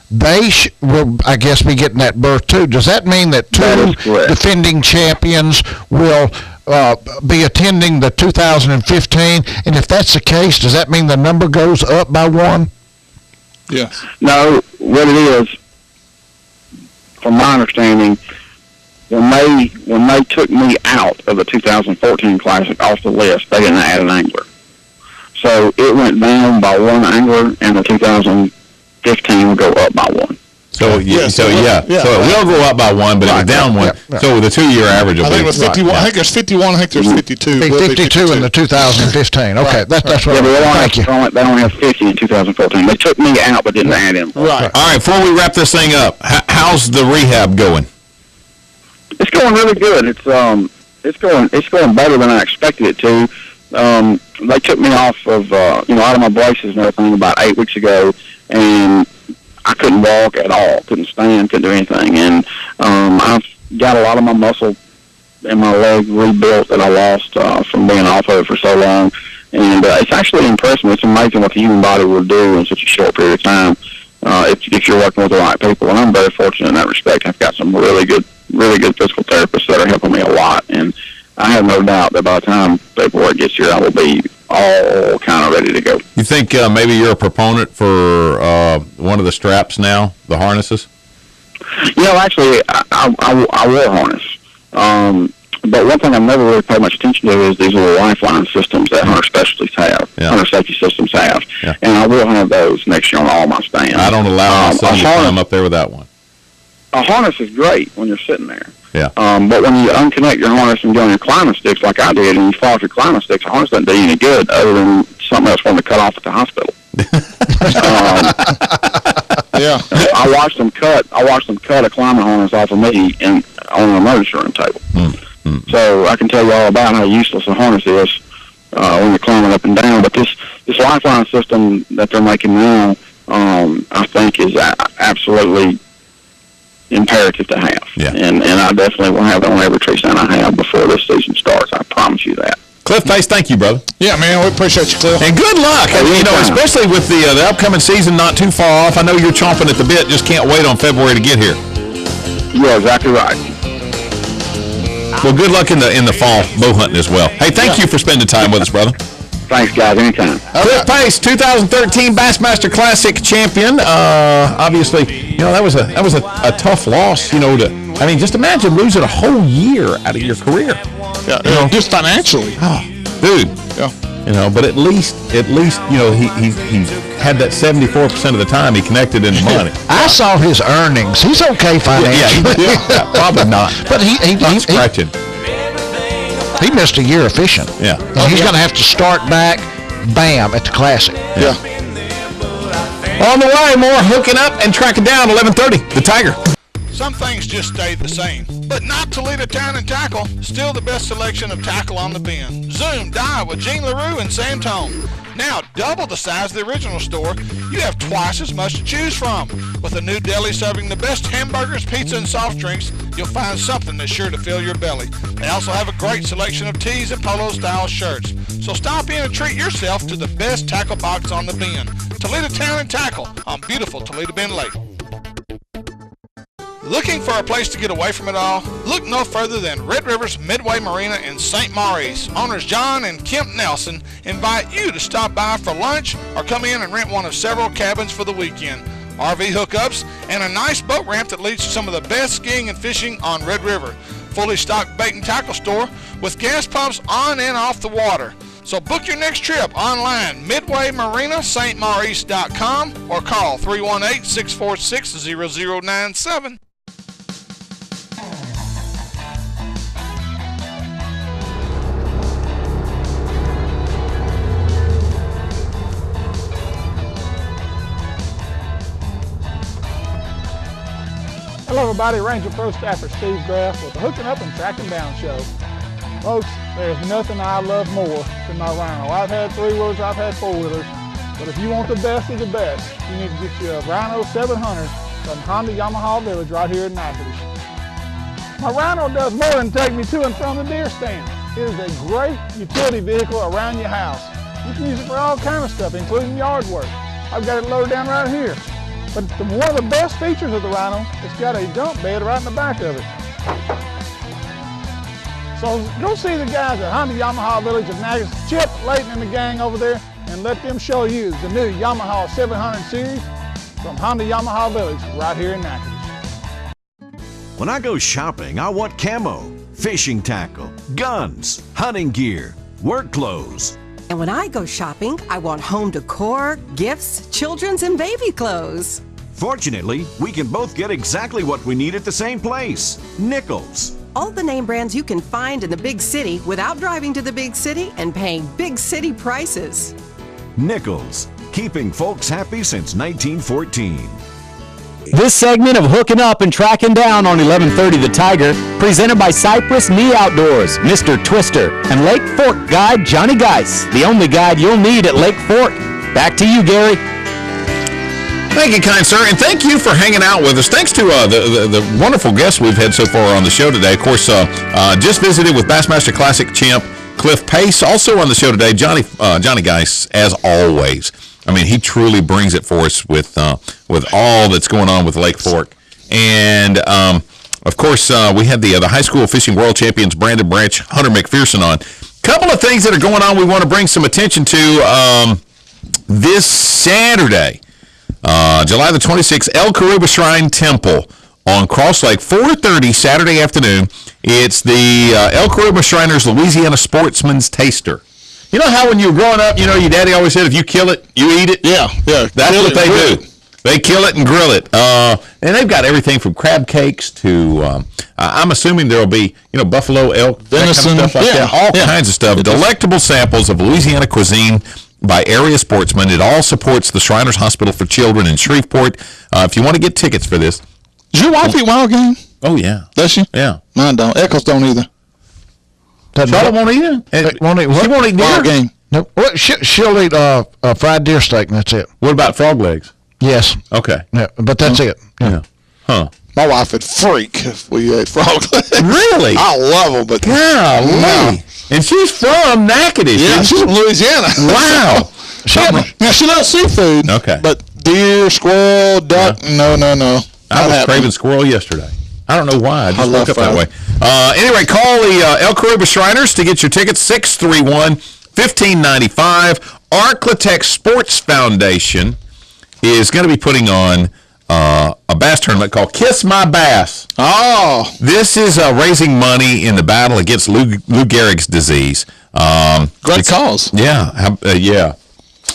They will, I guess, be getting that berth too. Does that mean that two defending champions will be attending the 2015? And if that's the case, does that mean the number goes up by one? Yes. No, what it is, from my understanding, when they took me out of the 2014 Classic off the list, they didn't add an angler. So it went down by one angler, and the 2015 will go up by one. So so it will go up by one, but it was down one. Yeah. So the 2 year average will be. I think it was 51. I think there's 51. I think there's 52. 52 in the 2015. Okay, that's what. Yeah, but they only have 50 in 2014. They took me out, but didn't add him. Right. All right. Before we wrap this thing up, how's the rehab going? It's going really good. It's going better than I expected it to. They took me off of out of my braces and everything about 8 weeks ago, and I couldn't walk at all, couldn't stand, couldn't do anything, and I've got a lot of my muscle in my leg rebuilt that I lost from being off of it for so long, and it's actually impressed me. It's amazing what the human body will do in such a short period of time if you're working with the right people, and I'm very fortunate in that respect. I've got some really good physical therapists that are helping me a lot, and I have no doubt that by the time paperwork gets here, I will be all kind of ready to go. You think maybe you're a proponent for one of the straps now, the harnesses? You know, actually, I wore a harness. But one thing I've never really paid much attention to is these little lifeline systems that hunter specialties have, hunter safety systems have. Yeah. And I will have those next year on all my stands. I don't allow my son to climb up there without one. A harness is great when you're sitting there. Yeah. But when you unconnect your harness and go on your climbing sticks like I did, and you fall off your climbing sticks, a harness doesn't do you any good other than something else for them to cut off at the hospital. Yeah. I watched them cut a climbing harness off of me on an emergency room table. So I can tell you all about how useless a harness is when you're climbing up and down. But this lifeline system that they're making now, I think is absolutely imperative to have. Yeah. And I definitely will have it on every tree stand I have before this season starts. I promise you that. Cliff Pace, thank you, brother. Yeah, man, we appreciate you, Cliff. And good luck. Especially with the upcoming season not too far off. I know you're chomping at the bit. Just can't wait on February to get here. You're exactly right. Well, good luck in the fall bow hunting as well. Hey, thank you for spending time with us, brother. Thanks, guys. Anytime. Cliff Pace, 2013 Bassmaster Classic champion. Obviously, that was a tough loss. Just imagine losing a whole year out of your career. Yeah, just financially. Oh, dude. Yeah. But at least he had that 74% of the time he connected in money. I saw his earnings. He's okay financially. Yeah, probably not. But he's scratching. He missed a year of fishing. Yeah. And he's going to have to start back, bam, at the Classic. Yeah. On the way, more hooking up and tracking down 11:30. The Tiger. Some things just stayed the same, but not Toledo Town and Tackle. Still the best selection of tackle on the bin. Zoom dive with Gene LaRue and Santone. Now double the size of the original store, you have twice as much to choose from. With a new deli serving the best hamburgers, pizza, and soft drinks, you'll find something that's sure to fill your belly. They also have a great selection of tees and polo-style shirts. So stop in and treat yourself to the best tackle box on the bin. Toledo Town and Tackle on beautiful Toledo Bend Lake. Looking for a place to get away from it all? Look no further than Red River's Midway Marina in St. Maurice. Owners John and Kemp Nelson invite you to stop by for lunch or come in and rent one of several cabins for the weekend. RV hookups and a nice boat ramp that leads to some of the best skiing and fishing on Red River. Fully stocked bait and tackle store with gas pumps on and off the water. So book your next trip online, midwaymarinastmaurice.com or call 318-646-0097. Hello everybody, Ranger Pro Staffer Steve Graff with the Hooking Up and Tracking Down Show. Folks, there's nothing I love more than my Rhino. I've had 3-wheelers, I've had 4-wheelers, but if you want the best of the best, you need to get you a Rhino 700 from Honda Yamaha Village right here in Natchitoches. My Rhino does more than take me to and from the deer stand. It is a great utility vehicle around your house. You can use it for all kinds of stuff, including yard work. I've got it loaded down right here. But one of the best features of the Rhino, it's got a dump bed right in the back of it. So go see the guys at Honda Yamaha Village of Natchez, Chip, Layton, and the gang over there, and let them show you the new Yamaha 700 series from Honda Yamaha Village right here in Natchez. When I go shopping, I want camo, fishing tackle, guns, hunting gear, work clothes. And when I go shopping, I want home decor, gifts, children's, and baby clothes. Fortunately, we can both get exactly what we need at the same place, Nichols. All the name brands you can find in the big city without driving to the big city and paying big city prices. Nichols, keeping folks happy since 1914. This segment of Hooking Up and Tracking Down on 1130 The Tiger, presented by Cypress Knee Outdoors, Mr. Twister, and Lake Fork guide Johnny Geis, the only guide you'll need at Lake Fork. Back to you, Gary. Thank you, kind sir, and thank you for hanging out with us. Thanks to the wonderful guests we've had so far on the show today. Of course, just visited with Bassmaster Classic champ Cliff Pace. Also on the show today, Johnny Geis, as always. I mean, he truly brings it for us with all that's going on with Lake Fork. And, of course, we had the high school fishing world champions, Brandon Branch, Hunter McPherson on. Couple of things that are going on we want to bring some attention to this Saturday. July the 26th, El Karuba Shrine Temple on Cross Lake, 4:30 Saturday afternoon. It's the El Karuba Shriners Louisiana Sportsman's Taster. You know how when you were growing up, your daddy always said, if you kill it, you eat it? Yeah. That's what they do. They kill it and grill it. And they've got everything from crab cakes to, I'm assuming there'll be, buffalo, elk, venison, that kind of stuff like that. All kinds of stuff. Delectable samples of Louisiana cuisine by area sportsmen. It all supports the Shriners Hospital for Children in Shreveport. If you want to get tickets for this. Does your wife eat wild game? Oh, yeah. Does she? Yeah. Mine don't. Eccles don't either. Charlotte won't eat it? She won't eat deer? Wild game. Nope. Well, she'll eat a fried deer steak, and that's it. What about frog legs? Yes. Okay. Yeah, but that's it. Yeah. Huh. My wife would freak if we ate frog legs. Really? I love them, but golly. And she's from Natchitoches. Yeah, she's from Louisiana. Wow. Now, she loves seafood. Okay. But deer, squirrel, duck, no. I was craving squirrel yesterday. I don't know why. I just woke up that way. Anyway, call the El Caribe Shriners to get your tickets, 631-1595. Arklatex Sports Foundation is going to be putting on a bass tournament called Kiss My Bass. Oh. This is raising money in the battle against Lou Gehrig's disease. Great cause. Yeah.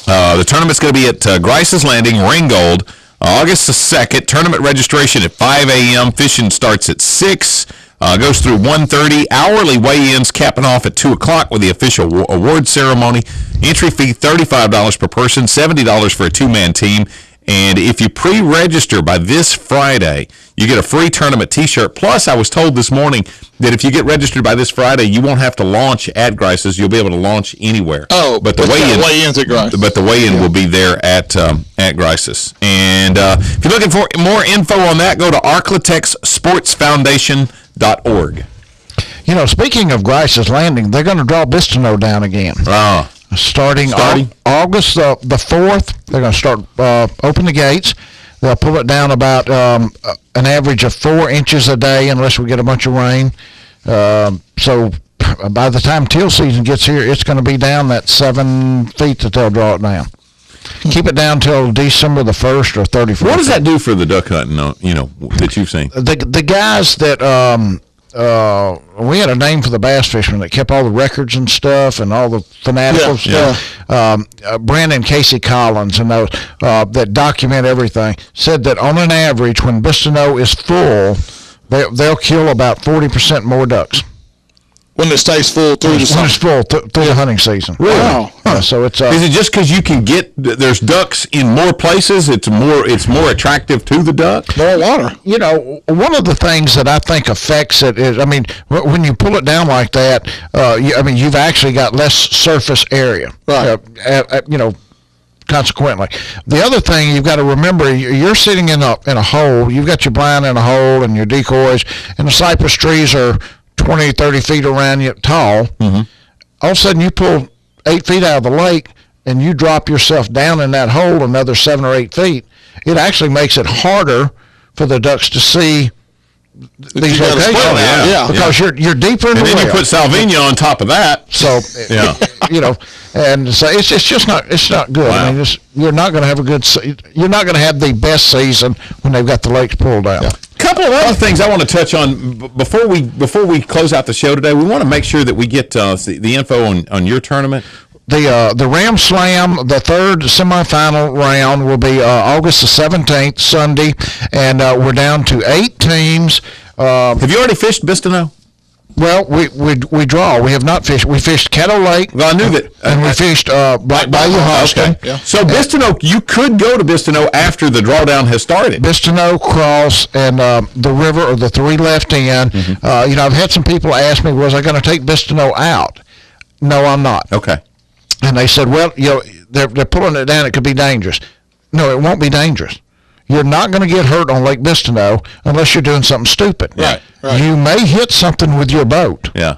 The tournament's going to be at Grice's Landing, Ringgold, August the 2nd. Tournament registration at 5 a.m. Fishing starts at 6. Goes through 1:30. Hourly weigh-ins capping off at 2 o'clock with the official award ceremony. Entry fee $35 per person, $70 for a two-man team. And if you pre-register by this Friday, you get a free tournament T-shirt. Plus, I was told this morning that if you get registered by this Friday, you won't have to launch at Grice's. You'll be able to launch anywhere. Oh, but the weigh-ins at Grice's. But the weigh-in will be there at Grice's. And if you're looking for more info on that, go to arklatex-sportsfoundation.org. You know, speaking of Grice's Landing, they're going to draw Bistineau down again. Starting August the 4th, they're going to start open the gates. They'll pull it down about an average of 4 inches a day unless we get a bunch of rain. So by the time teal season gets here, it's going to be down that 7 feet that they'll draw it down. Keep it down till December the 1st or 31st. What does that do for the duck hunting, that you've seen? The guys that we had a name for the bass fishermen that kept all the records and stuff and all the fanatical stuff. Brandon Casey Collins and those that document everything said that on an average, when Bistineau is full, they'll kill about 40% more ducks. When it stays full through the when it's full through the hunting season. Really? Wow. So it's is it just because you can there's ducks in more places? It's more attractive to the duck. More water. You know, one of the things that I think affects it is, I mean, when you pull it down like that, you've actually got less surface area. Right. Consequently, the other thing you've got to remember, you're sitting in a hole. You've got your blind in a hole and your decoys, and the cypress trees are 20, 30 feet around you tall. Mm-hmm. All of a sudden you pull 8 feet out of the lake and you drop yourself down in that hole another 7 or 8 feet. It actually makes it harder for the ducks to see these locations. Because you're deeper in the well. And then you put Salvinia on top of that. So, and so it's just not good. Wow. I mean, you're not going to have you're not going to have the best season when they've got the lakes pulled down. Yeah. Couple of other things I want to touch on before we close out the show today. We want to make sure that we get the info on your tournament. The Ram Slam, the third semifinal round, will be August the 17th, Sunday, and we're down to 8 teams. Have you already fished Bistineau? Well, we draw. We have not fished. We fished Caddo Lake. Well, I knew that. And we fished Black Bayou Hoskin. Okay. Yeah. So Bistineau, you could go to Bistineau after the drawdown has started. Bistineau, Cross, and the river are the 3 left in. Mm-hmm. I've had some people ask me, was I going to take Bistineau out? No, I'm not. Okay. And they said, well, they're pulling it down. It could be dangerous. No, it won't be dangerous. You're not going to get hurt on Lake Bistineau unless you're doing something stupid. Right. You may hit something with your boat. Yeah.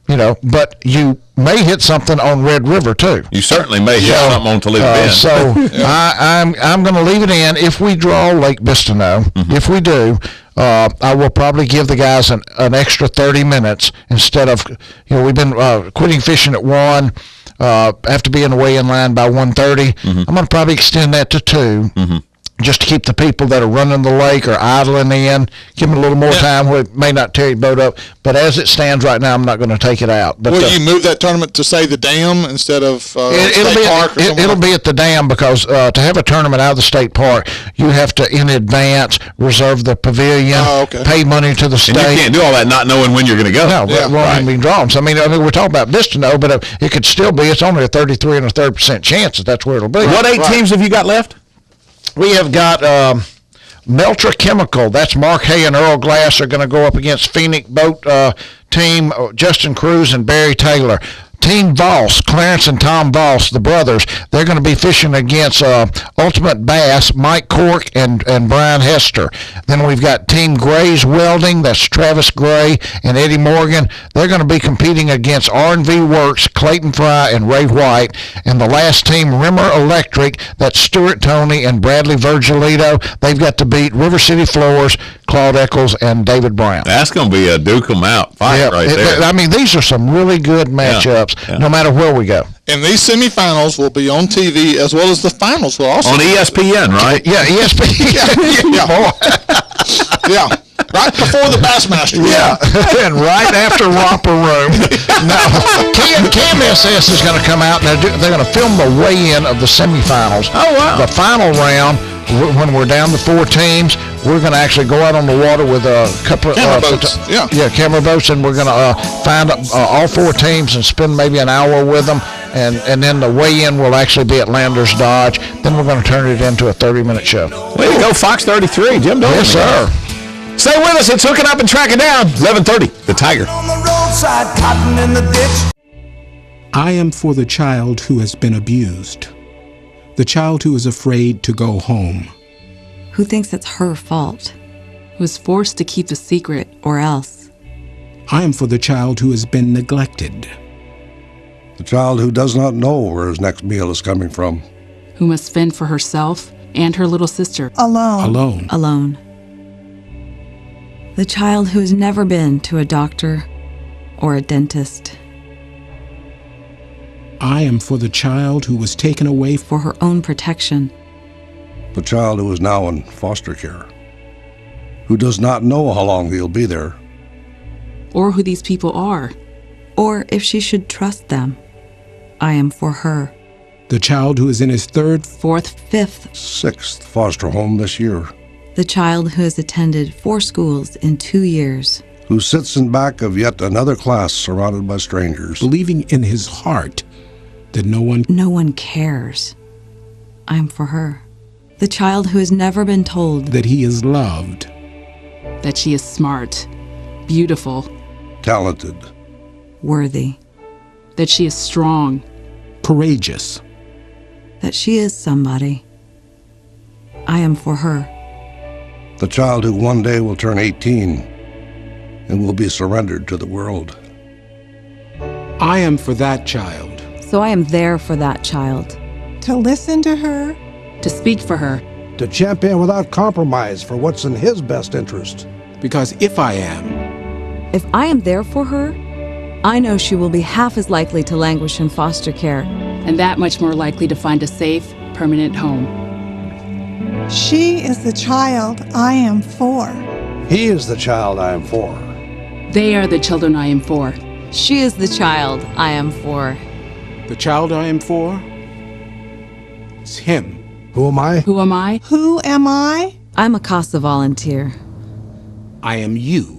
But you may hit something on Red River too. You certainly may hit something on Toledo Bend. So I'm going to leave it in. If we draw Lake Bistineau, if we do, I will probably give the guys an extra 30 minutes instead of, we've been quitting fishing at 1. Have to be in the weigh-in line by 1:30. I'm going to probably extend that to 2. Just to keep the people that are running the lake or idling in, give them a little more time where it may not tear your boat up. But as it stands right now, I'm not going to take it out. But will you move that tournament to, say, the dam instead of State Park? It'll be at the dam because to have a tournament out of the state park, you have to, in advance, reserve the pavilion, pay money to the state. And you can't do all that not knowing when you're going to go. No, it won't even be drawn. So, I mean, we're talking about Bistineau, but it could still be. It's only a 33 1/3% chance that that's where it'll be. What 8 teams have you got left? We have got Meltra Chemical. That's Mark Hay and Earl Glass are going to go up against Phoenix Boat Team, Justin Cruz and Barry Taylor. Team Voss, Clarence and Tom Voss, the brothers, they're going to be fishing against Ultimate Bass, Mike Cork and Brian Hester. Then we've got Team Gray's Welding, that's Travis Gray and Eddie Morgan. They're going to be competing against R&V Works, Clayton Fry and Ray White. And the last team, Rimmer Electric, that's Stuart Toney and Bradley Virgilito. They've got to beat River City Floors, Claude Eccles, and David Brown. That's going to be a duke 'em out fight there. I mean, these are some really good matchups, no matter where we go. And these semifinals will be on TV as well as the finals will also on ESPN, right? Yeah, ESPN. Yeah. Right before the Bassmaster. Yeah, and right after Romper Room. Now, KMSS is going to come out, and they're going to film the weigh-in of the semifinals. Oh, wow. The final round, when we're down to 4 teams, we're going to actually go out on the water with a couple of camera boats. Camera boats, and we're going to find all 4 teams and spend maybe an hour with them. And then the weigh-in will actually be at Landers Dodge. Then we're going to turn it into a 30-minute show. Way to go, Fox 33. Jim Dolan. Yes, sir. Stay with us. It's Hooking Up and Tracking Down. 11:30. The Tiger. On the roadside, cotton in the ditch. I am for the child who has been abused. The child who is afraid to go home. Who thinks it's her fault. Who is forced to keep the secret or else. I am for the child who has been neglected. The child who does not know where his next meal is coming from. Who must fend for herself and her little sister. Alone. The child who has never been to a doctor or a dentist. I am for the child who was taken away for her own protection. The child who is now in foster care. Who does not know how long he'll be there. Or who these people are. Or if she should trust them. I am for her. The child who is in his 3rd, 4th, 5th, 6th foster home this year. The child who has attended 4 schools in 2 years. Who sits in back of yet another class surrounded by strangers. Believing in his heart that no one cares. I'm for her. The child who has never been told that he is loved. That she is smart, beautiful, talented, worthy. That she is strong, courageous. That she is somebody. I am for her. The child who one day will turn 18 and will be surrendered to the world. I am for that child. So I am there for that child. To listen to her. To speak for her. To champion without compromise for what's in his best interest. Because if I am there for her, I know she will be half as likely to languish in foster care. And that much more likely to find a safe, permanent home. She is the child I am for. He is the child I am for. They are the children I am for. She is the child I am for. The child I am for is him. Who am I? Who am I? Who am I? I'm a CASA volunteer. I am you.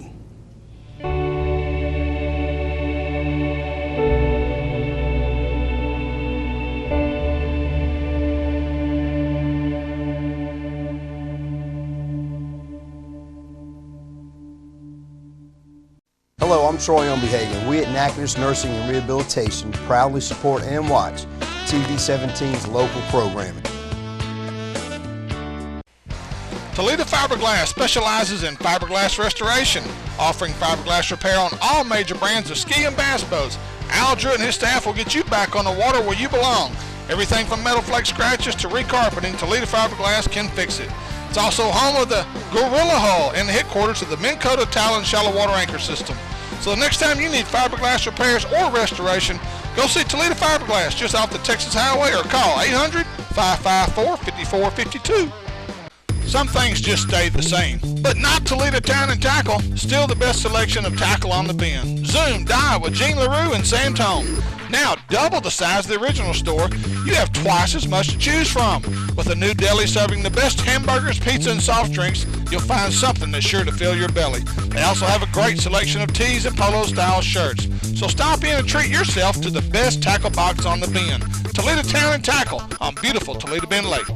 Hello, I'm Troy Umbehagen. We at Natchitoches Nursing and Rehabilitation proudly support and watch TV17's local programming. Toledo Fiberglass specializes in fiberglass restoration, offering fiberglass repair on all major brands of ski and bass boats. Al Drew and his staff will get you back on the water where you belong. Everything from metal flake scratches to recarpeting, Toledo Fiberglass can fix it. It's also home of the Gorilla Hull and the headquarters of the Minn Kota Talon Shallow Water Anchor System. So the next time you need fiberglass repairs or restoration, go see Toledo Fiberglass just off the Texas Highway or call 800-554-5452. Some things just stayed the same, but not Toledo Town and Tackle. Still the best selection of tackle on the bin. Zoom dive with Gene LaRue and Santone. Now double the size of the original store, you have twice as much to choose from. With a new deli serving the best hamburgers, pizza, and soft drinks, you'll find something that's sure to fill your belly. They also have a great selection of tees and polo-style shirts. So stop in and treat yourself to the best tackle box on the bin. Toledo Town and Tackle on beautiful Toledo Bend Lake.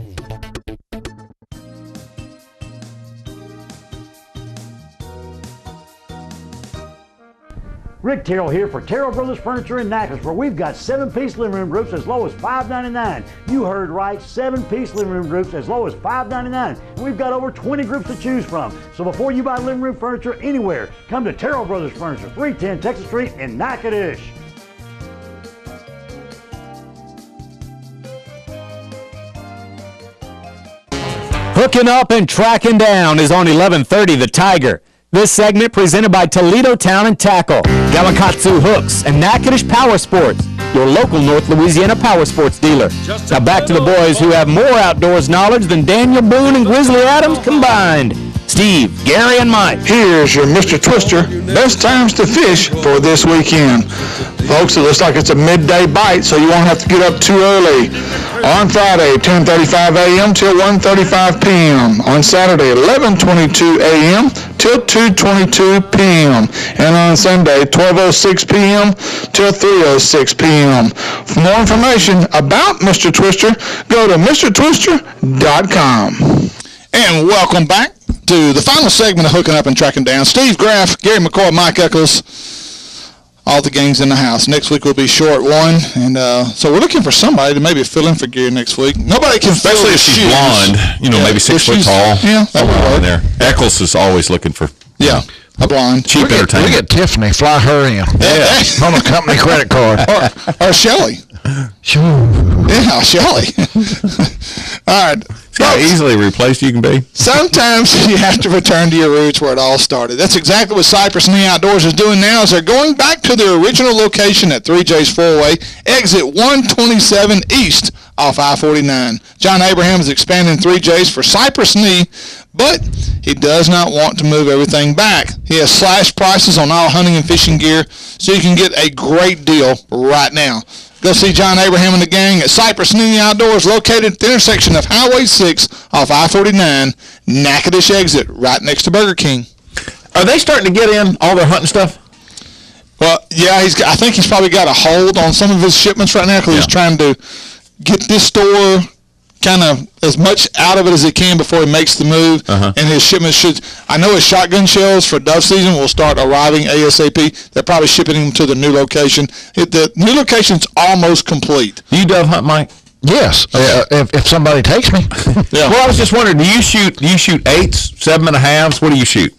Rick Terrell here for Terrell Brothers Furniture in Natchez, where we've got 7-piece living room groups as low as $5.99. You heard right, 7-piece living room groups as low as $5.99. We've got over 20 groups to choose from. So before you buy living room furniture anywhere, come to Terrell Brothers Furniture, 310 Texas Street in Natchitoches. Hooking up and tracking down is on 1130 The Tiger. This segment presented by Toledo Town and Tackle, Gamakatsu Hooks, and Natchitoches Power Sports, your local North Louisiana power sports dealer. Now back to the boys who have more outdoors knowledge than Daniel Boone and Grizzly Adams combined. Steve, Gary, and Mike. Here's your Mr. Twister. Best times to fish for this weekend. Folks, it looks like it's a midday bite, so you won't have to get up too early. On Friday, 10:35 a.m. till 1:35 p.m. On Saturday, 11:22 a.m. till 2:22 p.m. And on Sunday, 12:06 p.m. till 3:06 p.m. For more information about Mr. Twister, go to MrTwister.com. And welcome back to the final segment of Hooking Up and Tracking Down. Steve Graff, Gary McCoy, Mike Eccles, all the gangs in the house. Next week will be short one, and so we're looking for somebody to maybe fill in for Gary next week. Nobody can especially if she's blonde, maybe 6 foot tall. Yeah, that would work. There. Eccles is always looking for a blonde. Cheap entertainment. We get Tiffany, fly her in. On a company credit card. Or Shelly. Yeah, Shelly. All right. See how easily replaced you can be? Sometimes you have to return to your roots where it all started. That's exactly what Cypress Knee Outdoors is doing now, is they're going back to their original location at 3J's Four-Way, exit 127 East off I-49. John Abraham is expanding 3J's for Cypress Knee, but he does not want to move everything back. He has slashed prices on all hunting and fishing gear, so you can get a great deal right now. Go see John Abraham and the gang at Cypress Knee Outdoors, located at the intersection of Highway 6 off I-49, Natchitoches exit, right next to Burger King. Are they starting to get in all their hunting stuff? Well, yeah, I think he's probably got a hold on some of his shipments right now because he's trying to get this store kind of as much out of it as he can before he makes the move. And his shipments I know his shotgun shells for dove season will start arriving ASAP. They're probably shipping them to the new location. The new location's almost complete. Do you dove hunt, Mike? Yes, if somebody takes me. Well, I was just wondering, do you shoot 8s, 7.5s? What do you shoot?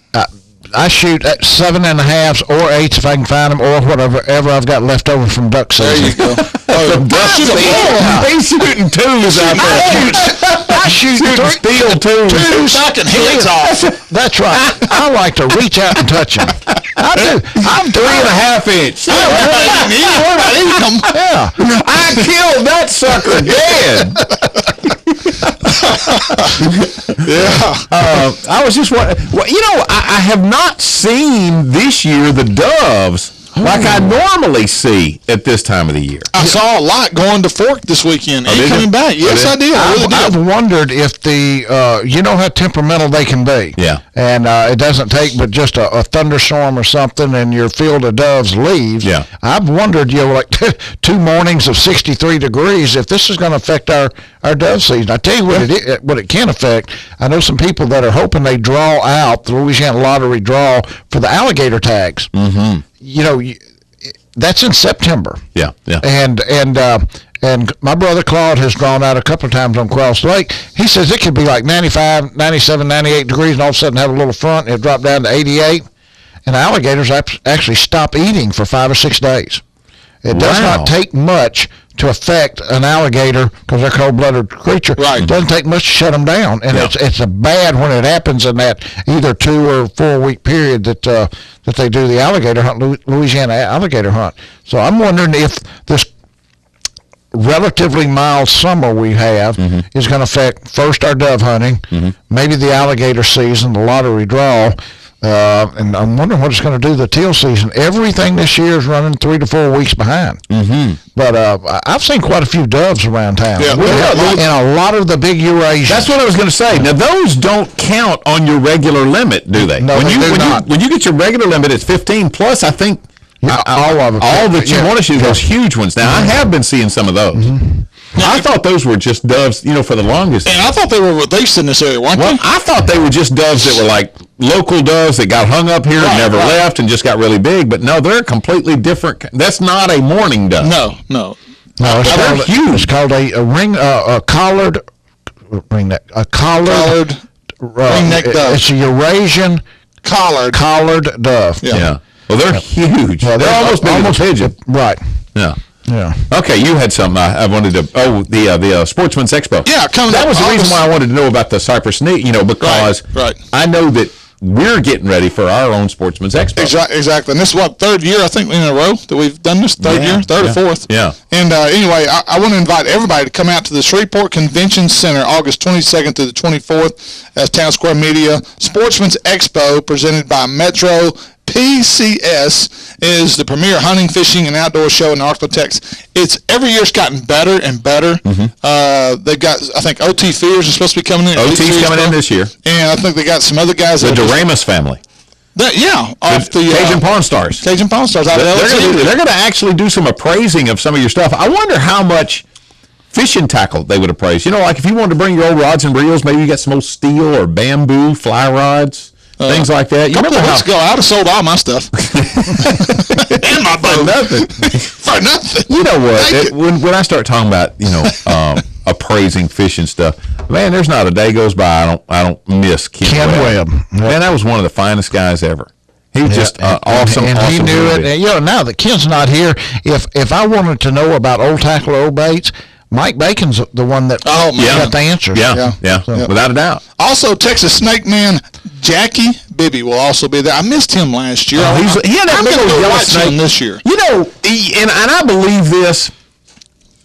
I shoot 7.5s or 8s if I can find them, or whatever I've got left over from duck season. There you go. He's shooting 2s out there. I shoot steel 2s. Knocking heads off. That's right. I like to reach out and touch them. I do. I'm 3.5 inch. Yeah. I killed that sucker dead. I was just wondering. Well, I have not seen this year the doves like I normally see at this time of the year. I saw a lot going to Fork this weekend and coming back. Yes, I did. I've wondered if you know how temperamental they can be. Yeah. And it doesn't take but just a thunderstorm or something and your field of doves leaves. Yeah. I've wondered, like 2 mornings of 63 degrees, if this is going to affect our dove season. I tell you what it can affect. I know some people that are hoping they draw out the Louisiana Lottery draw for the alligator tags. Mm-hmm. That's in September. Yeah. And my brother Claude has drawn out a couple of times on Cross Lake. He says it could be like 95, 97, 98 degrees, and all of a sudden have a little front, and it'll drop down to 88. And alligators actually stop eating for 5 or 6 days. It does not take much to affect an alligator because they're a cold-blooded creature. Right. It doesn't take much to shut them down, and it's a bad when it happens in that either 2 or 4 week period that they do the alligator hunt, Louisiana alligator hunt. So I'm wondering if this relatively mild summer we have is going to affect first our dove hunting, maybe the alligator season, the lottery draw. And I'm wondering what it's going to do to the teal season. Everything this year is running 3 to 4 weeks behind. But I've seen quite a few doves around town. Yeah, and a lot of the big Eurasians. That's what I was going to say. Now, those don't count on your regular limit, do they? No, they do not. When you get your regular limit, it's 15 plus, I think. All of them. All that you want to shoot, those huge ones. Now, I have been seeing some of those. I thought those were just doves, for the longest. And I thought they were released in this area, weren't they? I thought they were just doves that were like local doves that got hung up here and never left and just got really big. But no, they're completely different. That's not a mourning dove. No, it's huge. It's called a collared ringneck. A collared ringneck dove. It's a Eurasian collared dove. Yeah. Well, they're huge. Well, they're almost a pigeon. Right. Yeah. Yeah. Okay, you had something I wanted to. Oh, the Sportsman's Expo. Yeah, that was the reason why I wanted to know about the Cypress Knee. Because I know that we're getting ready for our own Sportsman's Expo. Exactly. And this is third year, I think, in a row that we've done this. Third or fourth. Yeah. And anyway, I want to invite everybody to come out to the Shreveport Convention Center August 22nd through the 24th at Town Square Media. Sportsman's Expo presented by Metro PCS is the premier hunting, fishing, and outdoor show in Arklatex. It's every year's gotten better and better. Mm-hmm. They've got, I think, OT Fears is supposed to be coming in. OT's coming in this year. And I think they got some other guys. The Doremus family. Off the Cajun Pawn Stars. Cajun Pawn Stars. They're going to actually do some appraising of some of your stuff. I wonder how much fishing tackle they would appraise. Like if you wanted to bring your old rods and reels, maybe you got some old steel or bamboo fly rods. Things like that. You remember months ago, I would have sold all my stuff. And my boat. For nothing. You know what? When I start talking about, appraising fishing stuff, man, there's not a day goes by I don't miss Ken Webb. Man, that was one of the finest guys ever. He was just awesome. And awesome he knew it. Now that Ken's not here, if I wanted to know about old tackle or old baits, Mike Bacon's the one that got the answers. Yeah. So, without a doubt. Also, Texas Snake Man Jackie Bibby will also be there. I missed him last year. He had that big old yellow snake this year. And I believe this.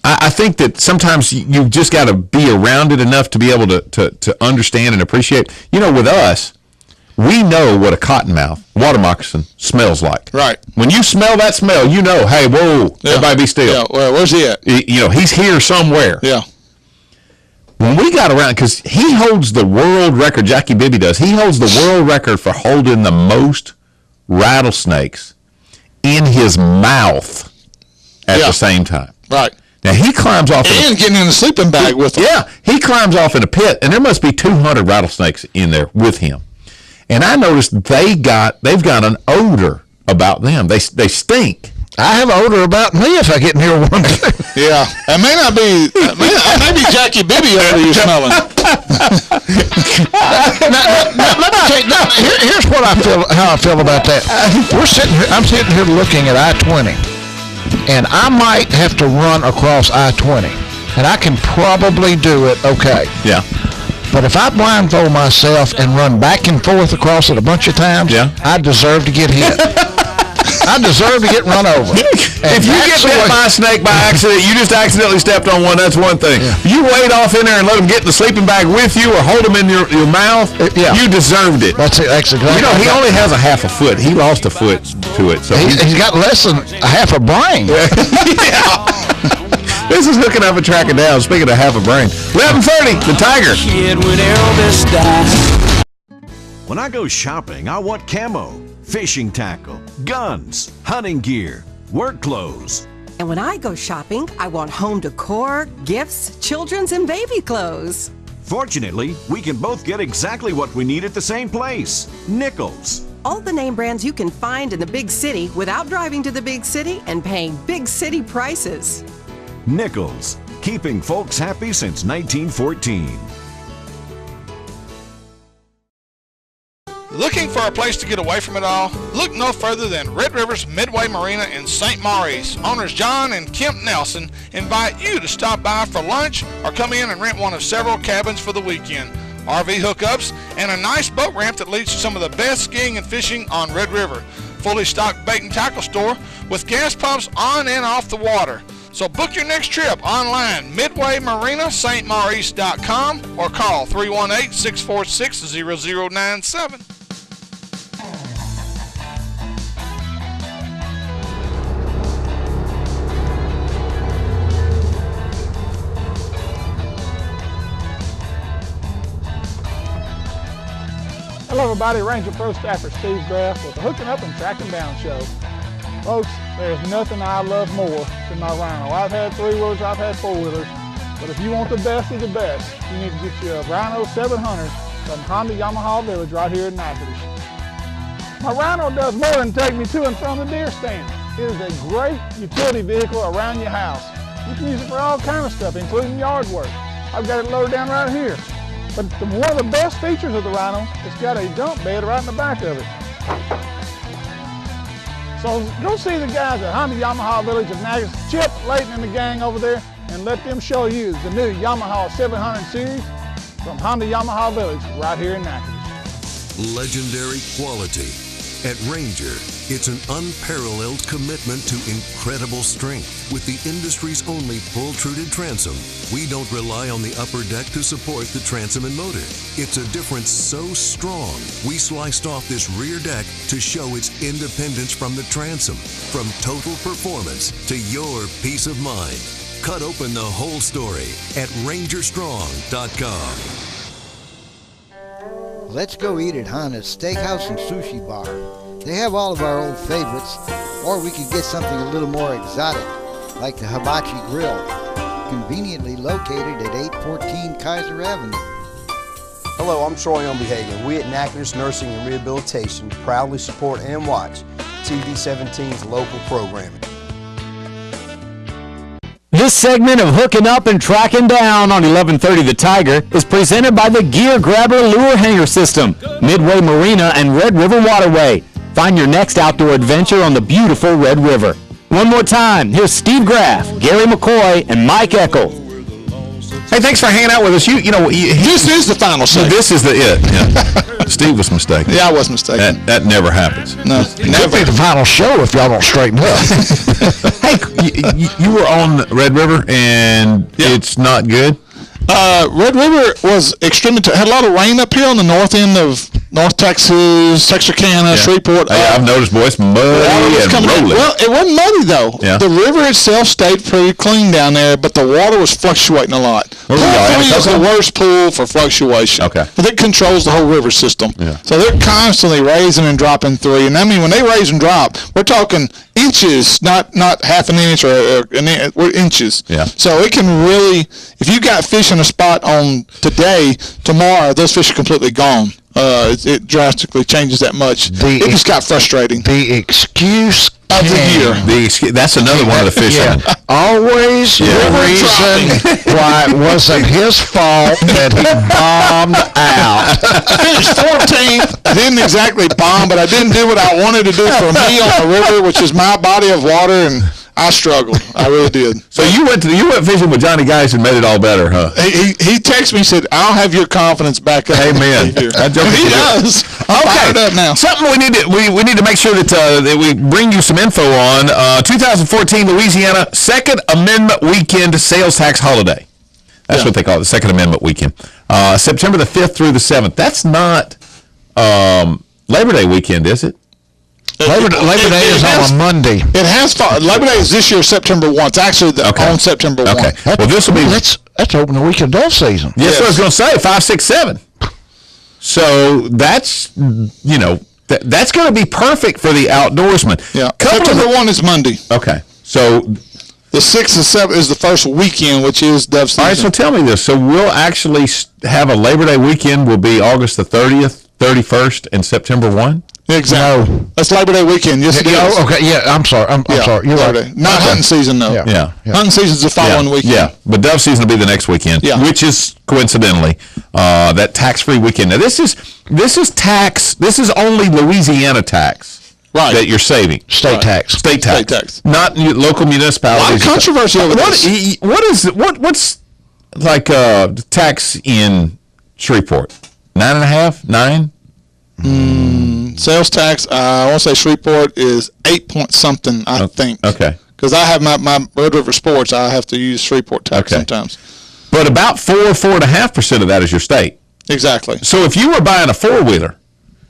I think that sometimes you just got to be around it enough to be able to understand and appreciate. With us, we know what a cottonmouth water moccasin smells like. Right. When you smell that smell, hey, whoa, everybody be still. Yeah, well, where's he at? He's here somewhere. Yeah. When we got around, because he holds the world record, Jackie Bibby does, he holds the world record for holding the most rattlesnakes in his mouth at the same time. Right. Now, he climbs off. And getting in a sleeping bag with him. Yeah. He climbs off in a pit, and there must be 200 rattlesnakes in there with him. And I noticed they've got an odor about them. They stink. I have an odor about me if I get near one. Yeah. It may not be, maybe Jackie Bibby odor you're smelling. Let me tell you, here's what how I feel about that. I'm sitting here looking at I-20, and I might have to run across I-20, and I can probably do it okay. Yeah. But if I blindfold myself and run back and forth across it a bunch of times, I deserve to get hit. I deserve to get run over. If you get bit by a snake by accident, you just accidentally stepped on one, that's one thing. Yeah. You wade off in there and let them get in the sleeping bag with you or hold them in your mouth, you deserved it. That's exactly. He only has a half a foot. He lost a foot to it. So he's got less than a half a brain. This is hooking up and tracking down. Speaking of half a brain. 11:30, the Tiger. When I go shopping, I want camo, fishing tackle, guns, hunting gear, work clothes. And when I go shopping, I want home decor, gifts, children's and baby clothes. Fortunately, we can both get exactly what we need at the same place, Nichols. All the name brands you can find in the big city without driving to the big city and paying big city prices. Nichols, keeping folks happy since 1914. Looking for a place to get away from it all? Look no further than Red River's Midway Marina in St. Maurice. Owners John and Kemp Nelson invite you to stop by for lunch or come in and rent one of several cabins for the weekend. RV hookups and a nice boat ramp that leads to some of the best skiing and fishing on Red River. Fully stocked bait and tackle store with gas pumps on and off the water. So book your next trip online, MidwayMarinaStMaurice.com or call 318-646-0097. Hello everybody, Ranger Pro Staffer Steve Graff with the Hooking Up and Tracking Down Show. Folks, there's nothing I love more than my Rhino. I've had 3-wheelers, I've had 4-wheelers, but if you want the best of the best, you need to get you a Rhino 700 from Honda Yamaha Village right here in Natchitoches. My Rhino does more than take me to and from the deer stand. It is a great utility vehicle around your house. You can use it for all kinds of stuff, including yard work. I've got it loaded down right here. But one of the best features of the Rhino, it's got a dump bed right in the back of it. So go see the guys at Honda Yamaha Village of Natchitoches, Chip, Layton, and the gang over there, and let them show you the new Yamaha 700 series from Honda Yamaha Village right here in Natchitoches. Legendary quality. At Ranger, it's an unparalleled commitment to incredible strength. With the industry's only pull-truted transom, we don't rely on the upper deck to support the transom and motor. It's a difference so strong, we sliced off this rear deck to show its independence from the transom. From total performance to your peace of mind. Cut open the whole story at rangerstrong.com. Let's go eat at Honda's Steakhouse and Sushi Bar. They have all of our old favorites, or we could get something a little more exotic, like the Hibachi Grill, conveniently located at 814 Kaiser Avenue. Hello, I'm Troy Umbehagen. We at Natchitoches Nursing and Rehabilitation proudly support and watch TV17's local programming. This segment of Hooking Up and Tracking Down on 1130 The Tiger is presented by the Gear Grabber Lure Hanger System, Midway Marina and Red River Waterway. Find your next outdoor adventure on the beautiful Red River. One more time, here's Steve Graff, Gary McCoy, and Mike Eckel. Hey, thanks for hanging out with us. This is the final segment. This is it. Yeah. Steve was mistaken. Yeah, I was mistaken. That never happens. No, never. Be the final show if y'all don't straighten up. Hey, you were on Red River, and it's not good? Red River was extremely, had a lot of rain up here on the north end of North Texas, Texarkana, Shreveport. I've noticed, boy, it's muddy and rolling. Well, it wasn't muddy, though. Yeah. The river itself stayed pretty clean down there, but the water was fluctuating a lot. Pool 3 is the worst pool for fluctuation. Okay. It controls the whole river system. Yeah. So they're constantly raising and dropping 3. And I mean, when they raise and drop, we're talking inches, not half an inch or we're inches. Yeah. So it can really, if you got fish in a spot on today, tomorrow, those fish are completely gone. It drastically changes that much. It just got frustrating. The excuse of the year. That's another one of the fish. Always the reason why it wasn't his fault that he bombed out. Finished 14th. Didn't exactly bomb, but I didn't do what I wanted to do for me on the river, which is my body of water, and I struggled. I really did. So you went fishing with Johnny Geis and made it all better, huh? He texted me and said, "I'll have your confidence back up." Amen. He does. Okay. Up now. Something we need to make sure that we bring you some info on. 2014 Louisiana Second Amendment Weekend Sales Tax Holiday. That's what they call it, the Second Amendment Weekend. September the 5th through the 7th. That's not Labor Day weekend, is it? Labor Day is on a Monday. It has. Labor Day is this year, September 1. It's actually on September 1. Okay. Well, this will be. That's open the weekend dove season. Yes, what I was going to say, 5, 6, 7. So that's that's going to be perfect for the outdoorsman. Yeah. September 1 is Monday. Okay. So the 6th and 7th is the first weekend, which is dove season. All right. So tell me this. So we'll actually have a Labor Day weekend. Will be August the 30th, 31st, and September 1. Exactly. No. That's Labor Day weekend. Yes, it is. Oh, okay. Yeah, I'm sorry. I'm sorry. You're right. Not hunting season, though. Yeah. Hunting season's the following weekend. Yeah, but dove season will be the next weekend, which is coincidentally that tax-free weekend. Now, this is tax. This is only Louisiana tax. Right. That you're saving. State tax. State tax. Not local municipalities. A lot of controversy over this. What's like tax in Shreveport? 9.5? 9? Sales tax, I want to say Shreveport is 8 point something, I think. Okay. Because I have my Red River Sports, I have to use Shreveport tax sometimes. But about 4.5% of that is your state. Exactly. So if you were buying a four-wheeler,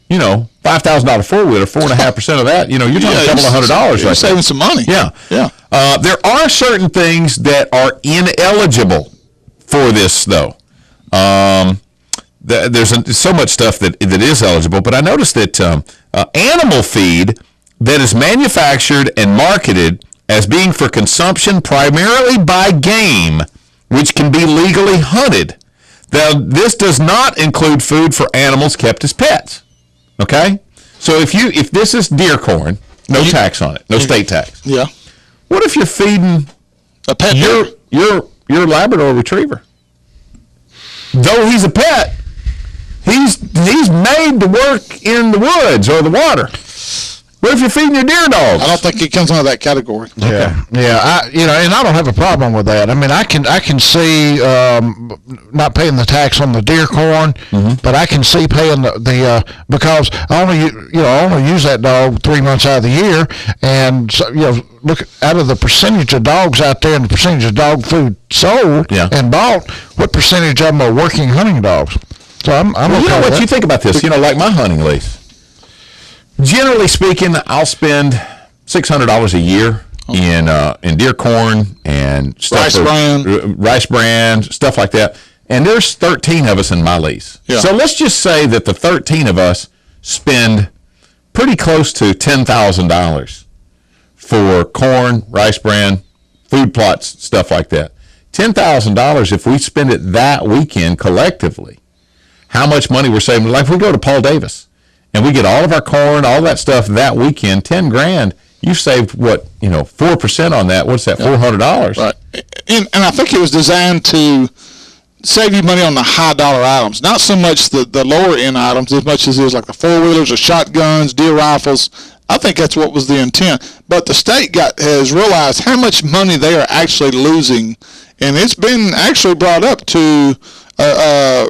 $5,000 four-wheeler, 4.5% of that, you're talking a couple of $100. You're saving some money. Yeah. There are certain things that are ineligible for this, though. There's so much stuff that is eligible, but I noticed that animal feed that is manufactured and marketed as being for consumption primarily by game, which can be legally hunted, Now, this does not include food for animals kept as pets. Okay? So if this is deer corn, no tax on it, no state tax. Yeah. What if you're feeding a pet your Labrador Retriever? Though he's a pet, he's made to work in the woods or the water. What if you're feeding your deer dogs? I don't think it comes under that category. Yeah, and I don't have a problem with that. I mean, I can see not paying the tax on the deer corn, but I can see paying the because I only use that dog 3 months out of the year, and so, look out of the percentage of dogs out there and the percentage of dog food sold and bought. What percentage of them are working hunting dogs? So I'm okay. You know what? You think about this. Like my hunting lease. Generally speaking, I'll spend $600 a year in deer corn and stuff rice bran, stuff like that. And there's 13 of us in my lease. Yeah. So let's just say that the 13 of us spend pretty close to $10,000 for corn, rice bran, food plots, stuff like that. $10,000, if we spend it that weekend collectively, how much money we're saving? Like if we go to Paul Davis and we get all of our corn, all that stuff that weekend, $10,000, you've saved 4% on that. What's that? $400. Right. And I think it was designed to save you money on the high dollar items, not so much the lower end items as much as it was like the 4-wheelers or shotguns, deer rifles. I think that's what was the intent. But the state has realized how much money they are actually losing, and it's been actually brought up to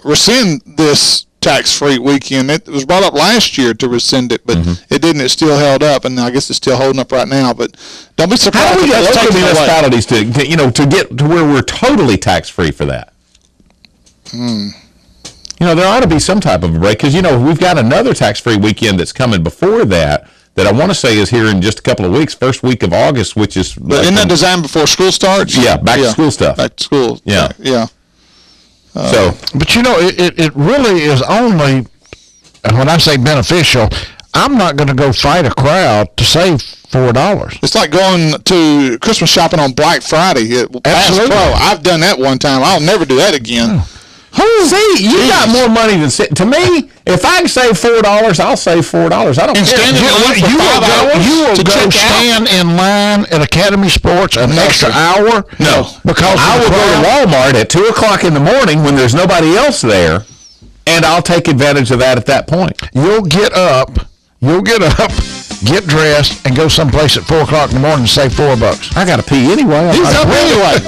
rescind this tax-free weekend. It was brought up last year to rescind it, but it didn't. It's still held up, and I guess it's still holding up right now. But don't be surprised. How do we get local municipalities to get to where we're totally tax-free for that? There ought to be some type of a break because we've got another tax-free weekend that's coming before that I want to say is here in just a couple of weeks, first week of August, which is. But isn't that designed before school starts? Yeah, back to school stuff. Back to school. Yeah. Yeah. But it really is only, when I say beneficial, I'm not going to go fight a crowd to save $4. It's like going to Christmas shopping on Black Friday at Bass Pro. I've done that one time. I'll never do that again. See, you got more money than to me. If I can save $4, I'll save $4. I don't care. You will go stand in line at Academy Sports an extra hour? No, because I will go to Walmart at 2:00 in the morning when there's nobody else there, and I'll take advantage of that at that point. You'll get up, get dressed, and go someplace at 4:00 in the morning and save $4. I got to pee anyway. He's up anyway.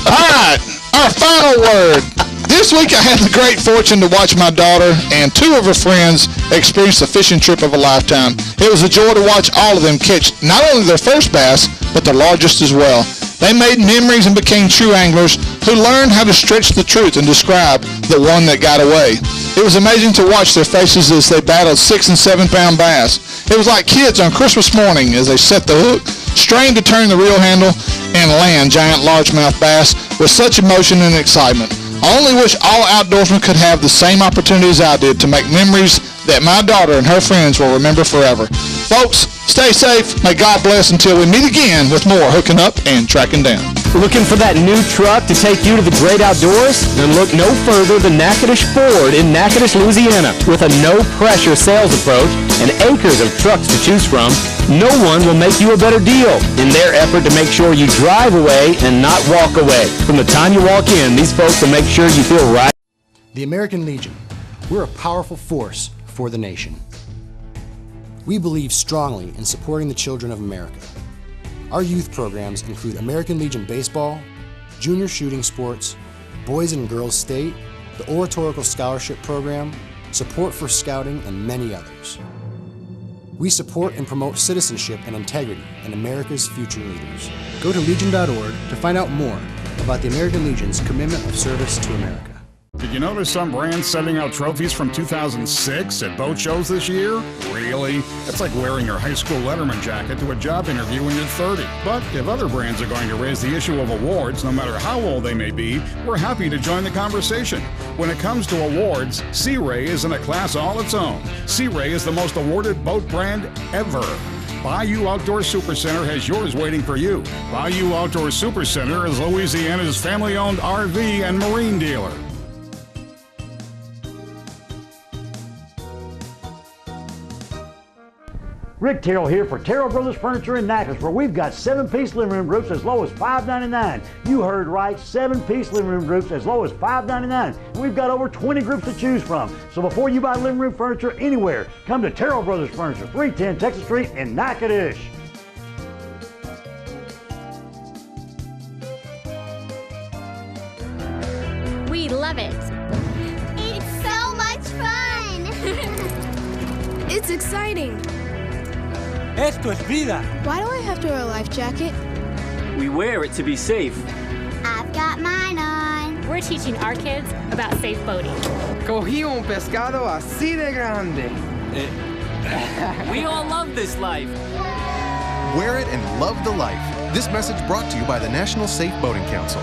All right, our final word. This week I had the great fortune to watch my daughter and 2 of her friends experience the fishing trip of a lifetime. It was a joy to watch all of them catch not only their first bass, but their largest as well. They made memories and became true anglers who learned how to stretch the truth and describe the one that got away. It was amazing to watch their faces as they battled 6 and 7 pound bass. It was like kids on Christmas morning as they set the hook, strained to turn the reel handle, and land giant largemouth bass with such emotion and excitement. I only wish all outdoorsmen could have the same opportunities I did to make memories that my daughter and her friends will remember forever. Folks, stay safe. May God bless until we meet again with more Hooking Up and Tracking Down. Looking for that new truck to take you to the great outdoors? Then look no further than Natchitoches Ford in Natchitoches, Louisiana. With a no-pressure sales approach and acres of trucks to choose from, no one will make you a better deal in their effort to make sure you drive away and not walk away. From the time you walk in, these folks will make sure you feel right. The American Legion. We're a powerful force for the nation. We believe strongly in supporting the children of America. Our youth programs include American Legion Baseball, Junior Shooting Sports, Boys and Girls State, the Oratorical Scholarship Program, Support for Scouting, and many others. We support and promote citizenship and integrity in America's future leaders. Go to Legion.org to find out more about the American Legion's commitment of service to America. Did you notice some brands sending out trophies from 2006 at boat shows this year? Really? It's like wearing your high school Letterman jacket to a job interview when you're 30. But if other brands are going to raise the issue of awards, no matter how old they may be, we're happy to join the conversation. When it comes to awards, Sea Ray is in a class all its own. Sea Ray is the most awarded boat brand ever. Bayou Outdoor Supercenter has yours waiting for you. Bayou Outdoor Supercenter is Louisiana's family-owned RV and marine dealer. Rick Terrell here for Terrell Brothers Furniture in Natchez, where we've got 7-piece living room groups as low as $5.99. You heard right, 7-piece living room groups as low as $5.99. We've got over 20 groups to choose from. So before you buy living room furniture anywhere, come to Terrell Brothers Furniture, 310 Texas Street in Natchitoches. We love it. It's so much fun. It's exciting. Esto es vida. Why do I have to wear a life jacket? We wear it to be safe. I've got mine on. We're teaching our kids about safe boating. Cogí un pescado así de grande. We all love this life. Wear it and love the life. This message brought to you by the National Safe Boating Council.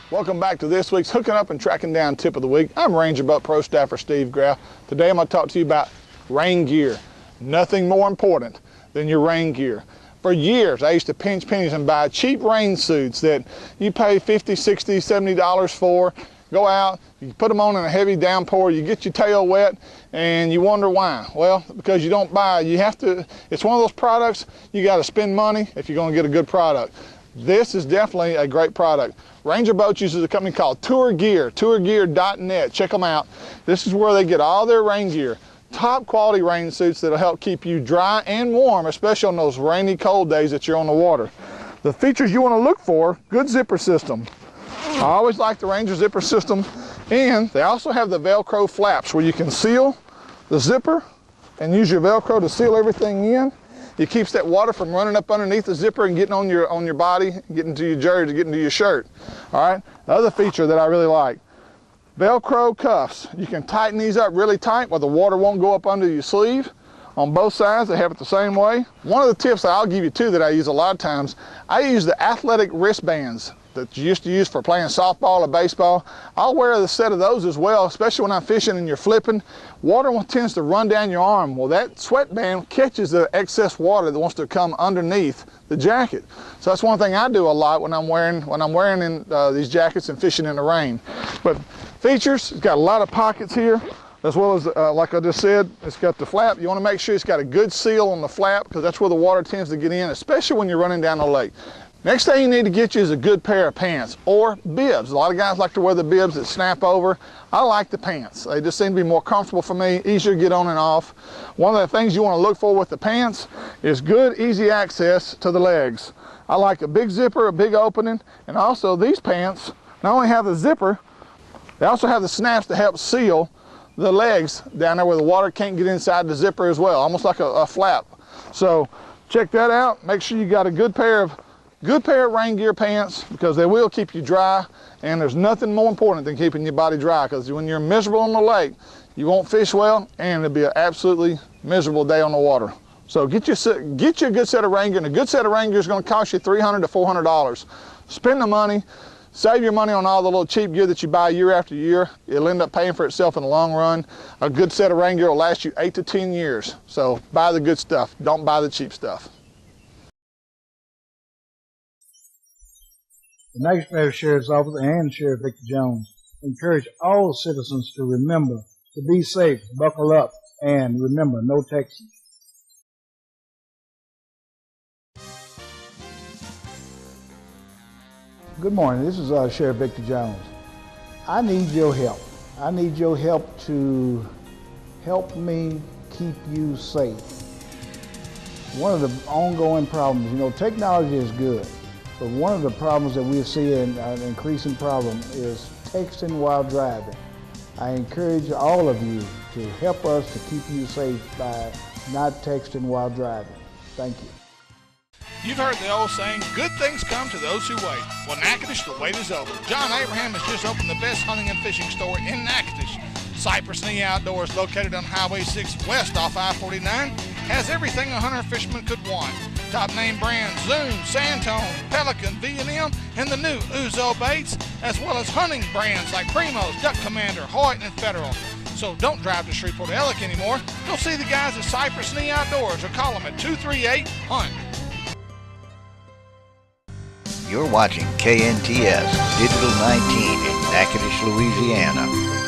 Welcome back to this week's Hooking Up and Tracking Down Tip of the Week. I'm Ranger Boat Pro Staffer Steve Graff. Today I'm going to talk to you about rain gear. Nothing more important than your rain gear. For years I used to pinch pennies and buy cheap rain suits that you pay $50, $60, $70 for. Go out, you put them on in a heavy downpour, you get your tail wet, and you wonder why. Well, because you don't buy, you have to, it's one of those products, you got to spend money if you're going to get a good product. This is definitely a great product. Ranger Boats uses a company called Tour Gear, tourgear.net. Check them out. This is where they get all their rain gear. Top quality rain suits that'll help keep you dry and warm, especially on those rainy, cold days that you're on the water. The features you want to look for, good zipper system. I always like the Ranger zipper system, and they also have the Velcro flaps where you can seal the zipper and use your Velcro to seal everything in. It keeps that water from running up underneath the zipper and getting on your body, getting to your jersey, getting to your shirt. All right. The other feature that I really like, Velcro cuffs. You can tighten these up really tight where the water won't go up under your sleeve. On both sides, they have it the same way. One of the tips that I'll give you too that I use a lot of times, I use the athletic wristbands that you used to use for playing softball or baseball. I'll wear a set of those as well, especially when I'm fishing and you're flipping. Water tends to run down your arm. Well, that sweatband catches the excess water that wants to come underneath the jacket. So that's one thing I do a lot when I'm wearing these jackets and fishing in the rain. But features, it's got a lot of pockets here, as well as, like I just said, it's got the flap. You want to make sure it's got a good seal on the flap because that's where the water tends to get in, especially when you're running down the lake. Next thing you need to get you is a good pair of pants or bibs. A lot of guys like to wear the bibs that snap over. I like the pants. They just seem to be more comfortable for me, easier to get on and off. One of the things you want to look for with the pants is good, easy access to the legs. I like a big zipper, a big opening, and also these pants not only have the zipper, they also have the snaps to help seal the legs down there where the water can't get inside the zipper as well, almost like a flap. So check that out. Make sure you got a good pair of rain gear pants because they will keep you dry, and there's nothing more important than keeping your body dry because when you're miserable on the lake, you won't fish well and it'll be an absolutely miserable day on the water. So get you a good set of rain gear, and a good set of rain gear is going to cost you $300 to $400. Spend the money, save your money on all the little cheap gear that you buy year after year. It'll end up paying for itself in the long run. A good set of rain gear will last you 8 to 10 years. So buy the good stuff, don't buy the cheap stuff. The Natchez Parish Sheriff's Office and Sheriff Victor Jones encourage all citizens to remember to be safe, buckle up, and remember, no texting. Good morning, this is Sheriff Victor Jones. I need your help. I need your help to help me keep you safe. One of the ongoing problems, technology is good. But one of the problems that we see, an increasing problem, is texting while driving. I encourage all of you to help us to keep you safe by not texting while driving. Thank you. You've heard the old saying, good things come to those who wait. Well, Natchitoches, the wait is over. John Abraham has just opened the best hunting and fishing store in Natchitoches. Cypress Knee Outdoors, located on Highway 6 west off I-49, has everything a hunter fisherman could want. Top name brands Zoom, Santone, Pelican, V&M, and the new Uzo baits, as well as hunting brands like Primos, Duck Commander, Hoyt, and Federal. So don't drive to Shreveport Ellick anymore. Go see the guys at Cypress Knee Outdoors or call them at 238-HUNT. You're watching KNTS Digital 19 in Natchitoches, Louisiana.